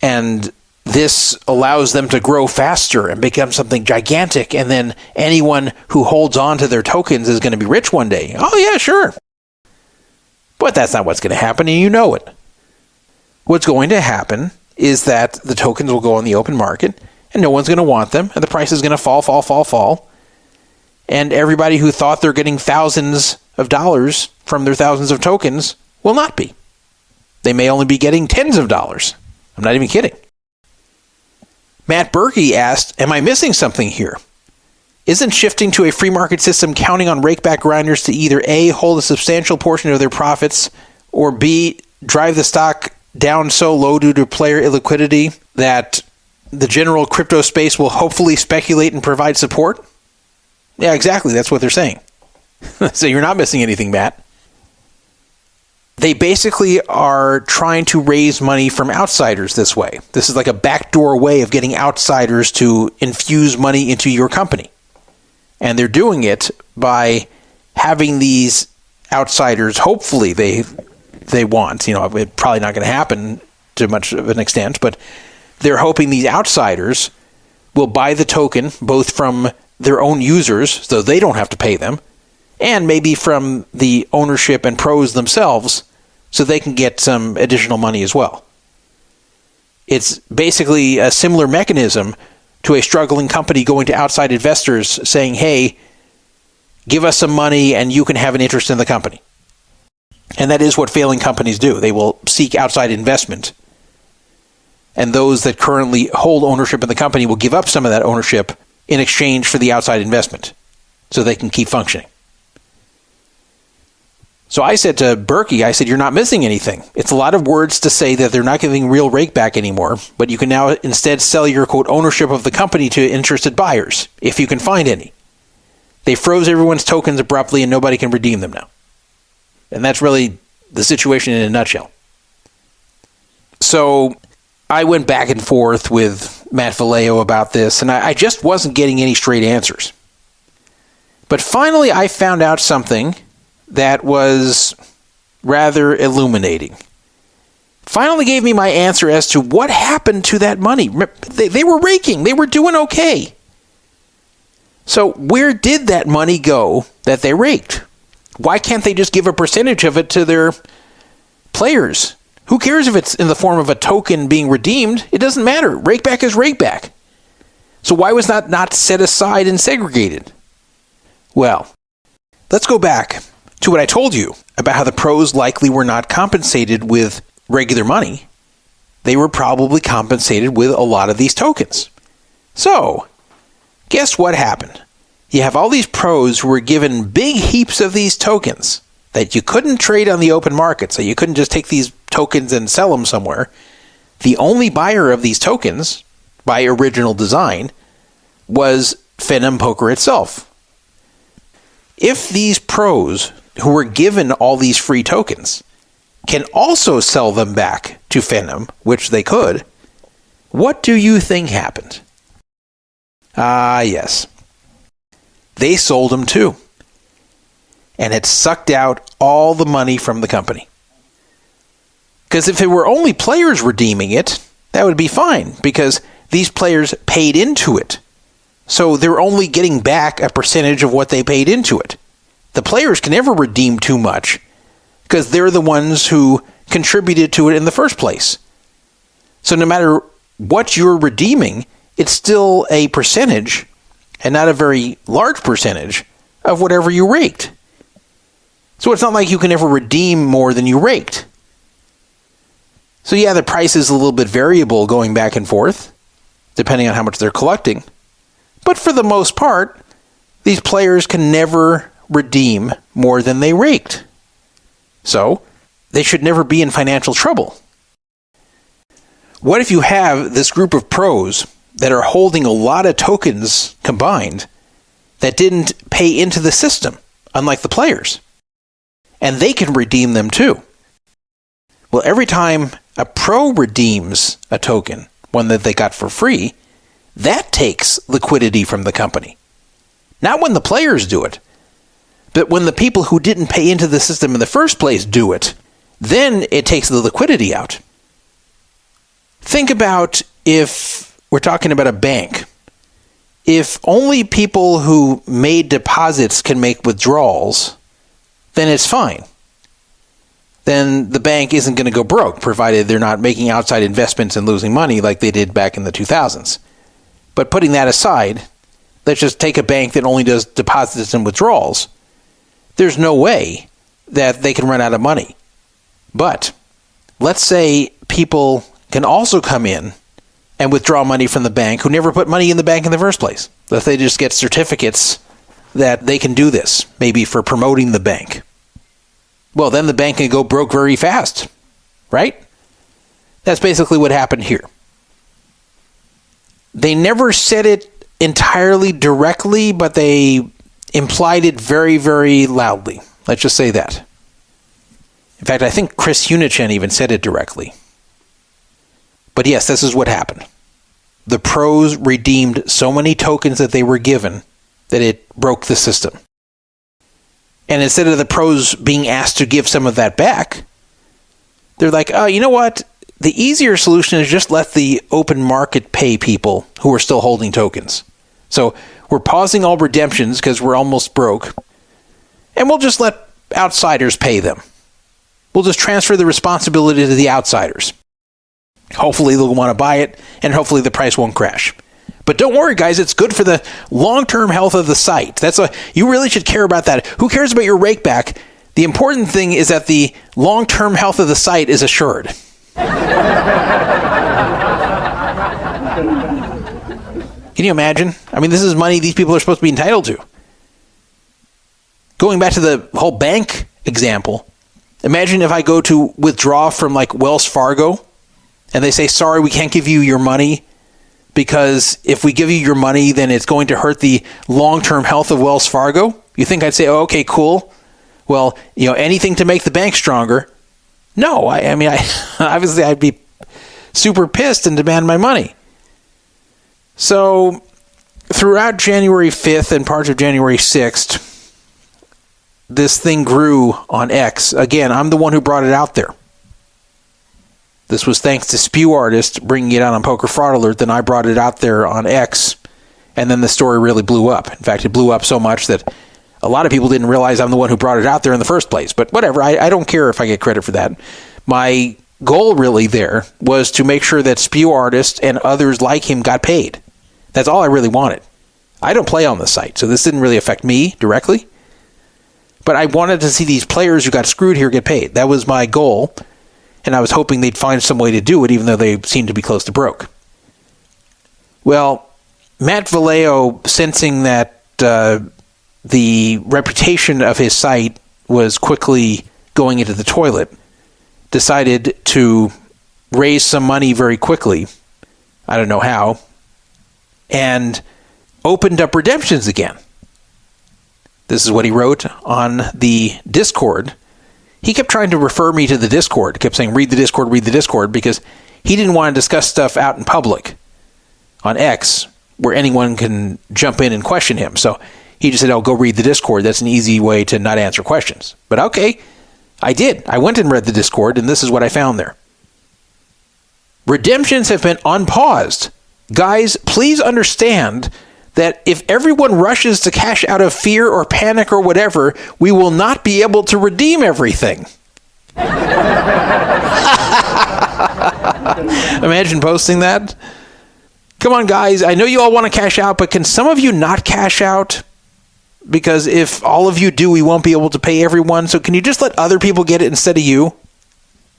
and this allows them to grow faster and become something gigantic, and then anyone who holds on to their tokens is going to be rich one day. Oh yeah, sure. But that's not what's going to happen, and you know it. What's going to happen is that the tokens will go on the open market, and no one's going to want them, and the price is going to fall. And everybody who thought they're getting thousands of dollars from their thousands of tokens will not be. They may only be getting tens of dollars. I'm not even kidding. Matt Berkey asked, am I missing something here? Isn't shifting to a free market system counting on rakeback grinders to either A, hold a substantial portion of their profits, or B, drive the stock down so low due to player illiquidity that the general crypto space will hopefully speculate and provide support? Yeah, exactly. That's what they're saying. So you're not missing anything, Matt. They basically are trying to raise money from outsiders this way. This is like a backdoor way of getting outsiders to infuse money into your company. And they're doing it by having these outsiders, hopefully they want, it's probably not going to happen to much of an extent, but they're hoping these outsiders will buy the token both from their own users, so they don't have to pay them, and maybe from the ownership and pros themselves, so they can get some additional money as well. It's basically a similar mechanism to a struggling company going to outside investors saying, hey, give us some money and you can have an interest in the company. And that is what failing companies do. They will seek outside investment. And those that currently hold ownership in the company will give up some of that ownership in exchange for the outside investment so they can keep functioning. So I said to Berkey, you're not missing anything. It's a lot of words to say that they're not giving real rake back anymore, but you can now instead sell your, quote, ownership of the company to interested buyers, if you can find any. They froze everyone's tokens abruptly and nobody can redeem them now. And that's really the situation in a nutshell. So I went back and forth with Matt Vallejo about this, and I just wasn't getting any straight answers. But finally I found out something that was rather illuminating. Finally gave me my answer as to what happened to that money. They were raking. They were doing okay. So where did that money go that they raked? Why can't they just give a percentage of it to their players? Who cares if it's in the form of a token being redeemed? It doesn't matter. Rakeback is rakeback. So why was that not set aside and segregated? Well, let's go back to what I told you about how the pros likely were not compensated with regular money. They were probably compensated with a lot of these tokens. So, guess what happened? You have all these pros who were given big heaps of these tokens that you couldn't trade on the open market, so you couldn't just take these tokens and sell them somewhere. The only buyer of these tokens, by original design, was Phenom Poker itself. If these pros who were given all these free tokens can also sell them back to Phenom, which they could, what do you think happened? Yes. They sold them too. And it sucked out all the money from the company. Because if it were only players redeeming it, that would be fine, because these players paid into it. So they're only getting back a percentage of what they paid into it. The players can never redeem too much, because they're the ones who contributed to it in the first place. So no matter what you're redeeming, it's still a percentage, and not a very large percentage, of whatever you raked. So it's not like you can ever redeem more than you raked. So yeah, the price is a little bit variable going back and forth, depending on how much they're collecting. But for the most part, these players can never redeem more than they raked. So they should never be in financial trouble. What if you have this group of pros that are holding a lot of tokens combined that didn't pay into the system, unlike the players? And they can redeem them too. Well, every time a pro redeems a token, one that they got for free, that takes liquidity from the company. Not when the players do it, but when the people who didn't pay into the system in the first place do it, then it takes the liquidity out. Think about if we're talking about a bank. If only people who made deposits can make withdrawals, then it's fine. Then the bank isn't going to go broke, provided they're not making outside investments and losing money like they did back in the 2000s. But putting that aside, let's just take a bank that only does deposits and withdrawals. There's no way that they can run out of money. But let's say people can also come in and withdraw money from the bank who never put money in the bank in the first place. Let's say they just get certificates that they can do this, maybe for promoting the bank. Well, then the bank can go broke very fast, right? That's basically what happened here. They never said it entirely directly, but they implied it very, very loudly. Let's just say that. In fact, I think Chris Hunichen even said it directly. But yes, this is what happened. The pros redeemed so many tokens that they were given that it broke the system. And instead of the pros being asked to give some of that back, they're like, oh, you know what? The easier solution is just let the open market pay people who are still holding tokens. So we're pausing all redemptions because we're almost broke. And we'll just let outsiders pay them. We'll just transfer the responsibility to the outsiders. Hopefully they'll want to buy it, and hopefully the price won't crash. But don't worry, guys, it's good for the long-term health of the site. You really should care about that. Who cares about your rakeback? The important thing is that the long-term health of the site is assured. Can you imagine? I mean, this is money these people are supposed to be entitled to. Going back to the whole bank example, imagine if I go to withdraw from like Wells Fargo, and they say, sorry, we can't give you your money, because if we give you your money, then it's going to hurt the long-term health of Wells Fargo. You think I'd say, oh, okay, cool. Well, anything to make the bank stronger. No, I mean, obviously I'd be super pissed and demand my money. So throughout January 5th and parts of January 6th, this thing grew on X. Again, I'm the one who brought it out there. This was thanks to Spew Artist bringing it out on Poker Fraud Alert. Then I brought it out there on X, and then the story really blew up. In fact, it blew up so much that a lot of people didn't realize I'm the one who brought it out there in the first place. But whatever, I don't care if I get credit for that. My goal really there was to make sure that Spew Artist and others like him got paid. That's all I really wanted. I don't play on the site, so this didn't really affect me directly. But I wanted to see these players who got screwed here get paid. That was my goal, and I was hoping they'd find some way to do it, even though they seemed to be close to broke. Well, Matt Vallejo, sensing that the reputation of his site was quickly going into the toilet, decided to raise some money very quickly. I don't know how. And opened up redemptions again. This is what he wrote on the Discord. He kept trying to refer me to the Discord. Kept saying, read the Discord, because he didn't want to discuss stuff out in public on X where anyone can jump in and question him. So he just said, oh, go read the Discord. That's an easy way to not answer questions. But okay, I did. I went and read the Discord, and this is what I found there. Redemptions have been unpaused. Guys, please understand that if everyone rushes to cash out of fear or panic or whatever, we will not be able to redeem everything. Imagine posting that. Come on, guys. I know you all want to cash out, but can some of you not cash out? Because if all of you do, we won't be able to pay everyone. So can you just let other people get it instead of you?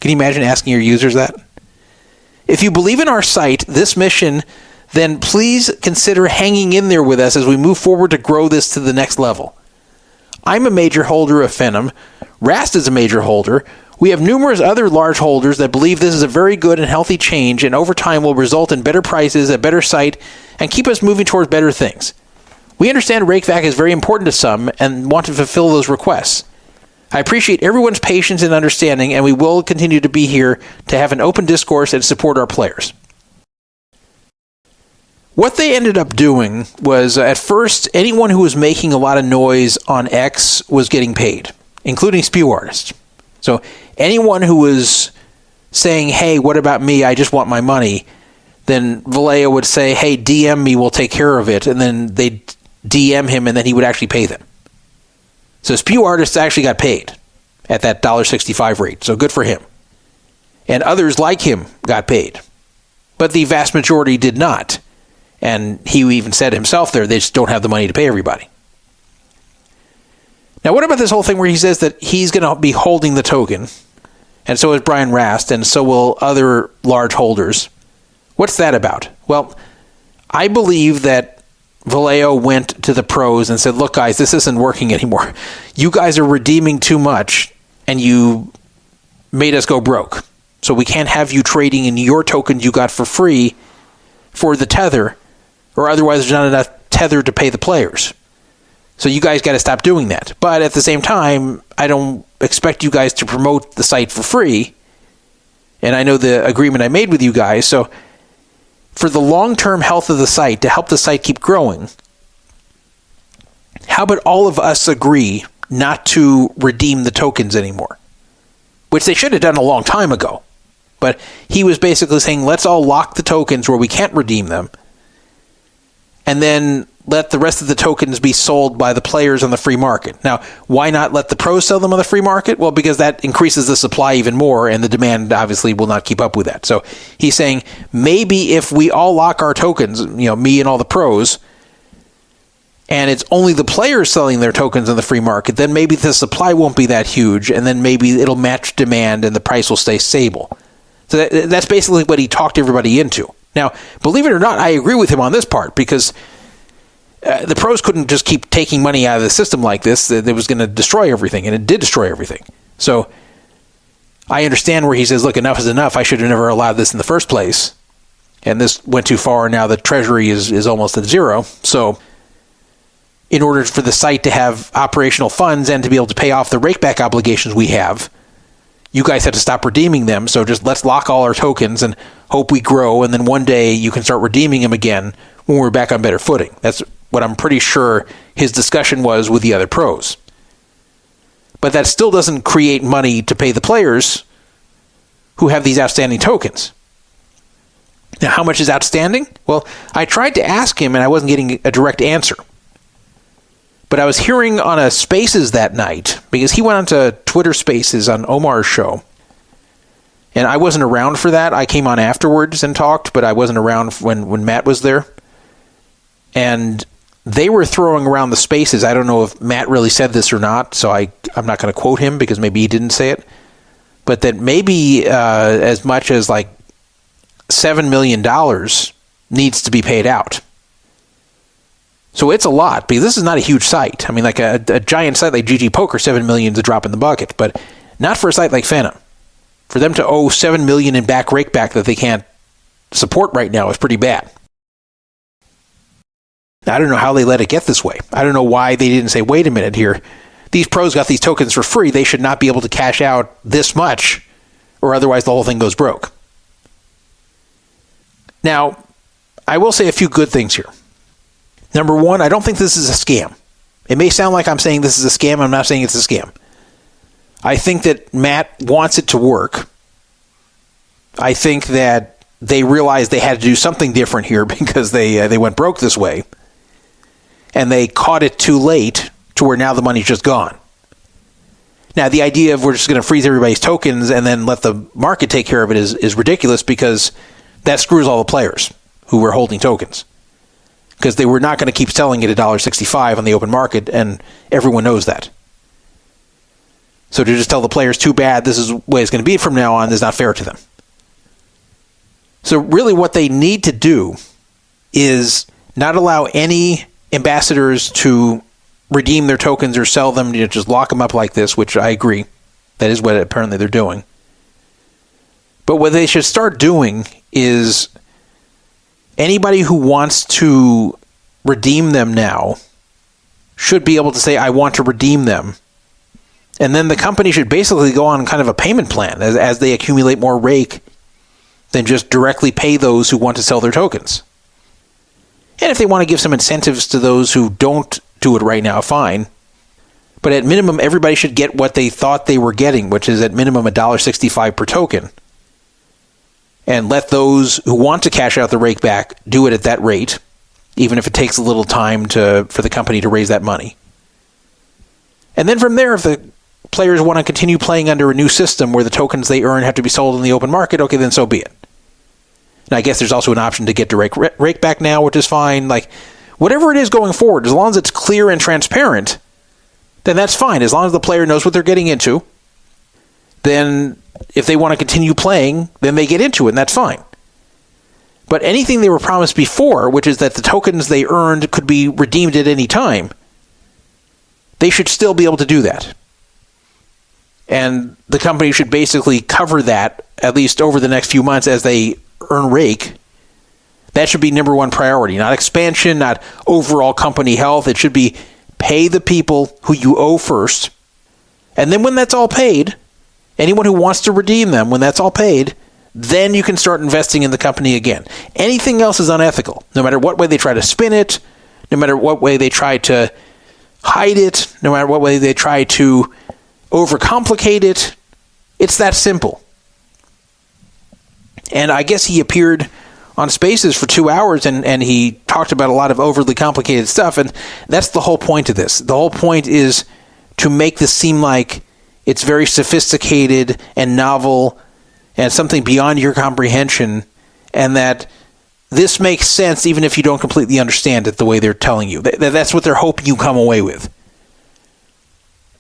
Can you imagine asking your users that? If you believe in our site, this mission, then please consider hanging in there with us as we move forward to grow this to the next level. I'm a major holder of Phenom. Rast is a major holder. We have numerous other large holders that believe this is a very good and healthy change, and over time will result in better prices, a better site, and keep us moving towards better things. We understand rakeback is very important to some and want to fulfill those requests. I appreciate everyone's patience and understanding, and we will continue to be here to have an open discourse and support our players. What they ended up doing was, at first, anyone who was making a lot of noise on X was getting paid, including spew artists. So anyone who was saying, hey, what about me? I just want my money. Then Vallejo would say, hey, DM me, we'll take care of it. And then they'd DM him, and then he would actually pay them. So spew artists actually got paid at that $1.65 rate. So good for him. And others like him got paid. But the vast majority did not. And he even said himself there, they just don't have the money to pay everybody. Now, what about this whole thing where he says that he's going to be holding the token, and so is Brian Rast, and so will other large holders? What's that about? Well, I believe that Vallejo went to the pros and said, look, guys, this isn't working anymore. You guys are redeeming too much, and you made us go broke. So we can't have you trading in your tokens you got for free for the tether, or otherwise there's not enough tether to pay the players. So you guys got to stop doing that. But at the same time, I don't expect you guys to promote the site for free. And I know the agreement I made with you guys. So for the long-term health of the site, to help the site keep growing, how about all of us agree not to redeem the tokens anymore? Which they should have done a long time ago. But he was basically saying, let's all lock the tokens where we can't redeem them, and then let the rest of the tokens be sold by the players on the free market. Now, why not let the pros sell them on the free market? Well, because that increases the supply even more, and the demand obviously will not keep up with that. So he's saying, maybe if we all lock our tokens, me and all the pros, and it's only the players selling their tokens on the free market, then maybe the supply won't be that huge, and then maybe it'll match demand and the price will stay stable. So that's basically what he talked everybody into. Now, believe it or not, I agree with him on this part, because the pros couldn't just keep taking money out of the system like this. It was going to destroy everything, and it did destroy everything. So I understand where he says, look, enough is enough. I should have never allowed this in the first place. And this went too far. Now the treasury is almost at zero. So in order for the site to have operational funds and to be able to pay off the rakeback obligations we have, you guys had to stop redeeming them. So just let's lock all our tokens and hope we grow. And then one day you can start redeeming them again when we're back on better footing. That's what I'm pretty sure his discussion was with the other pros. But that still doesn't create money to pay the players who have these outstanding tokens. Now, how much is outstanding? Well, I tried to ask him and I wasn't getting a direct answer. But I was hearing on a Spaces that night, because he went on to Twitter Spaces on Omar's show. And I wasn't around for that. I came on afterwards and talked, but I wasn't around when Matt was there. And they were throwing around the spaces. I don't know if Matt really said this or not, so I'm not going to quote him because maybe he didn't say it. But that maybe as much as like $7 million needs to be paid out. So it's a lot, because this is not a huge site. I mean, like a giant site like GG Poker, $7 million is a drop in the bucket, but not for a site like Phenom. For them to owe $7 million in back rakeback that they can't support right now is pretty bad. I don't know how they let it get this way. I don't know why they didn't say, wait a minute here. These pros got these tokens for free. They should not be able to cash out this much, or otherwise the whole thing goes broke. Now, I will say a few good things here. Number one, I don't think this is a scam. It may sound like I'm saying this is a scam. I'm not saying it's a scam. I think that Matt wants it to work. I think that they realized they had to do something different here because they went broke this way. And they caught it too late to where now the money's just gone. Now, the idea of we're just going to freeze everybody's tokens and then let the market take care of it is ridiculous, because that screws all the players who were holding tokens. Because they were not going to keep selling it at $1.65 on the open market, and everyone knows that. So to just tell the players, too bad, this is the way it's going to be from now on, is not fair to them. So really what they need to do is not allow any ambassadors to redeem their tokens or sell them, just lock them up like this, which I agree. That is what apparently they're doing. But what they should start doing is anybody who wants to redeem them now should be able to say, I want to redeem them. And then the company should basically go on kind of a payment plan as they accumulate more rake than just directly pay those who want to sell their tokens. And if they want to give some incentives to those who don't do it right now, fine. But at minimum, everybody should get what they thought they were getting, which is at minimum $1.65 per token. And let those who want to cash out the rake back do it at that rate, even if it takes a little time for the company to raise that money. And then from there, if the players want to continue playing under a new system where the tokens they earn have to be sold in the open market, okay, then so be it. And I guess there's also an option to get direct rake back now, which is fine. Like, whatever it is going forward, as long as it's clear and transparent, then that's fine. As long as the player knows what they're getting into, then if they want to continue playing, then they get into it, and that's fine. But anything they were promised before, which is that the tokens they earned could be redeemed at any time, they should still be able to do that. And the company should basically cover that, at least over the next few months as they earn rake. That should be number one priority. Not expansion, not overall company health. It should be pay the people who you owe first. And then when that's all paid, anyone who wants to redeem them, when that's all paid, then you can start investing in the company again. Anything else is unethical. No matter what way they try to spin it, no matter what way they try to hide it, no matter what way they try to overcomplicate it, it's that simple. And I guess he appeared on Spaces for 2 hours and he talked about a lot of overly complicated stuff, and that's the whole point of this. The whole point is to make this seem like it's very sophisticated and novel and something beyond your comprehension, and that this makes sense even if you don't completely understand it the way they're telling you. That's what they're hoping you come away with.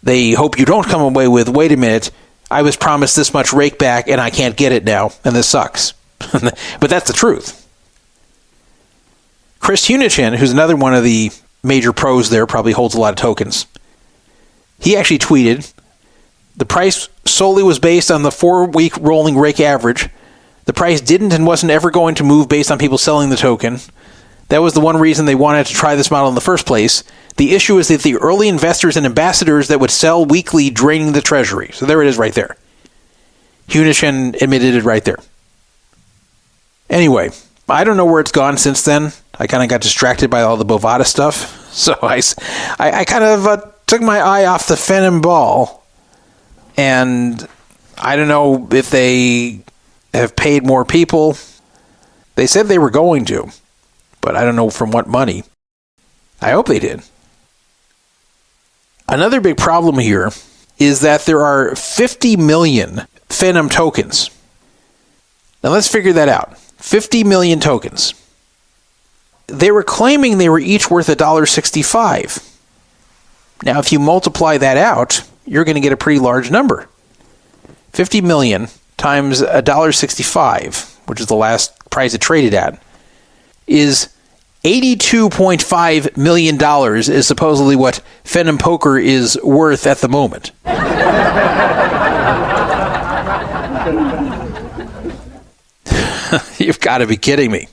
They hope you don't come away with, wait a minute, I was promised this much rake back and I can't get it now, and this sucks. But that's the truth. Chris Hunichin, who's another one of the major pros there, probably holds a lot of tokens. He actually tweeted, the price solely was based on the 4-week rolling rake average. The price didn't and wasn't ever going to move based on people selling the token. That was the one reason they wanted to try this model in the first place. The issue is that the early investors and ambassadors that would sell weekly draining the treasury. So there it is right there. Hunichin admitted it right there. Anyway, I don't know where it's gone since then. I kind of got distracted by all the Bovada stuff. So I kind of took my eye off the Phenom ball. And I don't know if they have paid more people. They said they were going to, but I don't know from what money. I hope they did. Another big problem here is that there are 50 million Phenom tokens. Now let's figure that out. 50 million tokens. they were claiming they were each worth $1.65. Now, if you multiply that out, you're going to get a pretty large number. 50 million times $1.65, which is the last price it traded at, is $82.5 million is supposedly what Phenom Poker is worth at the moment. You've got to be kidding me.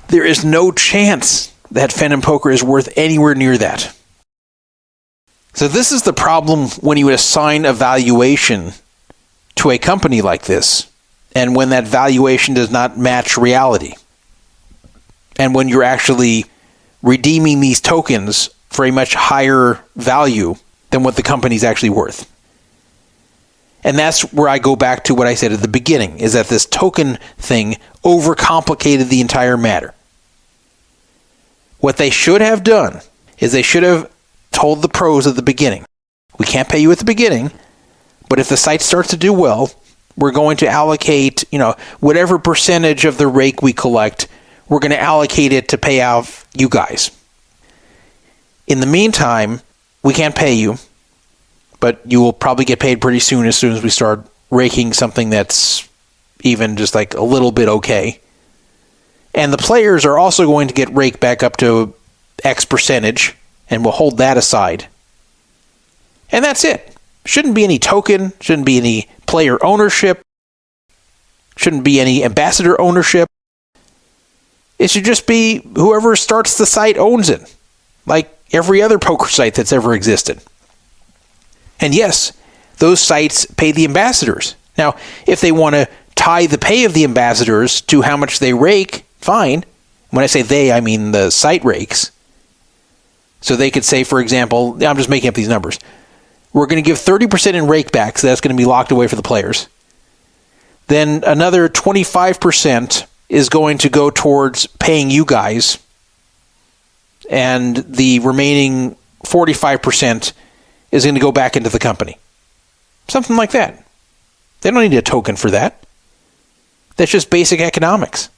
There is no chance that Phenom Poker is worth anywhere near that. So this is the problem when you assign a valuation to a company like this, and when that valuation does not match reality. And when you're actually redeeming these tokens for a much higher value than what the company's actually worth. And that's where I go back to what I said at the beginning, is that this token thing overcomplicated the entire matter. What they should have done is they should have told the pros at the beginning, we can't pay you at the beginning, but if the site starts to do well, we're going to allocate, whatever percentage of the rake we collect, we're going to allocate it to pay out you guys. In the meantime, we can't pay you, but you will probably get paid pretty soon as we start raking something that's even just like a little bit okay. And the players are also going to get raked back up to X percentage, and we'll hold that aside. And that's it. Shouldn't be any token, shouldn't be any player ownership, shouldn't be any ambassador ownership. It should just be whoever starts the site owns it, like every other poker site that's ever existed. And yes, those sites pay the ambassadors. Now, if they want to tie the pay of the ambassadors to how much they rake, fine. When I say they, I mean the site rakes. So they could say, for example, I'm just making up these numbers. We're going to give 30% in rake back, so that's going to be locked away for the players. Then another 25% is going to go towards paying you guys. And the remaining 45% is going to go back into the company. Something like that. They don't need a token for that. That's just basic economics.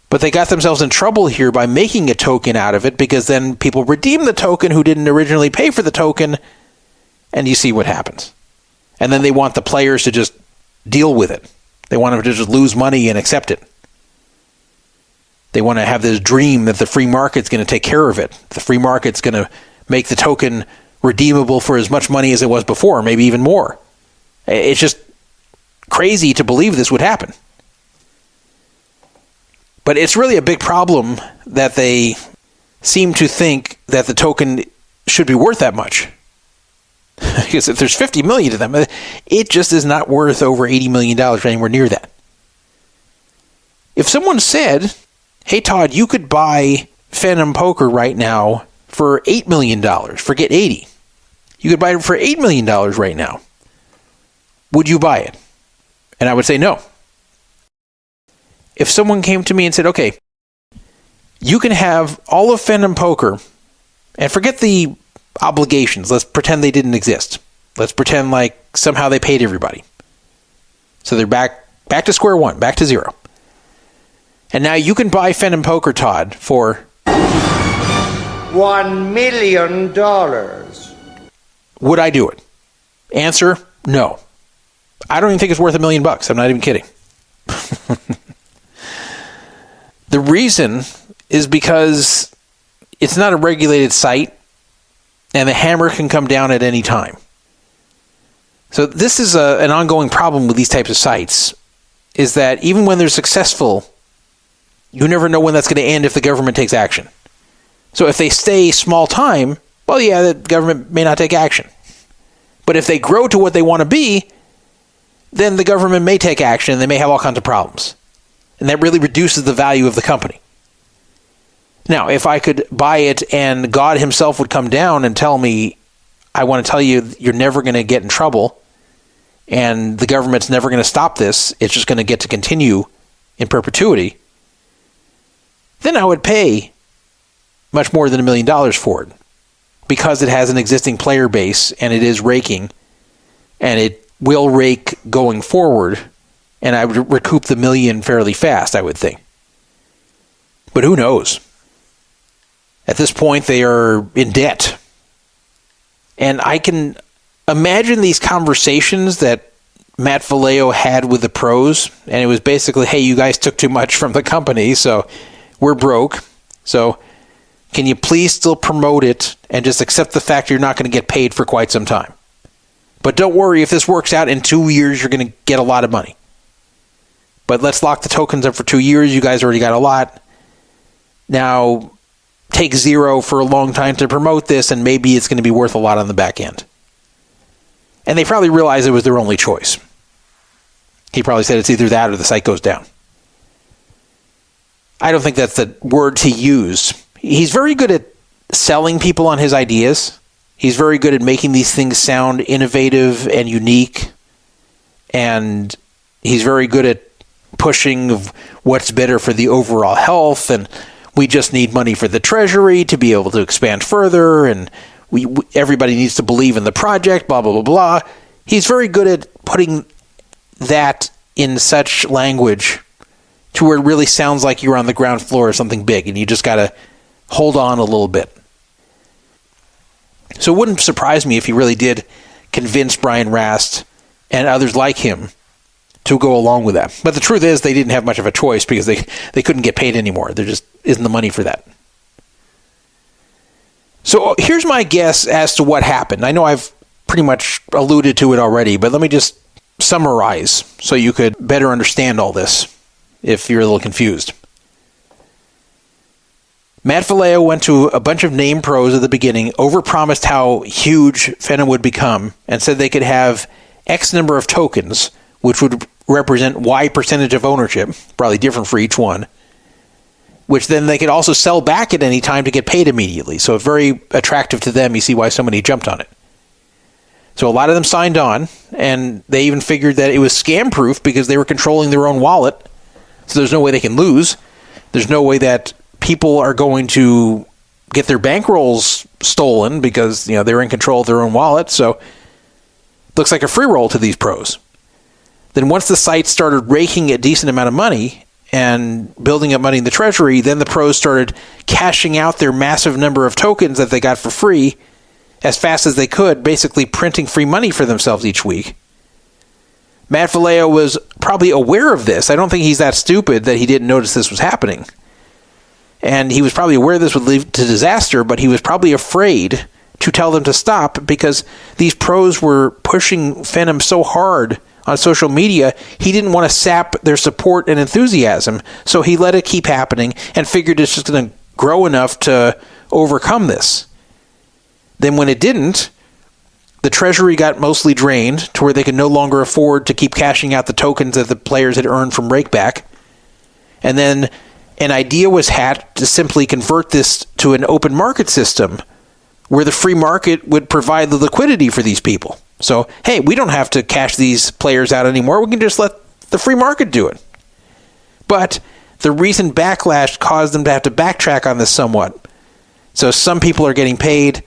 But they got themselves in trouble here by making a token out of it, because then people redeem the token who didn't originally pay for the token, and you see what happens. And then they want the players to just deal with it. They want them to just lose money and accept it. They want to have this dream that the free market's going to take care of it. The free market's going to make the token redeemable for as much money as it was before, maybe even more. It's just crazy to believe this would happen. But it's really a big problem that they seem to think that the token should be worth that much. Because if there's 50 million to them, it just is not worth over $80 million or anywhere near that. If someone said, hey Todd, you could buy Phenom Poker right now for $8 million, forget 80. You could buy it for $8 million right now. Would you buy it? And I would say no. If someone came to me and said, okay, you can have all of Phenom Poker and forget the obligations. Let's pretend they didn't exist. Let's pretend like somehow they paid everybody. So they're back to square one, back to zero. And now you can buy Phenom Poker, Todd, for $1 million. Would I do it? Answer, no. I don't even think it's worth $1 million. I'm not even kidding. The reason is because it's not a regulated site, and the hammer can come down at any time. So this is an ongoing problem with these types of sites, is that even when they're successful, you never know when that's going to end if the government takes action. So if they stay small time, well, yeah, the government may not take action. But if they grow to what they want to be, then the government may take action, and they may have all kinds of problems. And that really reduces the value of the company. Now, if I could buy it and God himself would come down and tell me, I want to tell you, you're never going to get in trouble, and the government's never going to stop this, it's just going to get to continue in perpetuity, then I would pay much more than $1 million for it, because it has an existing player base, and it is raking, and it will rake going forward, and I would recoup the $1 million fairly fast, I would think. But who knows? At this point, they are in debt. And I can imagine these conversations that Matt Vallejo had with the pros, and it was basically, hey, you guys took too much from the company, so we're broke. So can you please still promote it and just accept the fact you're not going to get paid for quite some time? But don't worry, if this works out in 2 years, you're going to get a lot of money. But let's lock the tokens up for 2 years. You guys already got a lot. Now, take zero for a long time to promote this, and maybe it's going to be worth a lot on the back end. And they probably realized it was their only choice. He probably said it's either that or the site goes down. I don't think that's the word to use. He's very good at selling people on his ideas. He's very good at making these things sound innovative and unique. And he's very good at pushing what's better for the overall health, and we just need money for the treasury to be able to expand further, and everybody needs to believe in the project, blah, blah, blah, blah. He's very good at putting that in such language to where it really sounds like you're on the ground floor of something big, and you just got to hold on a little bit. So it wouldn't surprise me if he really did convince Brian Rast and others like him to go along with that. But the truth is they didn't have much of a choice because they couldn't get paid anymore. There just isn't the money for that. So here's my guess as to what happened. I know I've pretty much alluded to it already, but let me just summarize so you could better understand all this if you're a little confused. Matt Vallejo went to a bunch of name pros at the beginning, overpromised how huge Phenom would become, and said they could have X number of tokens, which would represent Y percentage of ownership, probably different for each one, which then they could also sell back at any time to get paid immediately. So very attractive to them. You see why so many jumped on it. So a lot of them signed on, and they even figured that it was scam-proof because they were controlling their own wallet. So there's no way they can lose. There's no way that people are going to get their bankrolls stolen because they're in control of their own wallet. So it looks like a free roll to these pros. Then once the site started raking a decent amount of money and building up money in the treasury, then the pros started cashing out their massive number of tokens that they got for free as fast as they could, basically printing free money for themselves each week. Matt Vallejo was probably aware of this. I don't think he's that stupid that he didn't notice this was happening. And he was probably aware this would lead to disaster, but he was probably afraid to tell them to stop because these pros were pushing Phenom so hard on social media, he didn't want to sap their support and enthusiasm. So he let it keep happening and figured it's just going to grow enough to overcome this. Then when it didn't, the treasury got mostly drained to where they could no longer afford to keep cashing out the tokens that the players had earned from rakeback. And then an idea was hatched to simply convert this to an open market system where the free market would provide the liquidity for these people. So, hey, we don't have to cash these players out anymore. We can just let the free market do it. But the recent backlash caused them to have to backtrack on this somewhat. So some people are getting paid,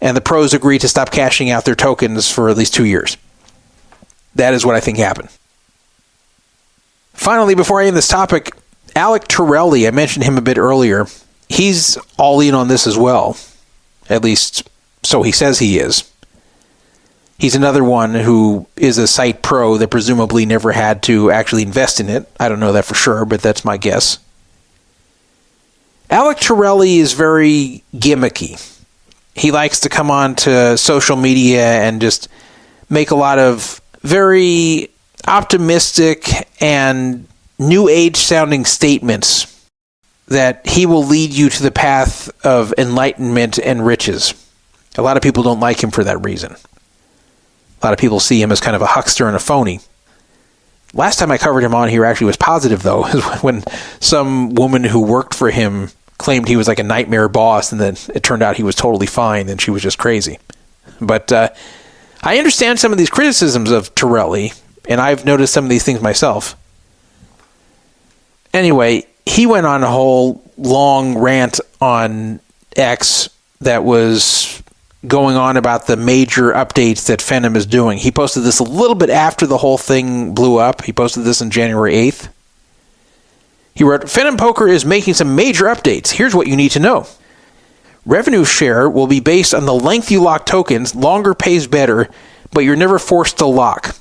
and the pros agreed to stop cashing out their tokens for at least 2 years. That is what I think happened. Finally, before I end this topic, Alec Torelli, I mentioned him a bit earlier. He's all in on this as well. At least, so he says he is. He's another one who is a site pro that presumably never had to actually invest in it. I don't know that for sure, but that's my guess. Alec Torelli is very gimmicky. He likes to come on to social media and just make a lot of very optimistic and new age sounding statements that he will lead you to the path of enlightenment and riches. A lot of people don't like him for that reason. A lot of people see him as kind of a huckster and a phony. Last time I covered him on here actually was positive, though, when some woman who worked for him claimed he was like a nightmare boss, and then it turned out he was totally fine, and she was just crazy. But I understand some of these criticisms of Torelli, and I've noticed some of these things myself. Anyway, he went on a whole long rant on X that was going on about the major updates that Phenom is doing. He posted this a little bit after the whole thing blew up. He posted this on January 8th. He wrote, Phenom Poker is making some major updates. Here's what you need to know. Revenue share will be based on the length you lock tokens. Longer pays better, but you're never forced to lock.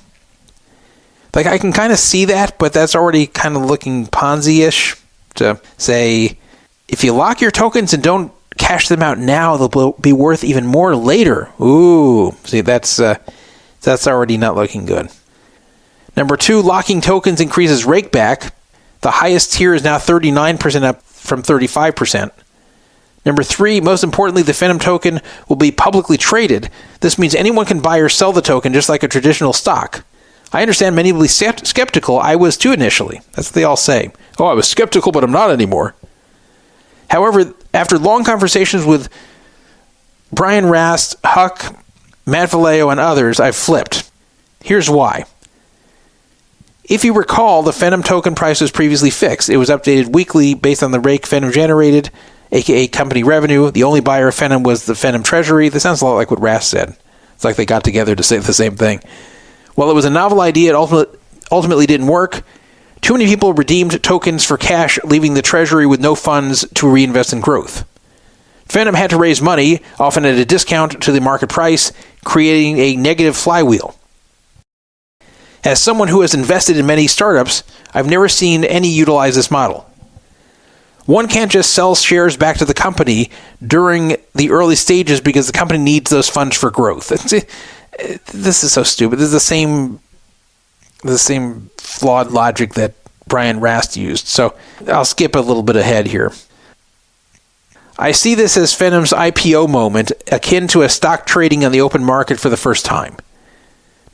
Like, I can kind of see that, but that's already kind of looking Ponzi-ish to say, if you lock your tokens and don't cash them out now, they'll be worth even more later. Ooh, see, that's already not looking good. Number 2, locking tokens increases rakeback. The highest tier is now 39% up from 35%. Number 3, most importantly, the Phenom token will be publicly traded. This means anyone can buy or sell the token just like a traditional stock. I understand many will be skeptical. I was too initially. That's what they all say. Oh, I was skeptical, but I'm not anymore. However, after long conversations with Brian Rast, Huck, Matt Vallejo, and others, I've flipped. Here's why. If you recall, the Phenom token price was previously fixed. It was updated weekly based on the rake Phenom generated, aka company revenue. The only buyer of Phenom was the Phenom treasury. This sounds a lot like what Rast said. It's like they got together to say the same thing. While it was a novel idea, it ultimately didn't work. Too many people redeemed tokens for cash, leaving the treasury with no funds to reinvest in growth. Phenom had to raise money, often at a discount to the market price, creating a negative flywheel. As someone who has invested in many startups, I've never seen any utilize this model. One can't just sell shares back to the company during the early stages because the company needs those funds for growth. This is so stupid. This is the same flawed logic that Brian Rast used. So I'll skip a little bit ahead here. I see this as Phenom's IPO moment, akin to a stock trading on the open market for the first time.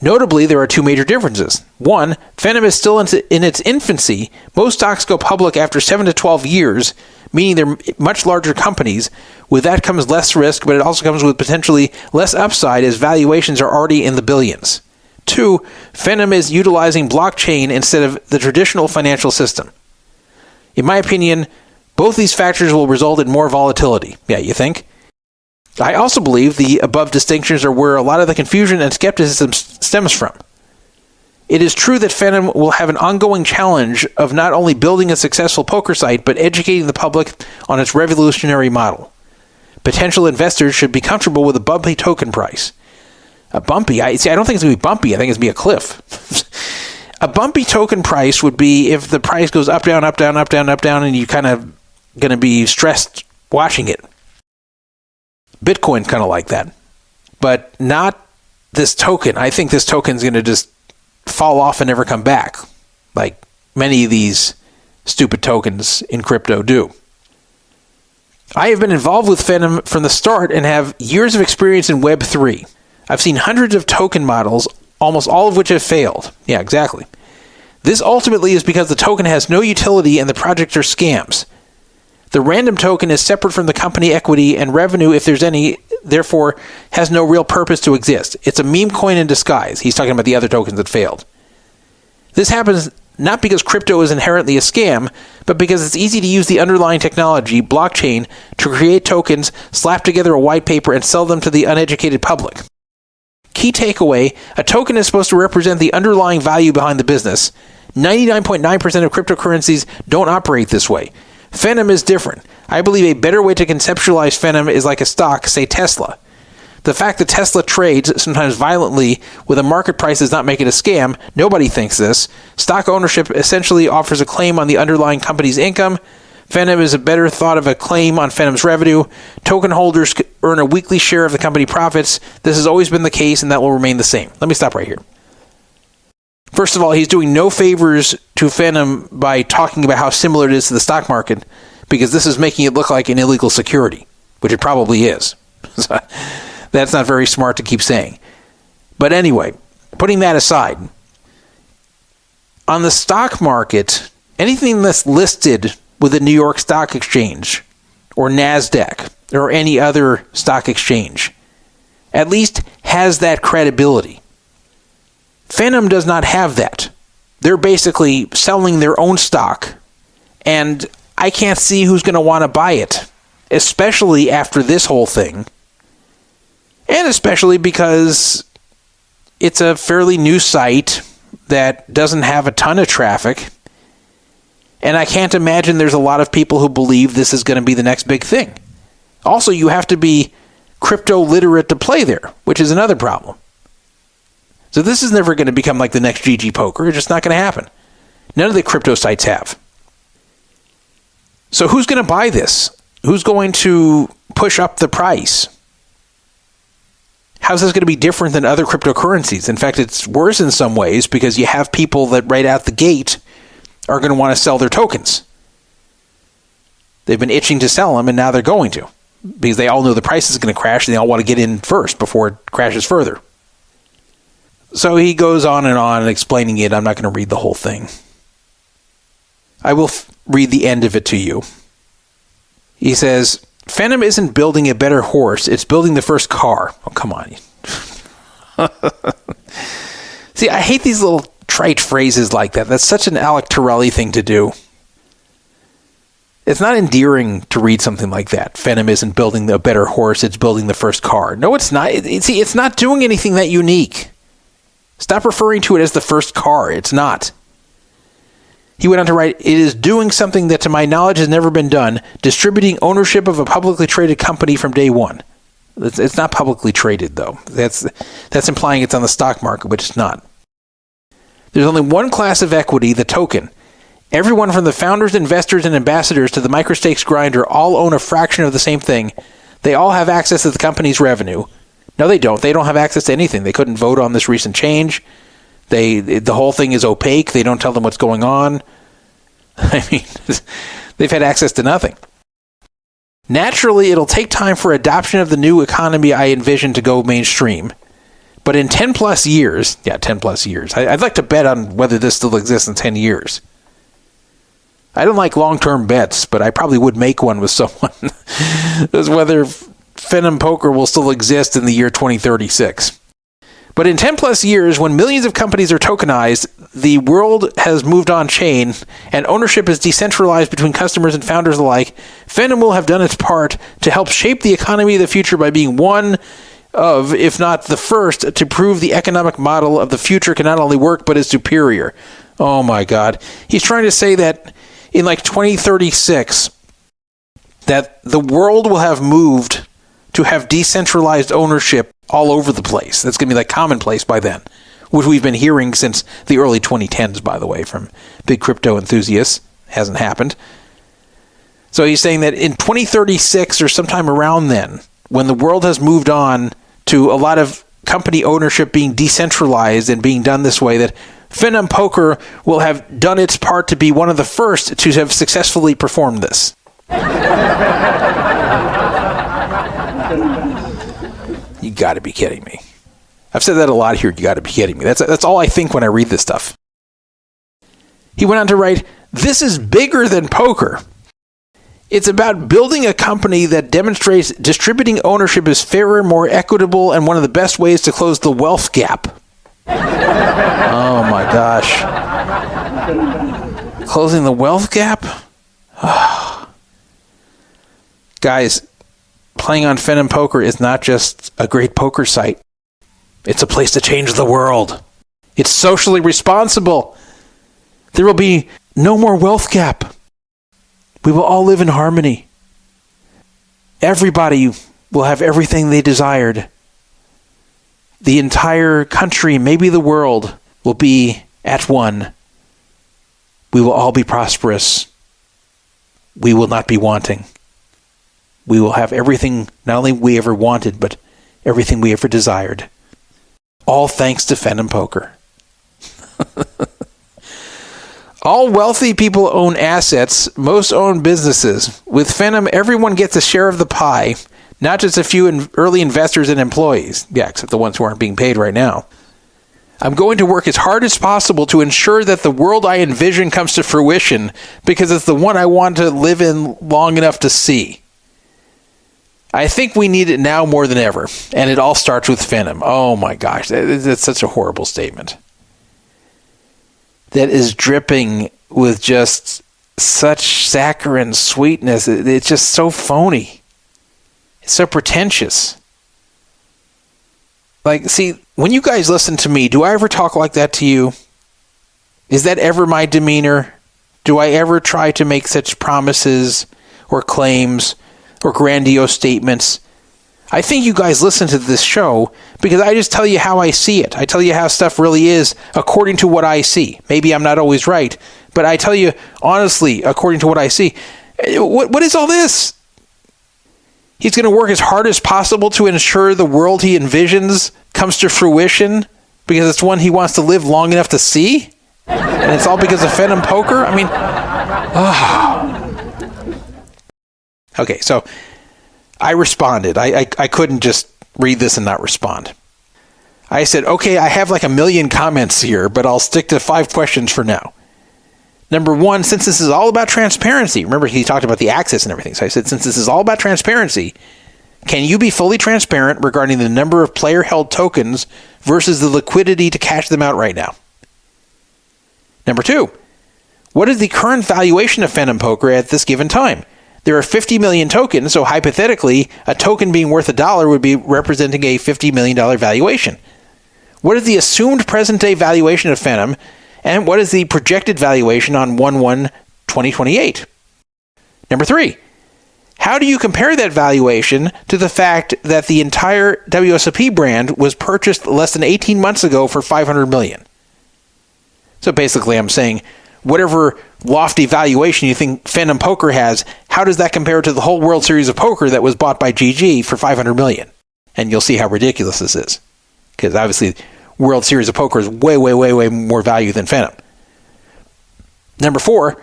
Notably, there are 2 major differences. 1, Phenom is still in its infancy. Most stocks go public after 7 to 12 years, meaning they're much larger companies. With that comes less risk, but it also comes with potentially less upside as valuations are already in the billions. 2, Phenom is utilizing blockchain instead of the traditional financial system. In my opinion, both these factors will result in more volatility. Yeah, you think? I also believe the above distinctions are where a lot of the confusion and skepticism stems from. It is true that Phenom will have an ongoing challenge of not only building a successful poker site, but educating the public on its revolutionary model. Potential investors should be comfortable with a bumpy token price. A bumpy? I don't think it's going to be bumpy. I think it's going to be a cliff. A bumpy token price would be if the price goes up, down, up, down, up, down, up, down, and you kind of going to be stressed watching it. Bitcoin kind of like that. But not this token. I think this token is going to just fall off and never come back, like many of these stupid tokens in crypto do. I have been involved with Phenom from the start and have years of experience in Web3. I've seen hundreds of token models, almost all of which have failed. Yeah, exactly. This ultimately is because the token has no utility and the projects are scams. The random token is separate from the company equity and revenue, if there's any, therefore has no real purpose to exist. It's a meme coin in disguise. He's talking about the other tokens that failed. This happens not because crypto is inherently a scam, but because it's easy to use the underlying technology, blockchain, to create tokens, slap together a white paper, and sell them to the uneducated public. Key takeaway, a token is supposed to represent the underlying value behind the business. 99.9% of cryptocurrencies don't operate this way. Phenom is different. I believe a better way to conceptualize Phenom is like a stock, say Tesla. The fact that Tesla trades, sometimes violently, with a market price does not make it a scam. Nobody thinks this. Stock ownership essentially offers a claim on the underlying company's income. Phenom is a better thought of a claim on Phenom's revenue. Token holders earn a weekly share of the company profits. This has always been the case, and that will remain the same. Let me stop right here. First of all, he's doing no favors to Phenom by talking about how similar it is to the stock market, because this is making it look like an illegal security, which it probably is. That's not very smart to keep saying. But anyway, putting that aside, on the stock market, anything that's listed with the New York Stock Exchange or NASDAQ or any other stock exchange at least has that credibility. Phenom does not have that. They're basically selling their own stock, and I can't see who's going to want to buy it, especially after this whole thing, and especially because it's a fairly new site that doesn't have a ton of traffic, And I can't imagine there's a lot of people who believe this is going to be the next big thing. Also, you have to be crypto literate to play there, which is another problem. So this is never going to become like the next GG Poker. It's just not going to happen. None of the crypto sites have. So who's going to buy this? Who's going to push up the price? How's this going to be different than other cryptocurrencies? In fact, it's worse in some ways because you have people that right out the gate are going to want to sell their tokens. They've been itching to sell them, and now they're going to because they all know the price is going to crash, and they all want to get in first before it crashes further. So he goes on and explaining it. I'm not going to read the whole thing. I will read the end of it to you. He says, Phenom isn't building a better horse, it's building the first car. Oh, come on. See, I hate these little trite phrases like that. That's such an Alec Torelli thing to do. It's not endearing to read something like that. Phenom isn't building a better horse, it's building the first car. No, it's not. See, it's not doing anything that unique. Stop referring to it as the first car. It's not. He went on to write, it is doing something that to my knowledge has never been done, distributing ownership of a publicly traded company from day one. It's not publicly traded, though. That's implying it's on the stock market, which it's not. There's only one class of equity, the token. Everyone from the founders, investors, and ambassadors to the microstakes grinder all own a fraction of the same thing. They all have access to the company's revenue. No, they don't. They don't have access to anything. They couldn't vote on this recent change. The whole thing is opaque. They don't tell them what's going on. I mean, they've had access to nothing. Naturally, it'll take time for adoption of the new economy I envision to go mainstream. But in 10 plus years, 10 plus years, I'd like to bet on whether this still exists in 10 years. I don't like long-term bets, but I probably would make one with someone as whether Phenom Poker will still exist in the year 2036. But in 10 plus years, when millions of companies are tokenized, the world has moved on chain, and ownership is decentralized between customers and founders alike, Phenom will have done its part to help shape the economy of the future by being one of, if not the first, to prove the economic model of the future can not only work, but is superior. Oh my God. He's trying to say that in like 2036, that the world will have moved to have decentralized ownership all over the place. That's going to be like commonplace by then, which we've been hearing since the early 2010s, by the way, from big crypto enthusiasts. Hasn't happened. So he's saying that in 2036 or sometime around then, when the world has moved on to a lot of company ownership being decentralized and being done this way, that Phenom Poker will have done its part to be one of the first to have successfully performed this. You got to be kidding me. I've said that a lot here. You got to be kidding me. That's all I think when I read this stuff. He went on to write, this is bigger than poker. It's about building a company that demonstrates distributing ownership is fairer, more equitable, and one of the best ways to close the wealth gap. Oh my gosh. Closing the wealth gap? Guys, playing on Phenom Poker is not just a great poker site. It's a place to change the world. It's socially responsible. There will be no more wealth gap. We will all live in harmony. Everybody will have everything they desired. The entire country, maybe the world, will be at one. We will all be prosperous. We will not be wanting. We will have everything not only we ever wanted, but everything we ever desired. All thanks to Phenom Poker. All wealthy people own assets. Most own businesses. With Phenom, everyone gets a share of the pie, not just a few early investors and employees. Yeah, except the ones who aren't being paid right now. I'm going to work as hard as possible to ensure that the world I envision comes to fruition because it's the one I want to live in long enough to see. I think we need it now more than ever, and it all starts with Phenom. Oh my gosh, that's such a horrible statement. That is dripping with just such saccharine sweetness. It's just so phony. It's so pretentious. Like, see, when you guys listen to me, do I ever talk like that to you? Is that ever my demeanor? do I ever try to make such promises or claims or grandiose statements. I think you guys listen to this show because I just tell you how I see it. I tell you how stuff really is according to what I see. Maybe I'm not always right, but I tell you honestly according to what I see. What is all this? He's going to work as hard as possible to ensure the world he envisions comes to fruition because it's one he wants to live long enough to see? And it's all because of Phenom Poker? I mean, Okay, so I responded. I couldn't just read this and not respond. I said, okay, I have like 1 million comments here, but I'll stick to 5 questions for now. Number 1, since this is all about transparency, remember he talked about the access and everything. So I said, since this is all about transparency, can you be fully transparent regarding the number of player-held tokens versus the liquidity to cash them out right now? Number 2, what is the current valuation of Phenom Poker at this given time? There are 50 million tokens, so hypothetically, a token being worth $1 would be representing a $50 million valuation. What is the assumed present-day valuation of Phenom, and what is the projected valuation on 1/1/2028? Number 3, how do you compare that valuation to the fact that the entire WSOP brand was purchased less than 18 months ago for $500 million? So basically, I'm saying, whatever lofty valuation you think Phenom Poker has, how does that compare to the whole World Series of Poker that was bought by GG for $500 million? And you'll see how ridiculous this is. Because obviously, World Series of Poker is way, way, way, way more value than Phenom. Number 4,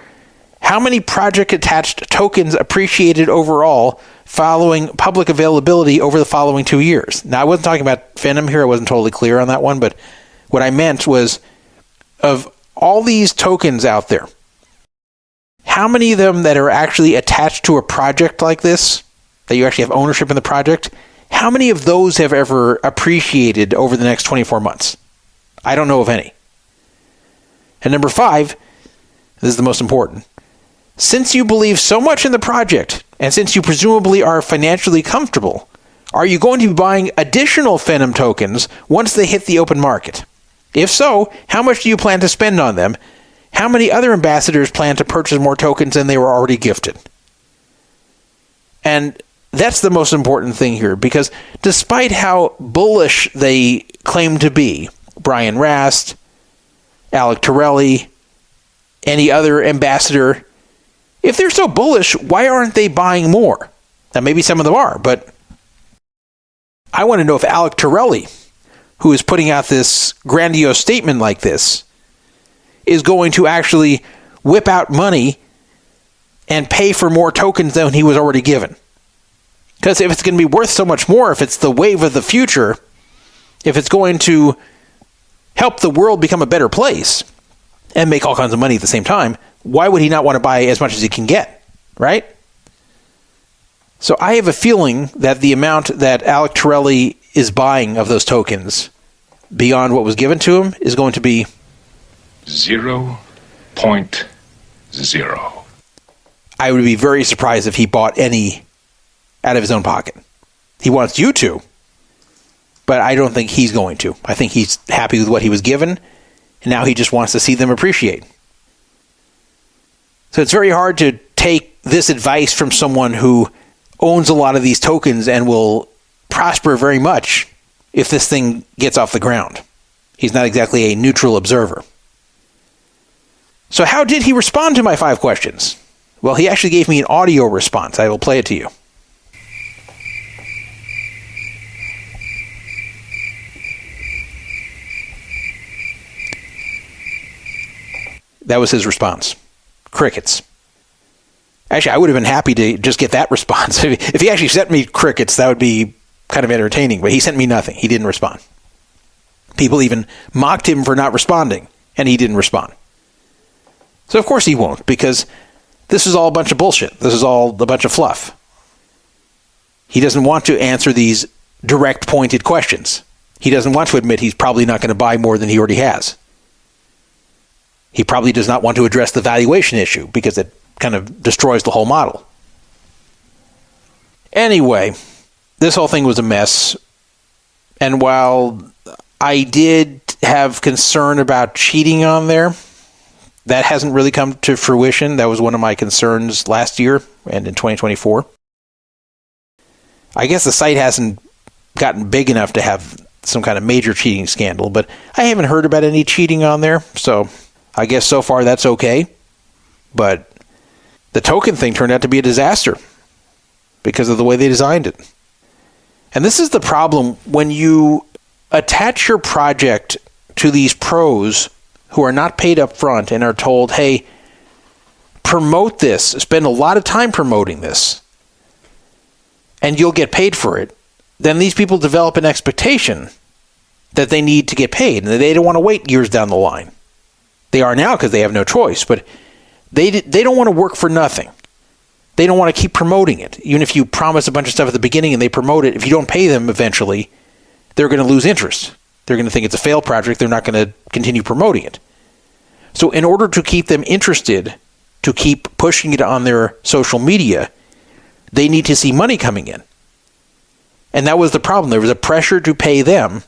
how many project-attached tokens appreciated overall following public availability over the following 2 years? Now, I wasn't talking about Phenom here. I wasn't totally clear on that one. But what I meant was, of all these tokens out there, how many of them that are actually attached to a project like this, that you actually have ownership in the project, how many of those have ever appreciated over the next 24 months? I don't know of any. And number 5, this is the most important. Since you believe so much in the project, and since you presumably are financially comfortable, are you going to be buying additional Phenom tokens once they hit the open market? If so, how much do you plan to spend on them? How many other ambassadors plan to purchase more tokens than they were already gifted? And that's the most important thing here, because despite how bullish they claim to be, Brian Rast, Alec Torelli, any other ambassador, if they're so bullish, why aren't they buying more? Now, maybe some of them are, but I want to know if Alec Torelli, who is putting out this grandiose statement like this, is going to actually whip out money and pay for more tokens than he was already given. Because if it's going to be worth so much more, if it's the wave of the future, if it's going to help the world become a better place and make all kinds of money at the same time, why would he not want to buy as much as he can get, right? So I have a feeling that the amount that Alec Torelli is buying of those tokens beyond what was given to him is going to be 0.0. I would be very surprised if he bought any out of his own pocket. He wants you to, but I don't think he's going to. I think he's happy with what he was given, and now he just wants to see them appreciate. So it's very hard to take this advice from someone who owns a lot of these tokens and will prosper very much if this thing gets off the ground. He's not exactly a neutral observer. So how did he respond to my 5 questions? Well, he actually gave me an audio response. I will play it to you. That was his response. Crickets. Actually, I would have been happy to just get that response. If he actually sent me crickets, that would be kind of entertaining. But he sent me nothing. He didn't respond. People even mocked him for not responding, and he didn't respond. So of course he won't, because this is all a bunch of bullshit. This is all a bunch of fluff. He doesn't want to answer these direct, pointed questions. He doesn't want to admit he's probably not going to buy more than he already has. He probably does not want to address the valuation issue because it kind of destroys the whole model. Anyway, this whole thing was a mess. And while I did have concern about cheating on there, that hasn't really come to fruition. That was one of my concerns last year and in 2024. I guess the site hasn't gotten big enough to have some kind of major cheating scandal, but I haven't heard about any cheating on there, so I guess so far that's okay. But the token thing turned out to be a disaster because of the way they designed it. And this is the problem when you attach your project to these pros who are not paid up front and are told, hey, promote this, spend a lot of time promoting this, and you'll get paid for it. Then these people develop an expectation that they need to get paid, and they don't want to wait years down the line. They are now because they have no choice, but they don't want to work for nothing. They don't want to keep promoting it. Even if you promise a bunch of stuff at the beginning and they promote it, if you don't pay them eventually, they're going to lose interest. They're going to think it's a failed project. They're not going to continue promoting it. So in order to keep them interested, to keep pushing it on their social media, they need to see money coming in. And that was the problem. There was a pressure to pay them.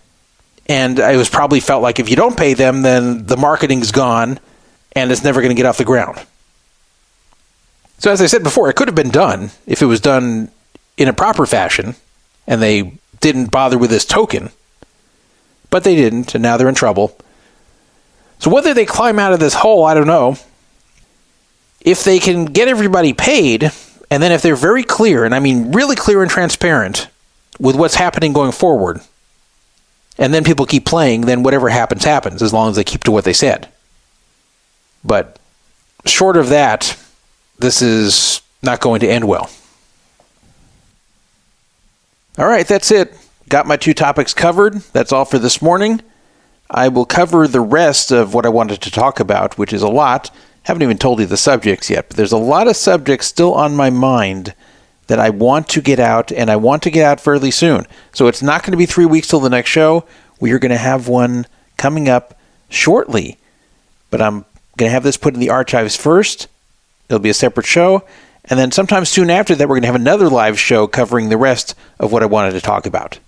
And it was probably felt like if you don't pay them, then the marketing's gone and it's never going to get off the ground. So as I said before, it could have been done if it was done in a proper fashion and they didn't bother with this token. But they didn't, and now they're in trouble. So whether they climb out of this hole, I don't know. If they can get everybody paid, and then if they're very clear, and I mean really clear and transparent with what's happening going forward, and then people keep playing, then whatever happens, happens, as long as they keep to what they said. But short of that, this is not going to end well. All right, that's it. Got my 2 topics covered. That's all for this morning. I will cover the rest of what I wanted to talk about, which is a lot. Haven't even told you the subjects yet, but there's a lot of subjects still on my mind that I want to get out, and I want to get out fairly soon. So it's not going to be 3 weeks till the next show. We are going to have one coming up shortly, but I'm going to have this put in the archives first. It'll be a separate show, and then sometime soon after that, we're going to have another live show covering the rest of what I wanted to talk about.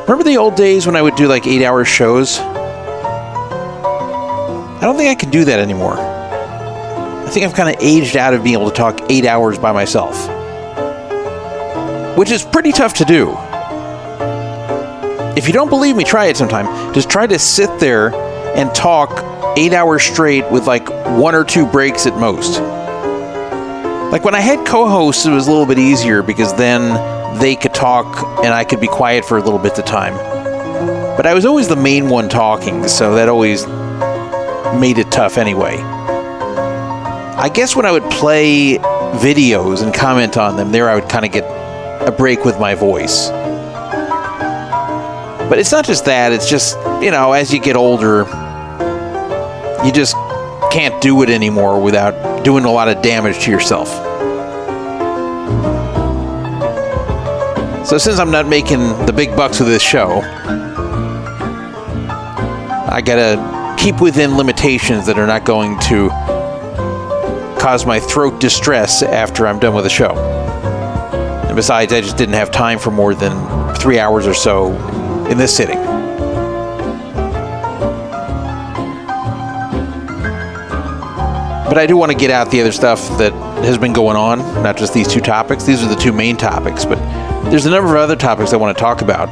Remember the old days when I would do like 8-hour shows? I don't think I can do that anymore. I think I've kind of aged out of being able to talk 8 hours by myself, which is pretty tough to do. If you don't believe me, try it sometime. Just try to sit there and talk 8 hours straight with like 1 or 2 breaks at most. Like when I had co-hosts, it was a little bit easier because then they could talk and I could be quiet for a little bit at a time. But I was always the main one talking, so that always made it tough anyway. I guess when I would play videos and comment on them, there I would kind of get a break with my voice. But it's not just that, it's just, as you get older, you just can't do it anymore without doing a lot of damage to yourself. So since I'm not making the big bucks with this show, I gotta keep within limitations that are not going to cause my throat distress after I'm done with the show. And besides, I just didn't have time for more than 3 hours or so in this sitting. But I do want to get out the other stuff that has been going on, not just these 2 topics. These are the 2 main topics, but there's a number of other topics I want to talk about.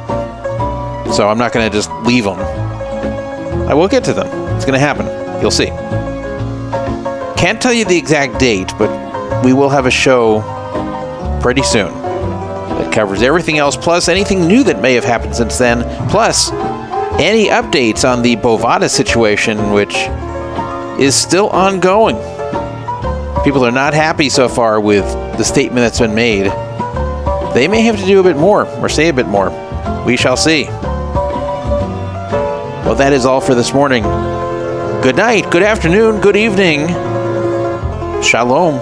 So I'm not going to just leave them. I will get to them. It's going to happen. You'll see. Can't tell you the exact date, but we will have a show pretty soon that covers everything else, plus anything new that may have happened since then, plus any updates on the Bovada situation, which is still ongoing. People are not happy so far with the statement that's been made. They may have to do a bit more, or say a bit more. We shall see. Well, that is all for this morning. Good night, good afternoon, good evening. Shalom.